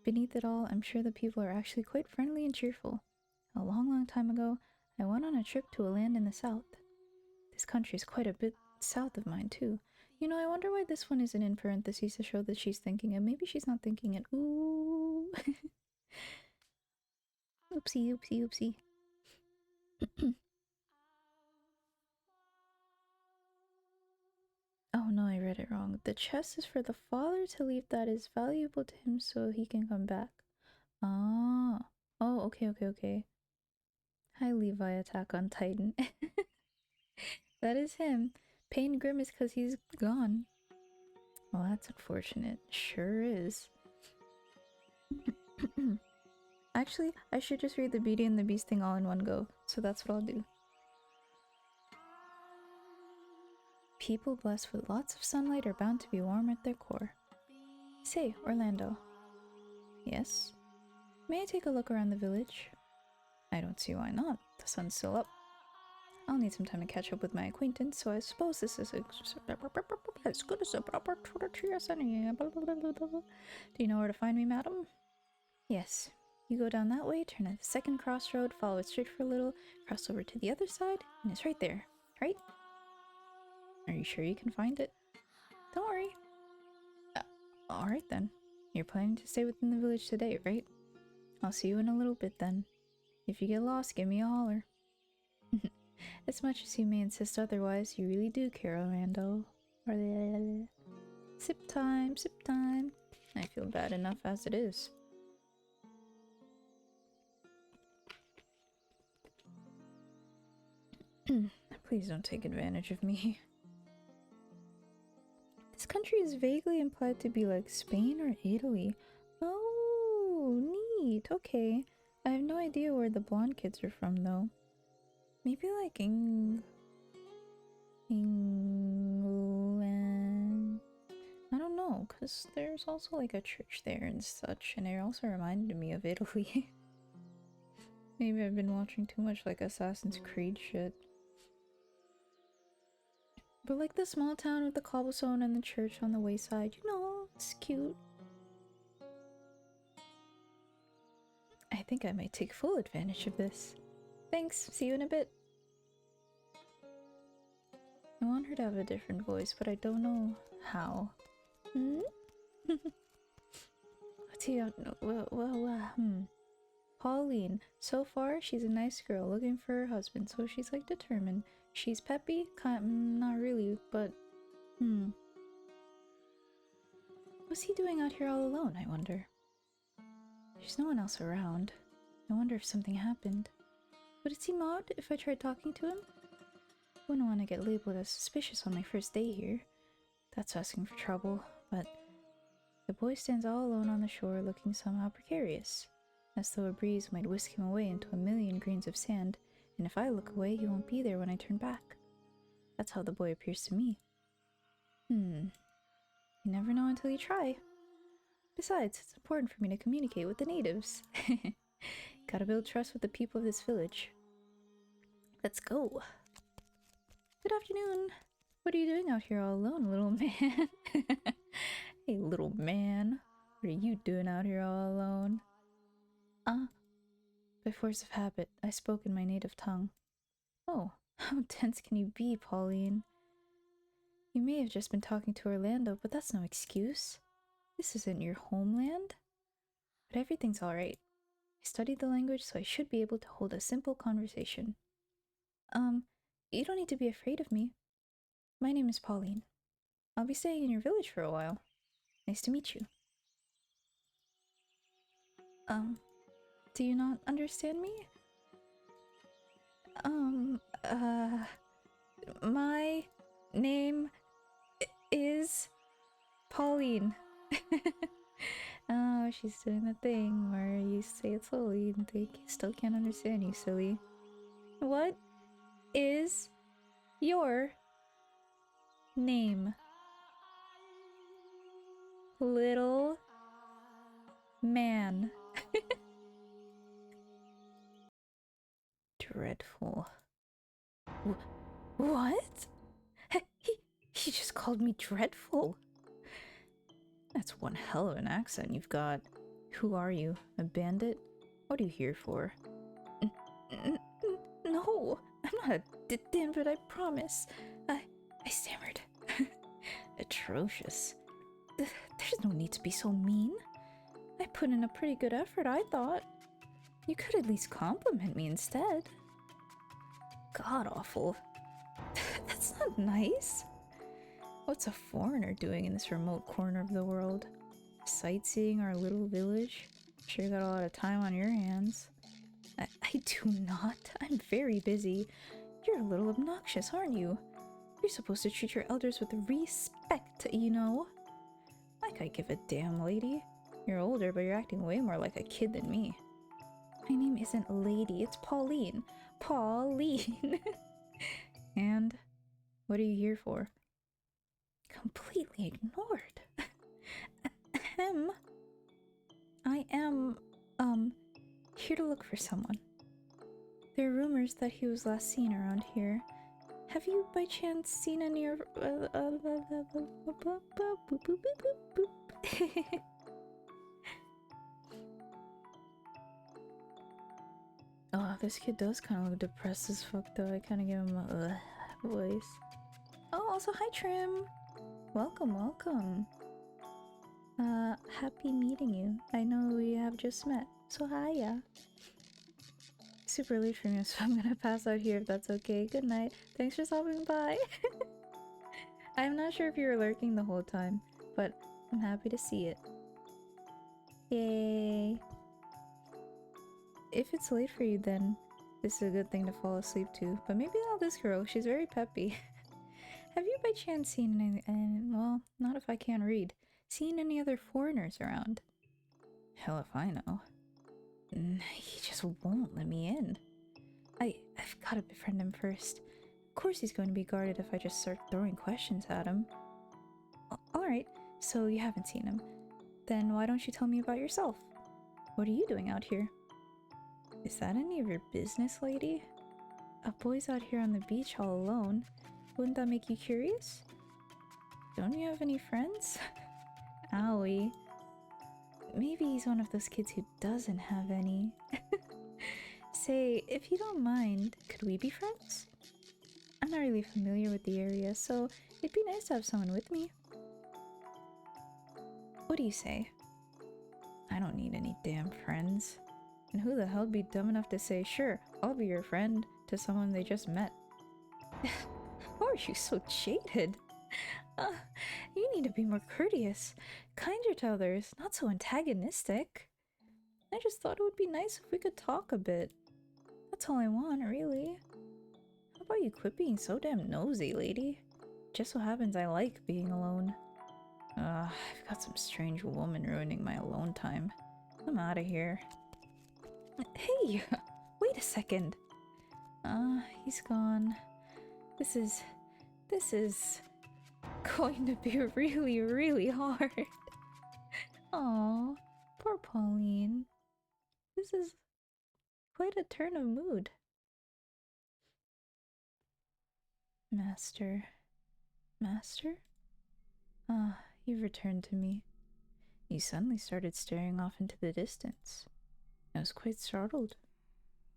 Beneath it all, I'm sure the people are actually quite friendly and cheerful. A long, long time ago, I went on a trip to a land in the south. This country is quite a bit south of mine, too. You know, I wonder why this one isn't in parentheses to show that she's thinking it. Maybe she's not thinking it. Ooh. Oopsie, oopsie, oopsie. Oh no, I read it wrong. The chest is for the father to leave that is valuable to him so he can come back. Ah. Oh, okay, okay, okay. Hi, Levi, Attack on Titan. That is him. Pain Grimace because he's gone. Well, that's unfortunate. Sure is. Actually, I should just read the Beauty and the Beast thing all in one go, so that's what I'll do. People blessed with lots of sunlight are bound to be warm at their core. Say, Orlando. Yes? May I take a look around the village? I don't see why not. The sun's still up. I'll need some time to catch up with my acquaintance, so I suppose this is as good as a proper opportunity as any. Do you know where to find me, madam? Yes. You go down that way, turn at the second crossroad, follow it straight for a little, cross over to the other side, and it's right there, right? Are you sure you can find it? Don't worry. Alright then. You're planning to stay within the village today, right? I'll see you in a little bit then. If you get lost, give me a holler. As much as you may insist otherwise, you really do care, Orlando. Sip time, sip time. I feel bad enough as it is. Please don't take advantage of me. This country is vaguely implied to be like Spain or Italy. Oh, neat. Okay. I have no idea where the blonde kids are from, though. Maybe like England. I don't know, because there's also like a church there and such, and it also reminded me of Italy. Maybe I've been watching too much like Assassin's Creed shit. But like the small town with the cobblestone and the church on the wayside, you know, it's cute. I think I might take full advantage of this. Thanks, see you in a bit. I want her to have a different voice, but I don't know how. What's he Pauline. So far, she's a nice girl looking for her husband, so she's like determined. She's peppy? Not really, but what's he doing out here all alone, I wonder? There's no one else around. I wonder if something happened. Would it seem odd if I tried talking to him? Wouldn't want to get labeled as suspicious on my first day here. That's asking for trouble, but the boy stands all alone on the shore looking somehow precarious, as though a breeze might whisk him away into a million grains of sand, and if I look away, he won't be there when I turn back. That's how the boy appears to me. You never know until you try. Besides, it's important for me to communicate with the natives. Gotta build trust with the people of this village. Let's go. Good afternoon. What are you doing out here all alone, little man? Hey, little man. What are you doing out here all alone? By force of habit, I spoke in my native tongue. Oh, how dense can you be, Pauline? You may have just been talking to Orlando, but that's no excuse. This isn't your homeland. But everything's alright. I studied the language, so I should be able to hold a simple conversation. You don't need to be afraid of me. My name is Pauline. I'll be staying in your village for a while. Nice to meet you. Do you not understand me? My name is Pauline. Oh, she's doing the thing where you say it slowly and they still can't understand you, silly. What is your name? Little man. Dreadful. What? He just called me dreadful. That's one hell of an accent you've got. Who are you? A bandit? What are you here for? No, I'm not a bandit, I promise. I stammered. Atrocious. There's no need to be so mean. I put in a pretty good effort, I thought. You could at least compliment me instead. God awful. That's not nice. What's a foreigner doing in this remote corner of the world? Sightseeing our little village? Sure got a lot of time on your hands. I do not. I'm very busy. You're a little obnoxious, aren't you? You're supposed to treat your elders with respect, you know? Like I give a damn, lady. You're older, but you're acting way more like a kid than me. My name isn't Lady, it's Pauline. Pauline! And what are you here for? Completely ignored. I am, here to look for someone. There are rumors that he was last seen around here. Have you by chance seen any of... Oh, this kid does kind of look depressed as fuck though. I kind of give him a voice. Oh, also hi Trim! Welcome, welcome. Happy meeting you. I know we have just met, so hiya. Super late for me, so I'm gonna pass out here if that's okay. Good night. Thanks for stopping by. I'm not sure if you were lurking the whole time, but I'm happy to see it. Yay! If it's late for you, then this is a good thing to fall asleep to. But maybe not this girl. She's very peppy. Have you by chance seen any, well, not if I can't read, seen any other foreigners around? Hell if I know. He just won't let me in. I've gotta befriend him first. Of course he's going to be guarded if I just start throwing questions at him. Alright, so you haven't seen him. Then why don't you tell me about yourself? What are you doing out here? Is that any of your business, lady? A boy's out here on the beach all alone. Wouldn't that make you curious? Don't you have any friends? Owie. Maybe he's one of those kids who doesn't have any. Say, if you don't mind, could we be friends? I'm not really familiar with the area, so it'd be nice to have someone with me. What do you say? I don't need any damn friends. And who the hell'd be dumb enough to say, sure, I'll be your friend, to someone they just met? Why are you so jaded? Uh, you need to be more courteous, kinder to others, not so antagonistic. I just thought it would be nice if we could talk a bit. That's all I want, really. How about you quit being so damn nosy, lady? Just so happens I like being alone. I've got some strange woman ruining my alone time. I'm out of here. Hey! Wait a second! He's gone. This is going to be really, really hard. Aw, poor Pauline. This is quite a turn of mood. Master. Master? Ah, you've returned to me. You suddenly started staring off into the distance. I was quite startled.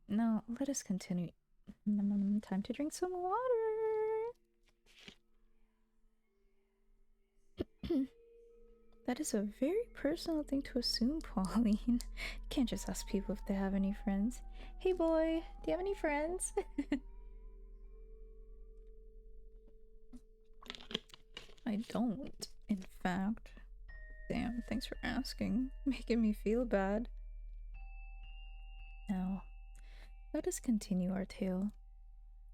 Now, let us continue. Time to drink some water. That is a very personal thing to assume, Pauline. You can't just ask people if they have any friends. Hey boy, do you have any friends? I don't, in fact. Damn, thanks for asking. Making me feel bad. Now, let us continue our tale.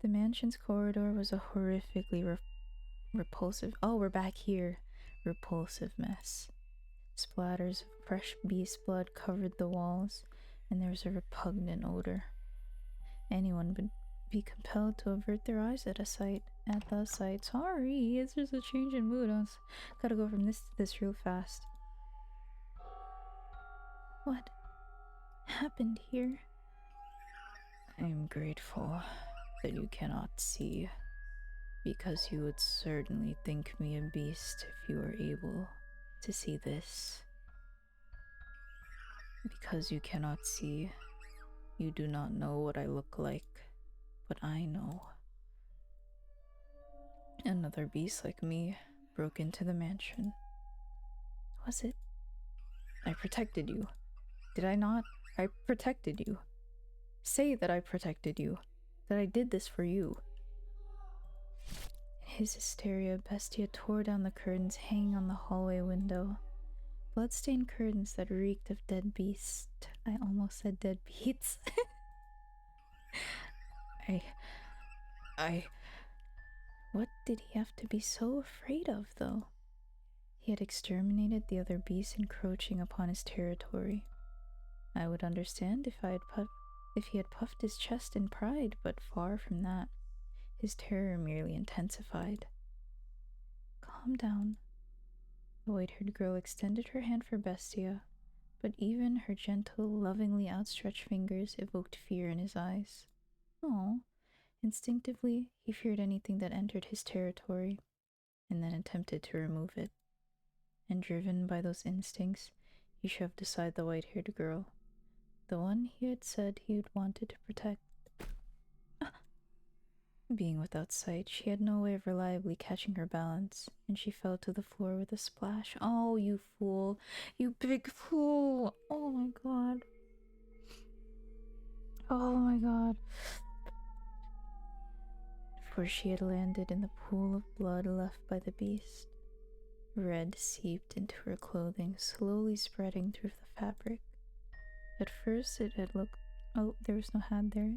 The mansion's corridor was a horrifically repulsive— oh, we're back here. Repulsive mess. Splatters of fresh beast blood covered the walls, and there was a repugnant odor. Anyone would be compelled to avert their eyes at the sight. Sorry, it's just a change in mood. I gotta go from this to this real fast. What happened here? I am grateful that you cannot see, because you would certainly think me a beast if you were able to see this. Because you cannot see, you do not know what I look like, but I know. Another beast like me broke into the mansion. Was it? I protected you. Did I not? I protected you. Say that I protected you. That I did this for you. In his hysteria, Bestia tore down the curtains hanging on the hallway window. Bloodstained curtains that reeked of dead beasts. I almost said dead beats. What did he have to be so afraid of, though? He had exterminated the other beasts encroaching upon his territory. I would understand if he had puffed his chest in pride, but far from that. His terror merely intensified. Calm down. The white-haired girl extended her hand for Bestia, but even her gentle, lovingly outstretched fingers evoked fear in his eyes. Oh, instinctively, he feared anything that entered his territory, and then attempted to remove it. And driven by those instincts, he shoved aside the white-haired girl, the one he had said he had wanted to protect. Being without sight, she had no way of reliably catching her balance, and she fell to the floor with a splash. Oh, you fool! You big fool! Oh my god. Oh my god. For she had landed in the pool of blood left by the beast. Red seeped into her clothing, slowly spreading through the fabric. At first it had looked— oh, there was no hat there.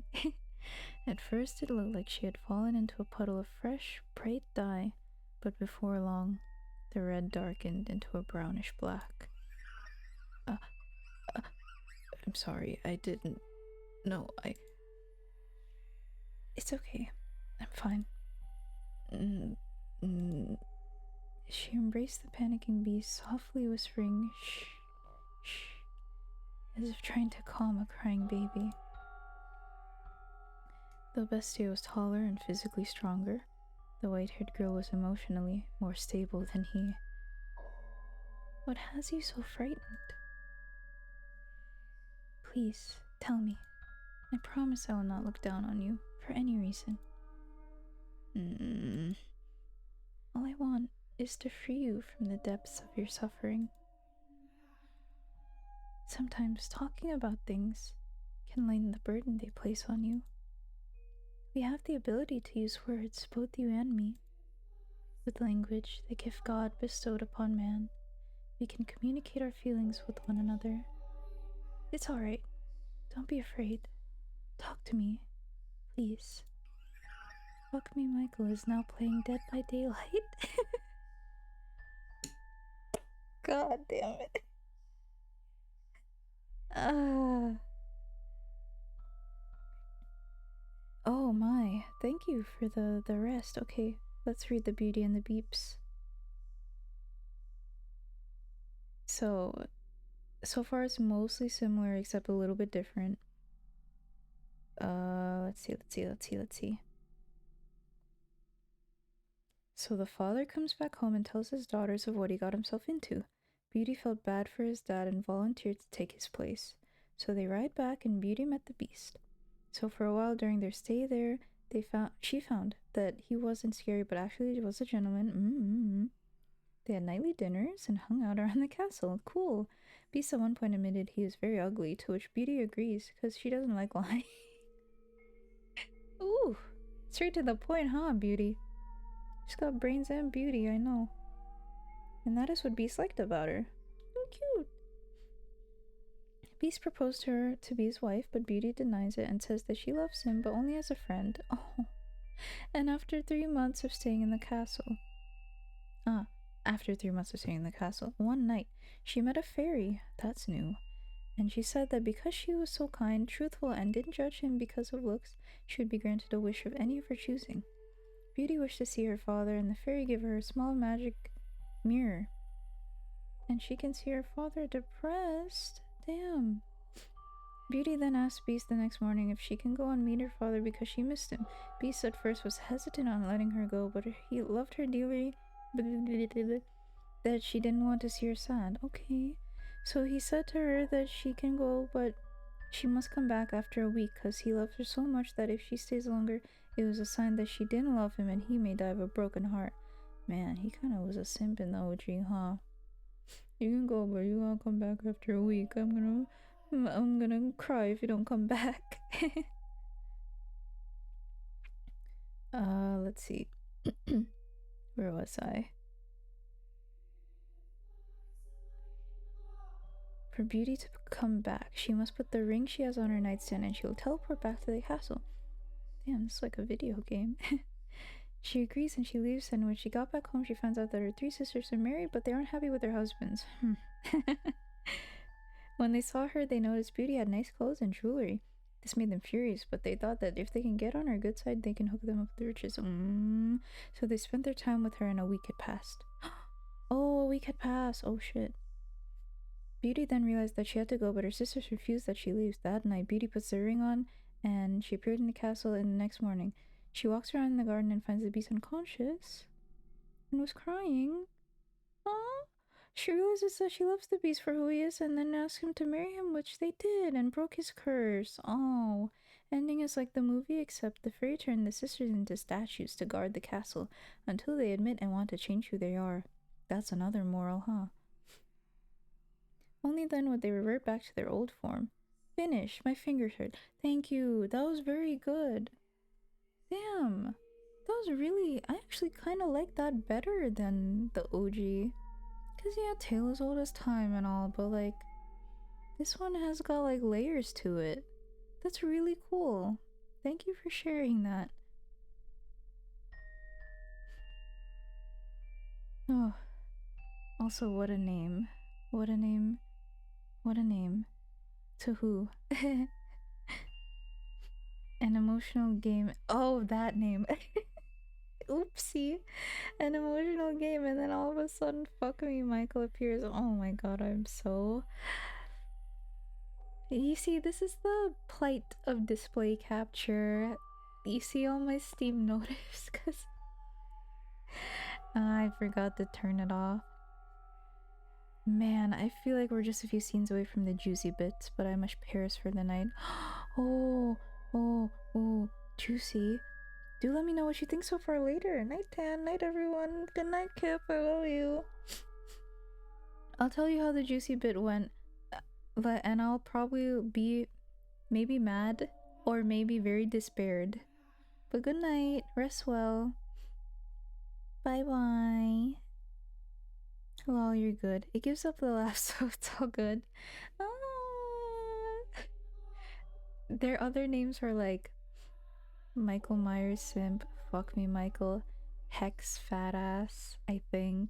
At first it looked like she had fallen into a puddle of fresh, bright dye, but before long, the red darkened into a brownish black. I'm sorry, I didn't— no, It's okay. I'm fine. She embraced the panicking beast, softly whispering, shh, shh, as if trying to calm a crying baby. Though Bestia was taller and physically stronger, the white-haired girl was emotionally more stable than he. What has you so frightened? Please, tell me. I promise I will not look down on you, for any reason. All I want is to free you from the depths of your suffering. Sometimes talking about things can lighten the burden they place on you. We have the ability to use words, both you and me. With language, the gift God bestowed upon man, we can communicate our feelings with one another. It's alright. Don't be afraid. Talk to me. Please. Fuck Me Michael is now playing Dead by Daylight. God damn it. Oh my. Thank you for the rest. Okay, let's read the Beauty and the Beeps. So far it's mostly similar except a little bit different. Let's see. So the father comes back home and tells his daughters of what he got himself into. Beauty felt bad for his dad and volunteered to take his place. So they ride back and Beauty met the Beast. So for a while during their stay there, she found that he wasn't scary but actually was a gentleman. They had nightly dinners and hung out around the castle. Cool. Beast at one point admitted he was very ugly, to which Beauty agrees because she doesn't like lying. Ooh, straight to the point, huh, Beauty? She's got brains and beauty, I know. And that is what Beast liked about her. Oh, cute. Beast proposed to her to be his wife, but Beauty denies it and says that she loves him, but only as a friend. Oh. And after 3 months of staying in the castle... one night, she met a fairy. That's new. And she said that because she was so kind, truthful, and didn't judge him because of looks, she would be granted a wish of any of her choosing. Beauty wished to see her father, and the fairy gave her a small magic mirror. And she can see her father depressed. Damn. Beauty then asked Beast the next morning if she can go and meet her father because she missed him. Beast at first was hesitant on letting her go, but he loved her dearly that she didn't want to see her sad. Okay. So he said to her that she can go, but she must come back after a week because he loves her so much that if she stays longer, it was a sign that she didn't love him and he may die of a broken heart. Man, he kind of was a simp in the OG, huh? You can go, but you gotta come back after a week. I'm gonna cry if you don't come back. Let's see. Where was I? For Beauty to come back, she must put the ring she has on her nightstand and she'll teleport back to the castle. Damn, this is like a video game. She agrees and she leaves, and when she got back home, she finds out that her 3 sisters are married, but they aren't happy with their husbands. When they saw her, they noticed Beauty had nice clothes and jewelry. This made them furious, but they thought that if they can get on her good side, they can hook them up with the riches. So they spent their time with her, and a week had passed. Oh, a week had passed. Oh, shit. Beauty then realized that she had to go, but her sisters refused that she leaves. That night, Beauty puts the ring on, and she appeared in the castle in the next morning. She walks around in the garden and finds the Beast unconscious and was crying. Aww. She realizes that she loves the Beast for who he is and then asks him to marry him, which they did, and broke his curse. Oh. Ending is like the movie, except the fairy turned the sisters into statues to guard the castle until they admit and want to change who they are. That's another moral, huh? Only then would they revert back to their old form. Finish. My fingers hurt. Thank you. That was very good. Damn. That was really... I actually kind of like that better than the OG. Because, yeah, Tale as Old as Time and all, but, like... This one has got, like, layers to it. That's really cool. Thank you for sharing that. Oh. Also, what a name. What a name. What a name. To who? An emotional game. Oh, that name. Oopsie. An emotional game, and then all of a sudden, Fuck Me Michael appears. Oh my god, I'm so... You see, this is the plight of display capture. You see all my Steam notice, because I forgot to turn it off. Man, I feel like we're just a few scenes away from the juicy bits, but I must Paris for the night. Oh, juicy. Do let me know what you think so far later. Night Tan, night everyone. Good night, Kip. I love you. I'll tell you how the juicy bit went, and I'll probably be Maybe mad, or maybe very despaired. But good night, rest well. Bye bye. Well, you're good. It gives up the laugh, so it's all good. Ah. Their other names are like Michael Myers Simp, Fuck Me Michael, Hex Fat Ass, I think.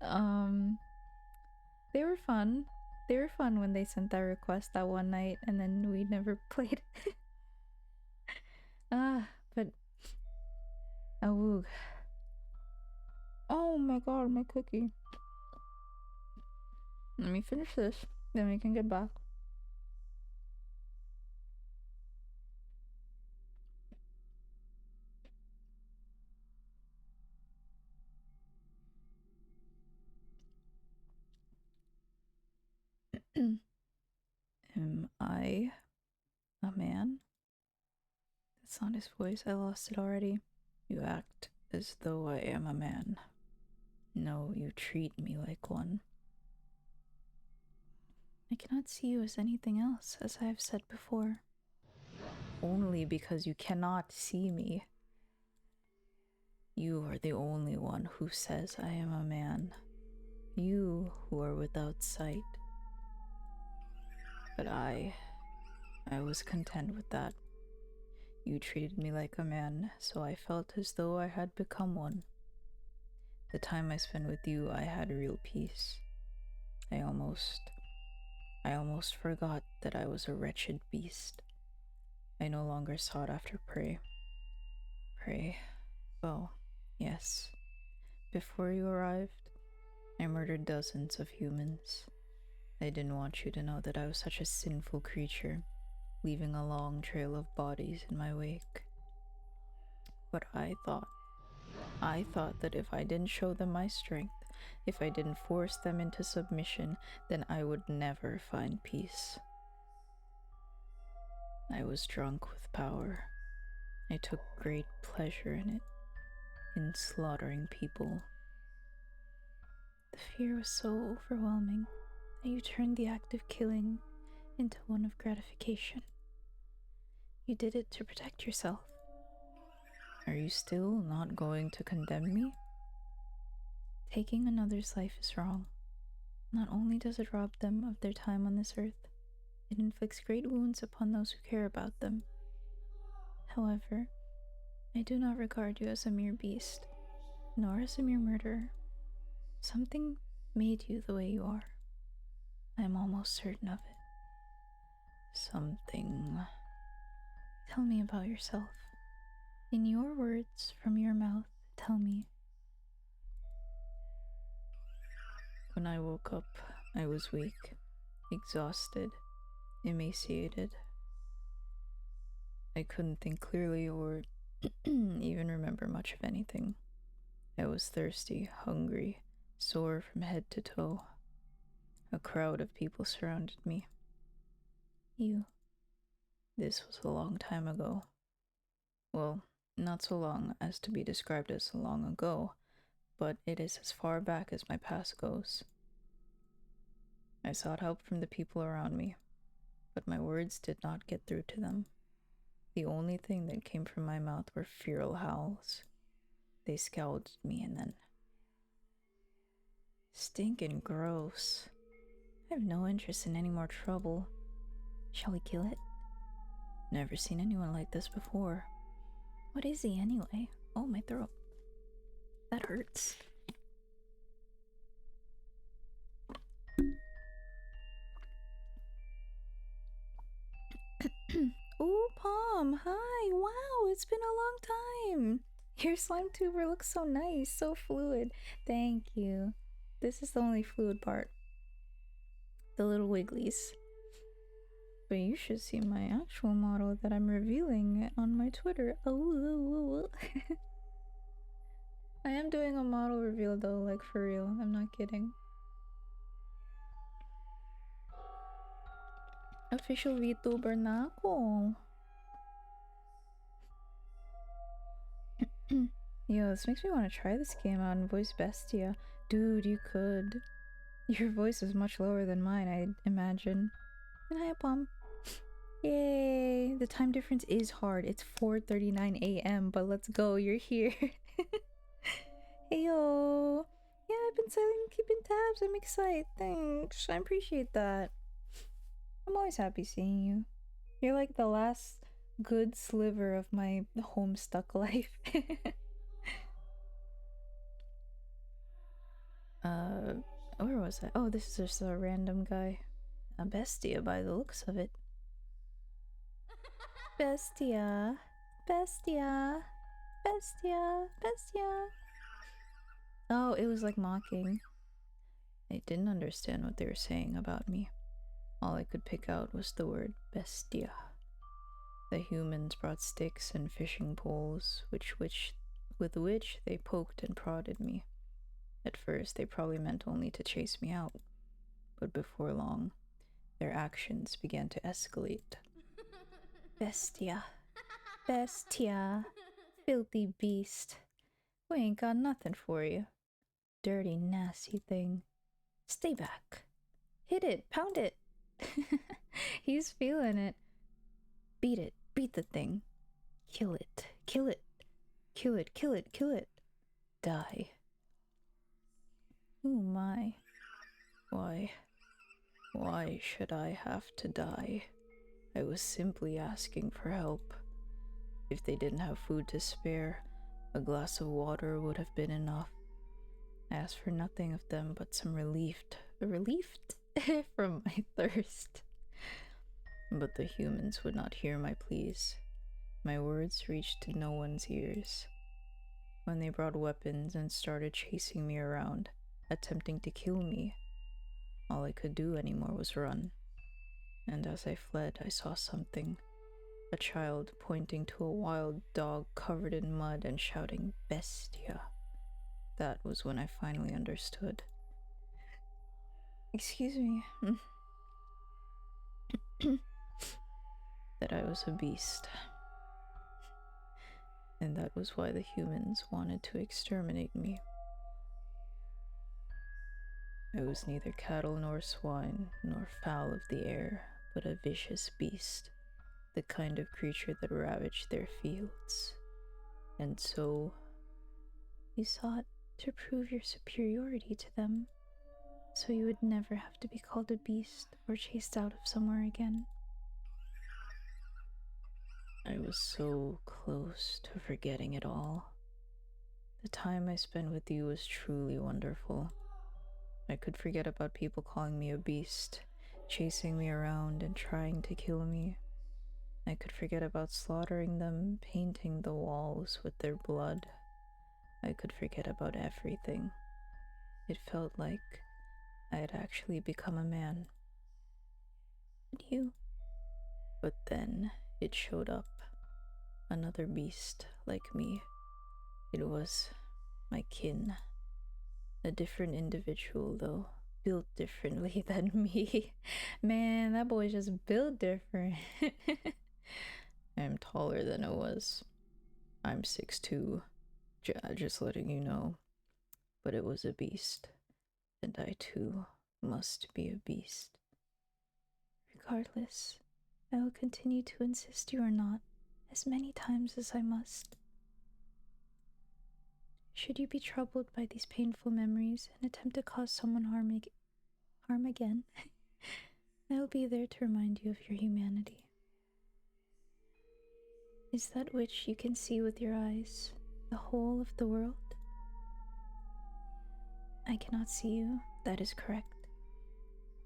um, they were fun. They were fun when they sent that request that one night, and then we never played. But oh, oh my god, my cookie. Let me finish this, then we can get back. Am I a man? That's not his voice. I lost it already. You act as though I am a man. No, you treat me like one. I cannot see you as anything else, as I have said before. Only because you cannot see me. You are the only one who says I am a man. You who are without sight. But I was content with that. You treated me like a man, so I felt as though I had become one. The time I spent with you, I had real peace. I almost forgot that I was a wretched beast. I no longer sought after prey. Prey. Oh, yes. Before you arrived, I murdered dozens of humans. I didn't want you to know that I was such a sinful creature, leaving a long trail of bodies in my wake. But I thought that if I didn't show them my strength, if I didn't force them into submission, then I would never find peace. I was drunk with power. I took great pleasure in it, in slaughtering people. The fear was so overwhelming that you turned the act of killing into one of gratification. You did it to protect yourself. Are you still not going to condemn me? Taking another's life is wrong. Not only does it rob them of their time on this earth, it inflicts great wounds upon those who care about them. However, I do not regard you as a mere beast, nor as a mere murderer. Something made you the way you are. I am almost certain of it. Something. Tell me about yourself. In your words, from your mouth, tell me. When I woke up, I was weak, exhausted, emaciated. I couldn't think clearly or even remember much of anything. I was thirsty, hungry, sore from head to toe. A crowd of people surrounded me. You. This was a long time ago. Well, not so long as to be described as long ago, but it is as far back as my past goes. I sought help from the people around me, but my words did not get through to them. The only thing that came from my mouth were feral howls. They scowled at me and then... Stinking gross. I have no interest in any more trouble. Shall we kill it? Never seen anyone like this before. What is he anyway? Oh, my throat. That hurts. Ooh, Palm, hi, wow, it's been a long time. Your slime tuber looks so nice, so fluid. Thank you. This is the only fluid part. The little wigglies. But you should see my actual model that I'm revealing on my Twitter. Oh, I am doing a model reveal though, like for real. I'm not kidding. Official VTuber na ako. Yo, this makes me want to try this game out and voice Bestia. Dude, you could. Your voice is much lower than mine, I'd imagine. And hi, Palm. Yay! The time difference is hard. It's 4:39 a.m., but let's go. You're here. Heyo! Yeah, I've been silent keeping tabs. I'm excited. Thanks. I appreciate that. I'm always happy seeing you. You're like the last good sliver of my homestuck life. Where was I? Oh, this is just a random guy. A bestia by the looks of it. Bestia. Bestia. Bestia. Bestia. Oh, it was like mocking. I didn't understand what they were saying about me. All I could pick out was the word bestia. The humans brought sticks and fishing poles, with which they poked and prodded me. At first, they probably meant only to chase me out, but before long, their actions began to escalate. Bestia. Bestia. Filthy beast. We ain't got nothing for you. Dirty, nasty thing. Stay back. Hit it. Pound it. He's feeling it. Beat it. Beat the thing. Kill it. Kill it. Kill it. Kill it. Kill it. Die. Oh my. Why should I have to die? I was simply asking for help. If they didn't have food to spare, a glass of water would have been enough. I asked for nothing of them but some relief from my thirst. But the humans would not hear my pleas. My words reached to no one's ears. When they brought weapons and started chasing me around, attempting to kill me, all I could do anymore was run. And as I fled, I saw something. A child pointing to a wild dog covered in mud and shouting, "Bestia." That was when I finally understood. Excuse me. That I was a beast. And that was why the humans wanted to exterminate me. I was neither cattle nor swine, nor fowl of the air, but a vicious beast, the kind of creature that ravaged their fields. And so, you sought to prove your superiority to them, so you would never have to be called a beast or chased out of somewhere again. I was so close to forgetting it all. The time I spent with you was truly wonderful. I could forget about people calling me a beast, chasing me around and trying to kill me. I could forget about slaughtering them, painting the walls with their blood. I could forget about everything. It felt like I had actually become a man. And you? But then it showed up. Another beast like me. It was my kin. A different individual, though. Built differently than me. Man, that boy's just built different. I'm taller than I was. I'm 6'2", just letting you know. But it was a beast. And I too must be a beast. Regardless, I will continue to insist you are not, as many times as I must. Should you be troubled by these painful memories and attempt to cause someone harm again, I will be there to remind you of your humanity. Is that which you can see with your eyes the whole of the world? I cannot see you, that is correct.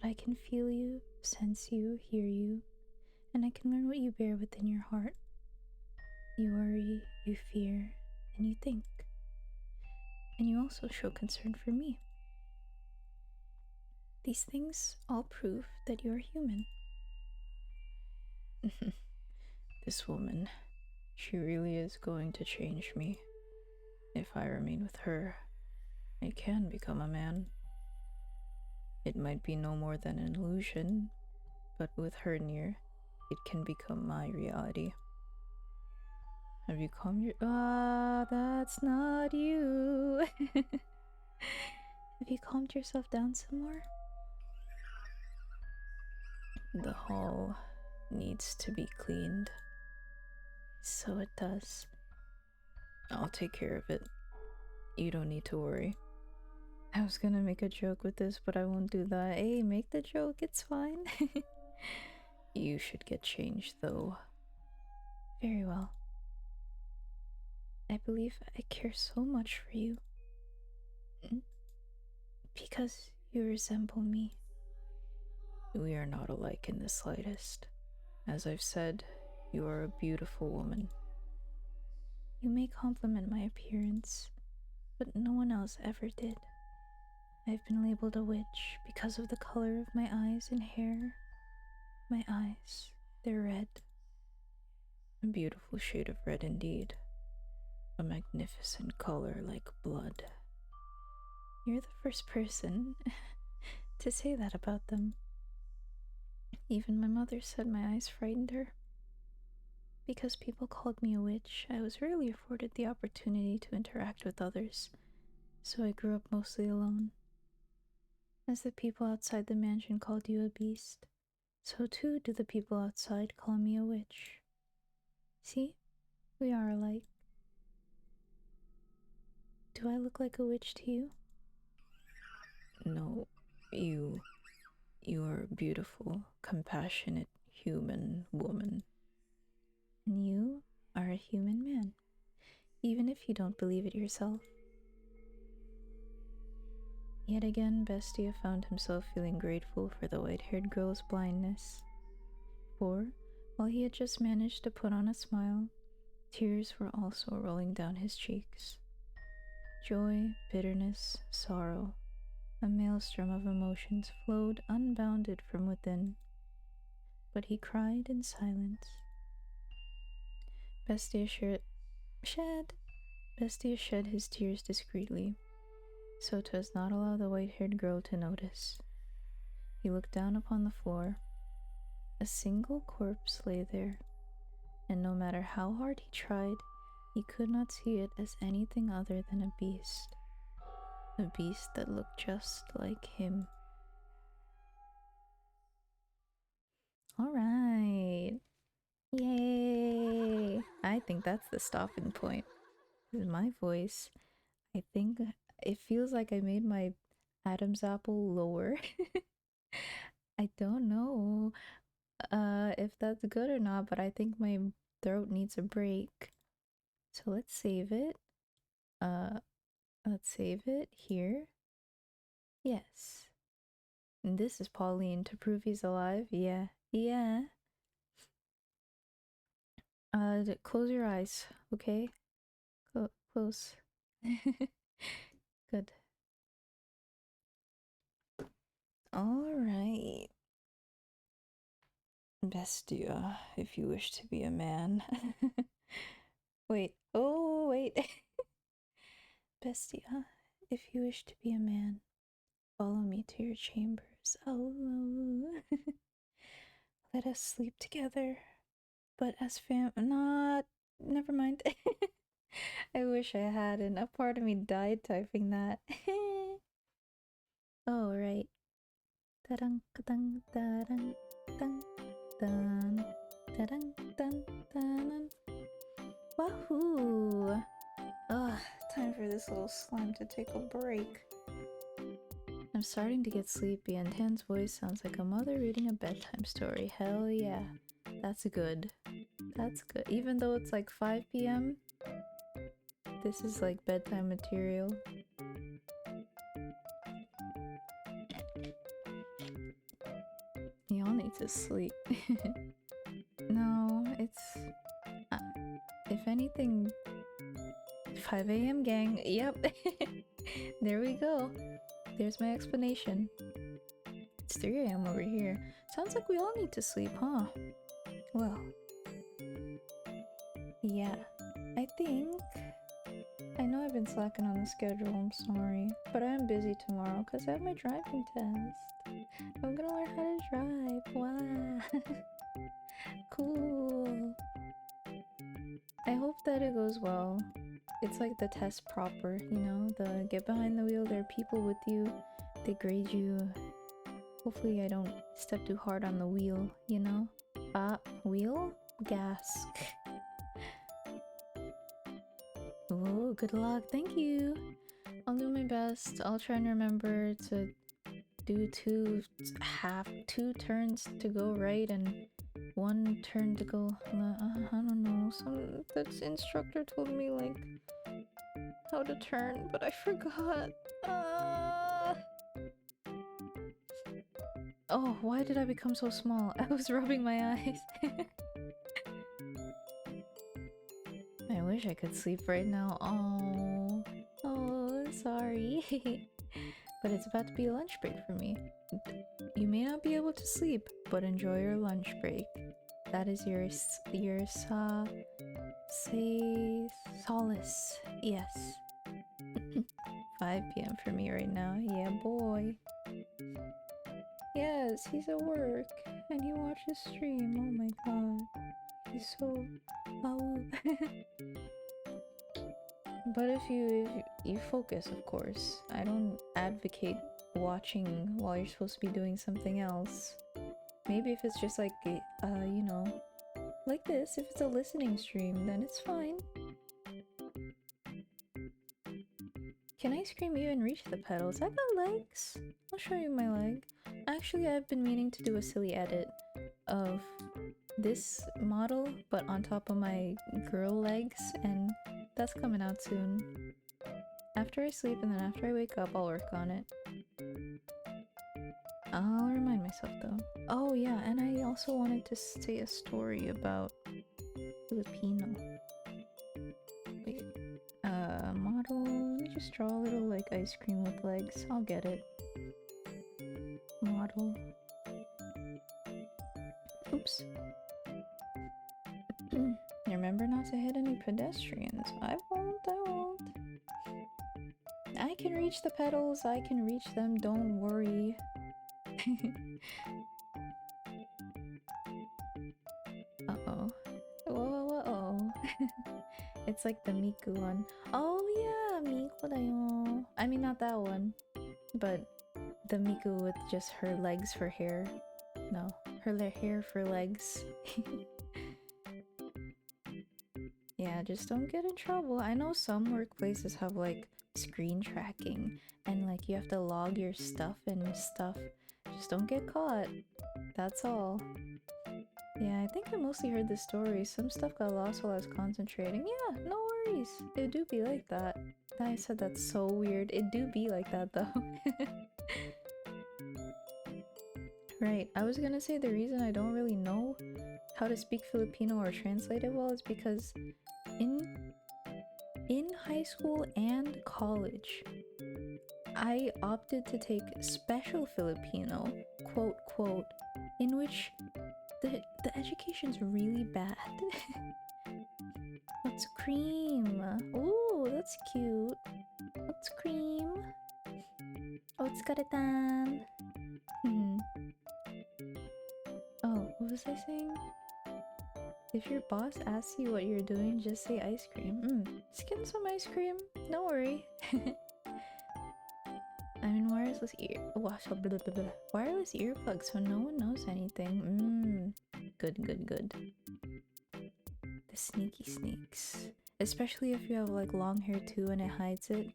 But I can feel you, sense you, hear you, and I can learn what you bear within your heart. You worry, you fear, and you think. And you also show concern for me. These things all prove that you are human. This woman, she really is going to change me. If I remain with her, I can become a man. It might be no more than an illusion, but with her near, it can become my reality. Have you calmed your— that's not you. Have you calmed yourself down some more? The hall needs to be cleaned. So it does. I'll take care of it. You don't need to worry. I was gonna make a joke with this, but I won't do that. Hey, make the joke, it's fine. You should get changed, though. Very well. I believe I care so much for you. Because you resemble me. We are not alike in the slightest. As I've said, you are a beautiful woman. You may compliment my appearance, but no one else ever did. I've been labeled a witch because of the color of my eyes and hair. My eyes, they're red. A beautiful shade of red indeed. A magnificent color like blood. You're the first person to say that about them. Even my mother said my eyes frightened her. Because people called me a witch, I was rarely afforded the opportunity to interact with others, so I grew up mostly alone. As the people outside the mansion called you a beast, so too do the people outside call me a witch. See? We are alike. Do I look like a witch to you? No, you are a beautiful, compassionate human woman. And you are a human man, even if you don't believe it yourself. Yet again, Bestia found himself feeling grateful for the white-haired girl's blindness. For, while he had just managed to put on a smile, tears were also rolling down his cheeks. Joy, bitterness, sorrow, a maelstrom of emotions flowed unbounded from within. But he cried in silence. Bestia shed his tears discreetly, so as not allow the white-haired girl to notice. He looked down upon the floor. A single corpse lay there, and no matter how hard he tried, he could not see it as anything other than a beast. A beast that looked just like him. Alright. Yay! I think that's the stopping point. My voice, I think it feels like I made my Adam's apple lower. I don't know if that's good or not, but I think my throat needs a break. So let's save it. Let's save it here. Yes. And this is Pauline to prove he's alive. Yeah. Yeah. Close your eyes, okay? Close. Good. Alright. Bestia, if you wish to be a man. Wait. Oh, wait. Bestia, if you wish to be a man, follow me to your chambers. Oh. Let us sleep together. But as not. Never mind. I wish I hadn't. A part of me died typing that. Oh, right. Da-dun, da-dun, da-dun, dun, dun, da-dun, dun, dun. Wahoo! Ugh, time for this little slime to take a break. I'm starting to get sleepy, and Tan's voice sounds like a mother reading a bedtime story. Hell yeah. That's good. That's good. Even though it's like 5 p.m., this is like bedtime material. Y'all need to sleep. No, it's... if anything... 5 a.m. gang. Yep. There we go. There's my explanation. It's 3 a.m. over here. Sounds like we all need to sleep, huh? Well... yeah. I think... I know I've been slacking on the schedule, I'm sorry. But I am busy tomorrow because I have my driving test. I'm gonna learn how to drive. Wow. Cool. I hope that it goes well. It's like the test proper, you know? The get behind the wheel, there are people with you. They grade you. Hopefully I don't step too hard on the wheel, you know? Wheel? Gas. Oh, good luck. Thank you. I'll do my best. I'll try and remember to do two turns to go right and one turn to go left. I don't know. The instructor told me like how to turn, but I forgot. Oh, why did I become so small? I was rubbing my eyes. I wish I could sleep right now. Oh, sorry. But it's about to be a lunch break for me. You may not be able to sleep, but enjoy your lunch break. That is your solace. Yes. 5 p.m. for me right now. Yeah, boy. Yes, he's at work and he watches stream. Oh my god. He's so But if you focus, of course. I don't advocate watching while you're supposed to be doing something else. Maybe if it's just like you know, like this, if it's a listening stream, then it's fine. Can ice cream even reach the pedals? I got legs. I'll show you my leg. Actually, I've been meaning to do a silly edit of this model, but on top of my girl legs, and that's coming out soon. After I sleep and then after I wake up, I'll work on it. I'll remind myself though. Oh yeah, and I also wanted to say a story about Filipino. Wait, model, let me just draw a little like ice cream with legs. I'll get it. Model. Oops. Remember not to hit any pedestrians. I won't. I can reach the pedals, I can reach them, don't worry. Uh-oh. Whoa. It's like the Miku one. Oh yeah, Miku da yo. I mean, not that one, but the Miku with just her legs for hair. No, her hair for legs. Yeah, just don't get in trouble. I know some workplaces have like screen tracking and like you have to log your stuff and stuff. Just don't get caught. That's all. Yeah, I think I mostly heard the story. Some stuff got lost while I was concentrating. Yeah, no worries. It do be like that. I said that's so weird. It do be like that though. Right, I was gonna say the reason I don't really know how to speak Filipino or translate it well is because in high school and college, I opted to take special Filipino, quote, in which the education's really bad. What's cream? Ooh, that's cute. What's cream? What's ta-tanne? Oh, what was I saying? If your boss asks you what you're doing, just say ice cream. Skin some ice cream. Don't worry. I'm in wireless wireless earplugs, so no one knows anything. Good. The sneaky sneaks. Especially if you have like long hair too and it hides it.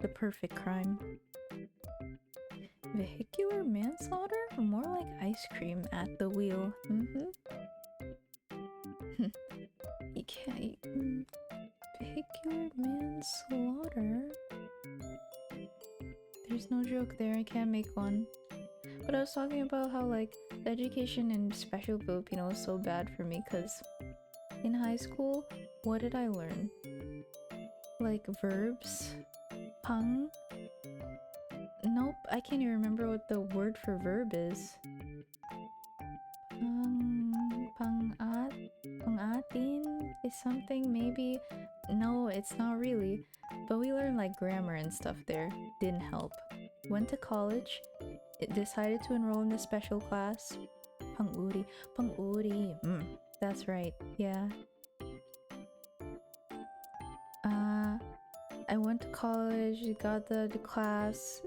The perfect crime. Vehicular manslaughter? More like ice cream at the wheel. You can't eat vehicular manslaughter. There's no joke there, I can't make one. But I was talking about how like the education in special Filipino is so bad for me because in high school, what did I learn? Like verbs? Pang? Nope, I can't even remember what the word for verb is. Pangatin is something maybe? No, it's not really. But we learned like grammar and stuff there. Didn't help. Went to college. It decided to enroll in the special class. Pang-uri. That's right. Yeah. I went to college, got the class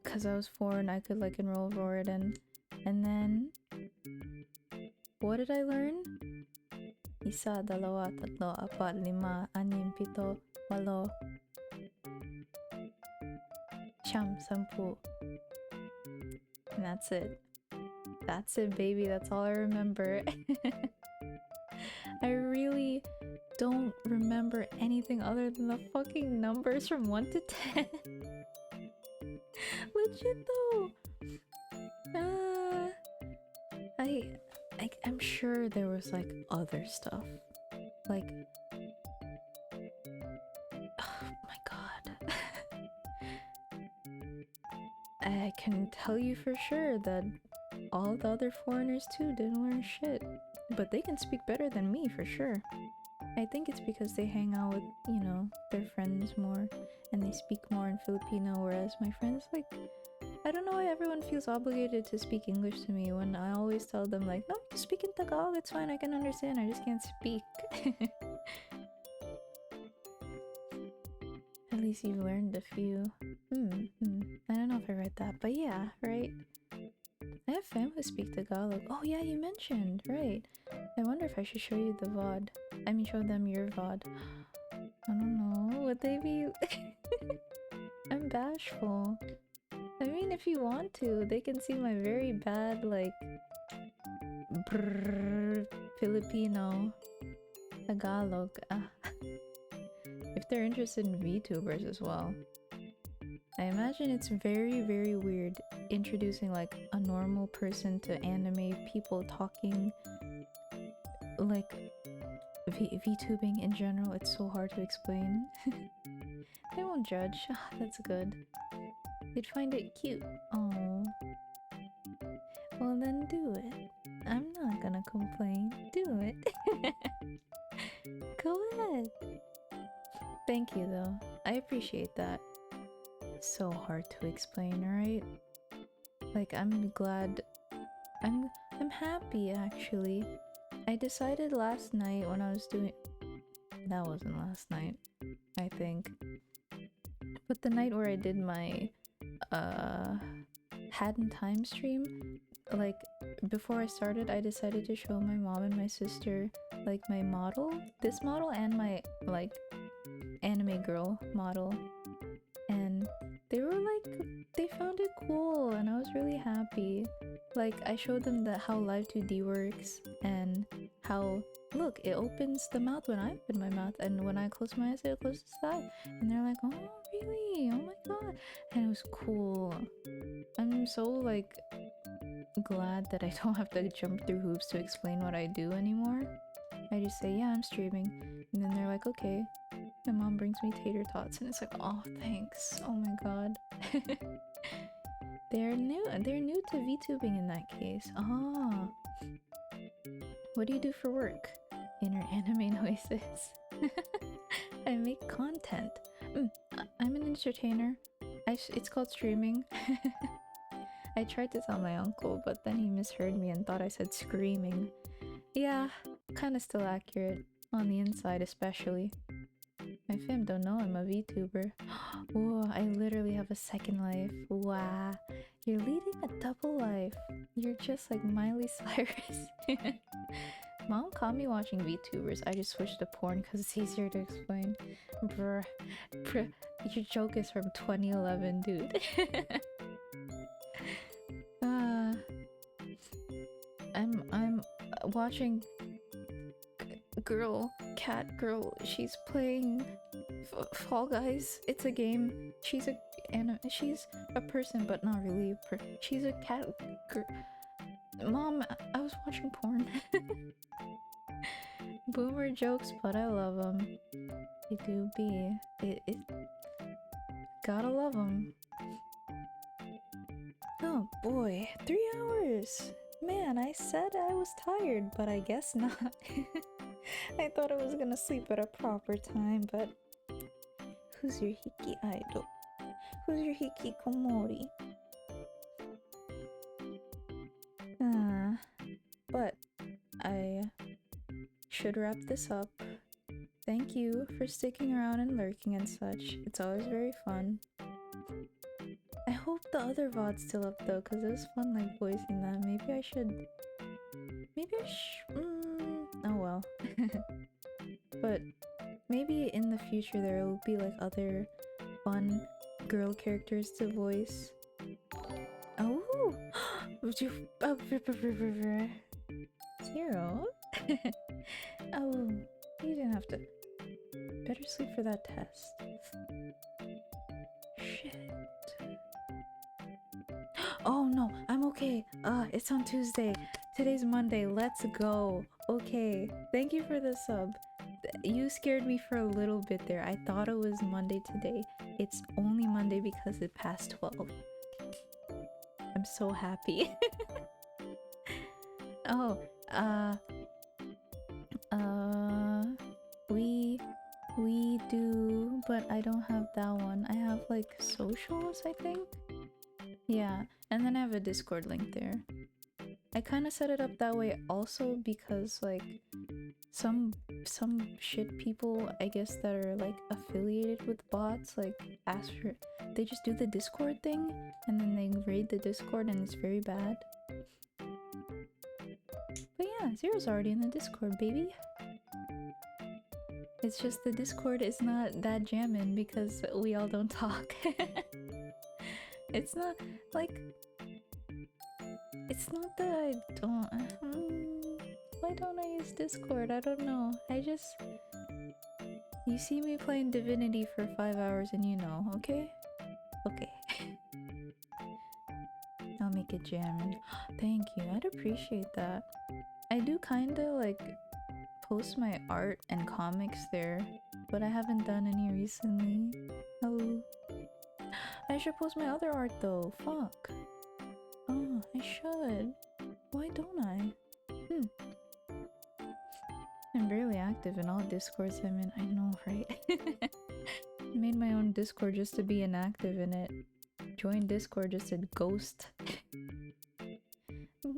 because I was 4 and I could like enroll for it, and then What did I learn? Isa, dalawa, tatlo, apat, lima, anim, pito, walo, siyam, sampu. And that's it. That's it, baby. That's all I remember. I really don't remember anything other than the fucking numbers from 1 to 10. Legit though. I'm sure there was like other stuff. Like, oh my god. I can tell you for sure that all the other foreigners too didn't learn shit. But they can speak better than me for sure. I think it's because they hang out with, you know, their friends more and they speak more in Filipino, whereas my friends, like, I don't know why everyone feels obligated to speak English to me when I always tell them, like, no, just speak in Tagalog, it's fine, I can understand, I just can't speak. At least you've learned a few. I don't know if I read that, but yeah, right? I have family who speak Tagalog. Oh yeah, you mentioned, right. I wonder if I should show you the VOD. I mean, show them your VOD. I don't know, would they be... I'm bashful. I mean, if you want to, they can see my very bad, like... Filipino. Tagalog. If they're interested in VTubers as well. I imagine it's very, very weird introducing like a normal person to anime people talking like VTubing in general. It's so hard to explain. They won't judge. That's good. They'd find it cute. Oh. Well then do it. I'm not gonna complain. Do it. Go ahead. Thank you though. I appreciate that. It's so hard to explain, right? Like, I'm glad... I'm happy, actually. I decided last night when I was doing... That wasn't last night, I think. But the night where I did my... Hadn't Time stream, like, before I started, I decided to show my mom and my sister, like, my model. This model and my, like, anime girl model. And they were like, they found it cool and I was really happy. Like, I showed them how Live 2D works and how, look, it opens the mouth when I open my mouth and when I close my eyes, it closes the eye. And they're like, oh, really? Oh my god. And it was cool. I'm so, like, glad that I don't have to jump through hoops to explain what I do anymore. I just say, yeah, I'm streaming. And then they're like, okay. My mom brings me tater tots and it's like, oh, thanks. Oh my god. They're new to VTubing in that case. Ah. What do you do for work? Inner anime noises. I make content. I'm an entertainer. It's called streaming. I tried to tell my uncle, but then he misheard me and thought I said screaming. Yeah, kinda still accurate. On the inside especially. My fam don't know I'm a VTuber. Whoa, I literally have a second life. Wow. You're leading a double life. You're just like Miley Cyrus. Mom caught me watching VTubers. I just switched to porn because it's easier to explain. Bruh. Your joke is from 2011, dude. I'm watching cat girl, she's playing Fall Guys. It's a game. She's a person, but not really she's a cat girl. Mom, I was watching porn. Boomer jokes, but I love them. They do be. It gotta love them. Oh boy, 3 hours! Man, I said I was tired, but I guess not. I thought I was gonna sleep at a proper time, but... Who's your Hiki idol? Who's your Hikikomori? But I should wrap this up. Thank you for sticking around and lurking and such. It's always very fun. I hope the other VOD's still up though, because it was fun like voicing that. Maybe oh well. But maybe in the future there will be like other fun girl characters to voice. Oh! Would you... Zero? Oh, you didn't have to... Better sleep for that test. Shit. Oh no, I'm okay. It's on Tuesday. Today's Monday. Let's go. Okay. Thank you for the sub. You scared me for a little bit there. I thought it was Monday today. It's only Monday because it passed 12. I'm so happy. Oh, we do, but I don't have that one. I have like socials, I think. Yeah, and then I have a Discord link there. I kind of set it up that way also because like some shit people, I guess, that are like affiliated with bots, like ask for, they just do the Discord thing and then they raid the Discord and it's very bad. But yeah, Zero's already in the Discord, baby. It's just the Discord is not that jammin' because we all don't talk. It's not like... It's not that I don't... why don't I use Discord? I don't know. I just... You see me playing Divinity for 5 hours and you know, okay? Okay. I'll make it jammin'. Thank you, I'd appreciate that. I do kinda like post my art and comics there, but I haven't done any recently. Oh. I should post my other art though, fuck. Oh, I should. Why don't I? I'm barely active in all Discords I'm in. I know, right? I made my own Discord just to be inactive in it. Join Discord just to ghost.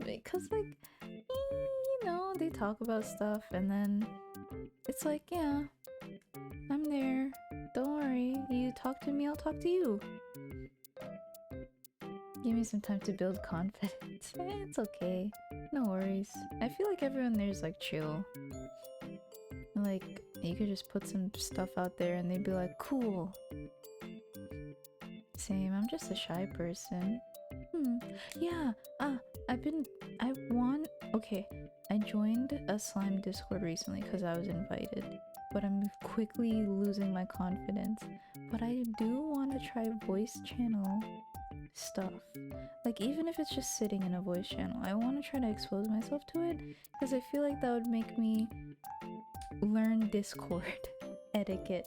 Because like, you know, they talk about stuff and then it's like, yeah, I'm there. Don't worry. You talk to me, I'll talk to you. Give me some time to build confidence. It's okay. No worries. I feel like everyone there's like chill. Like, you could just put some stuff out there and they'd be like, cool. Same, I'm just a shy person. Yeah, okay, I joined a slime Discord recently because I was invited, but I'm quickly losing my confidence. But I do want to try voice channel stuff. Like, even if it's just sitting in a voice channel, I want to try to expose myself to it because I feel like that would make me learn Discord etiquette.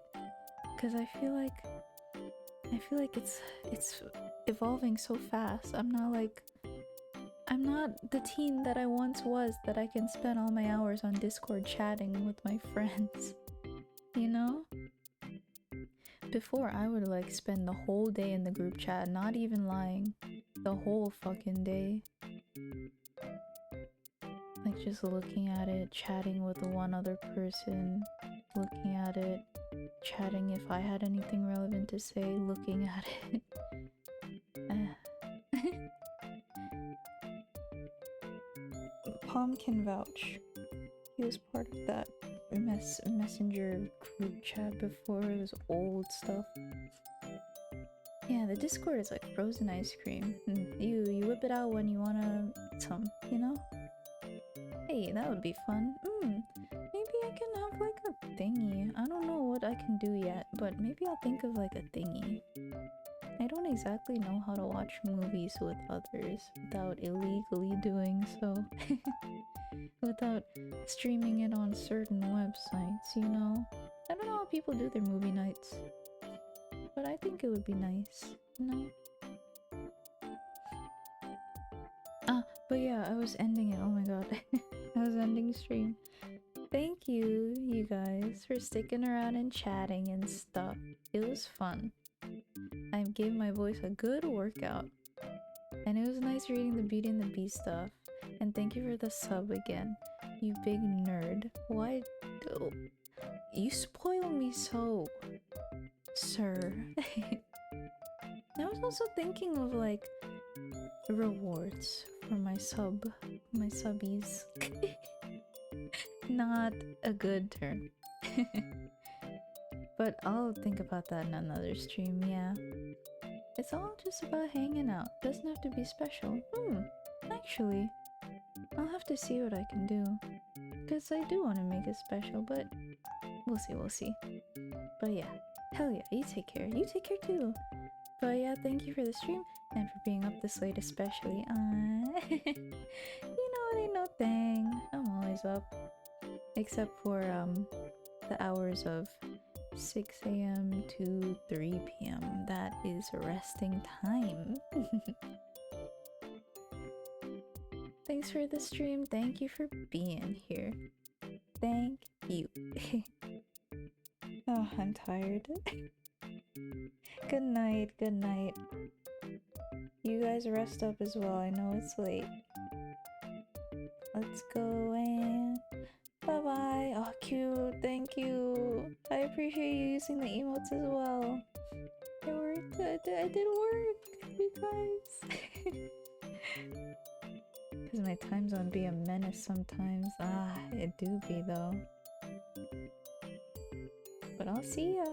Because I feel like it's evolving so fast. I'm not the teen that I once was, that I can spend all my hours on Discord chatting with my friends. You know? Before, I would like spend the whole day in the group chat, not even lying. The whole fucking day. Like just looking at it, chatting with one other person, looking at it, chatting if I had anything relevant to say, looking at it. Palm can vouch. He was part of that messenger group chat before. It was old stuff. Yeah, the Discord is like frozen ice cream. You whip it out when you wanna eat some, you know? Hey, that would be fun. Maybe I can have like a thingy. I don't know what I can do yet, but maybe I'll think of like a thingy. I don't exactly know how to watch movies with others without illegally doing so. Without streaming it on certain websites, you know? I don't know how people do their movie nights, but I think it would be nice, you know? But yeah, I was ending it. Oh my god. I was ending stream. Thank you, you guys, for sticking around and chatting and stuff. It was fun. I gave my voice a good workout. And it was nice reading the Beauty and the Beast stuff. And thank you for the sub again, you big nerd. Why do you spoil me so, sir? I was also thinking of like rewards for my subbies. Not a good term. But I'll think about that in another stream, yeah. It's all just about hanging out. Doesn't have to be special. Actually, I'll have to see what I can do. Because I do want to make it special, but we'll see. But yeah, hell yeah, you take care. You take care too. But yeah, thank you for the stream and for being up this late especially. You know it ain't no thing. I'm always up. Except for the hours of 6 a.m. to 3 p.m. That is resting time. Thanks for the stream. Thank you for being here. Thank you. Oh, I'm tired. Good night, good night. You guys rest up as well. I know it's late. Let's go and bye-bye. Oh, cute. Thank you. I appreciate you using the emotes as well. It worked. I did work, you guys. Because my time zone be a menace sometimes. Ah, it do be though. But I'll see ya.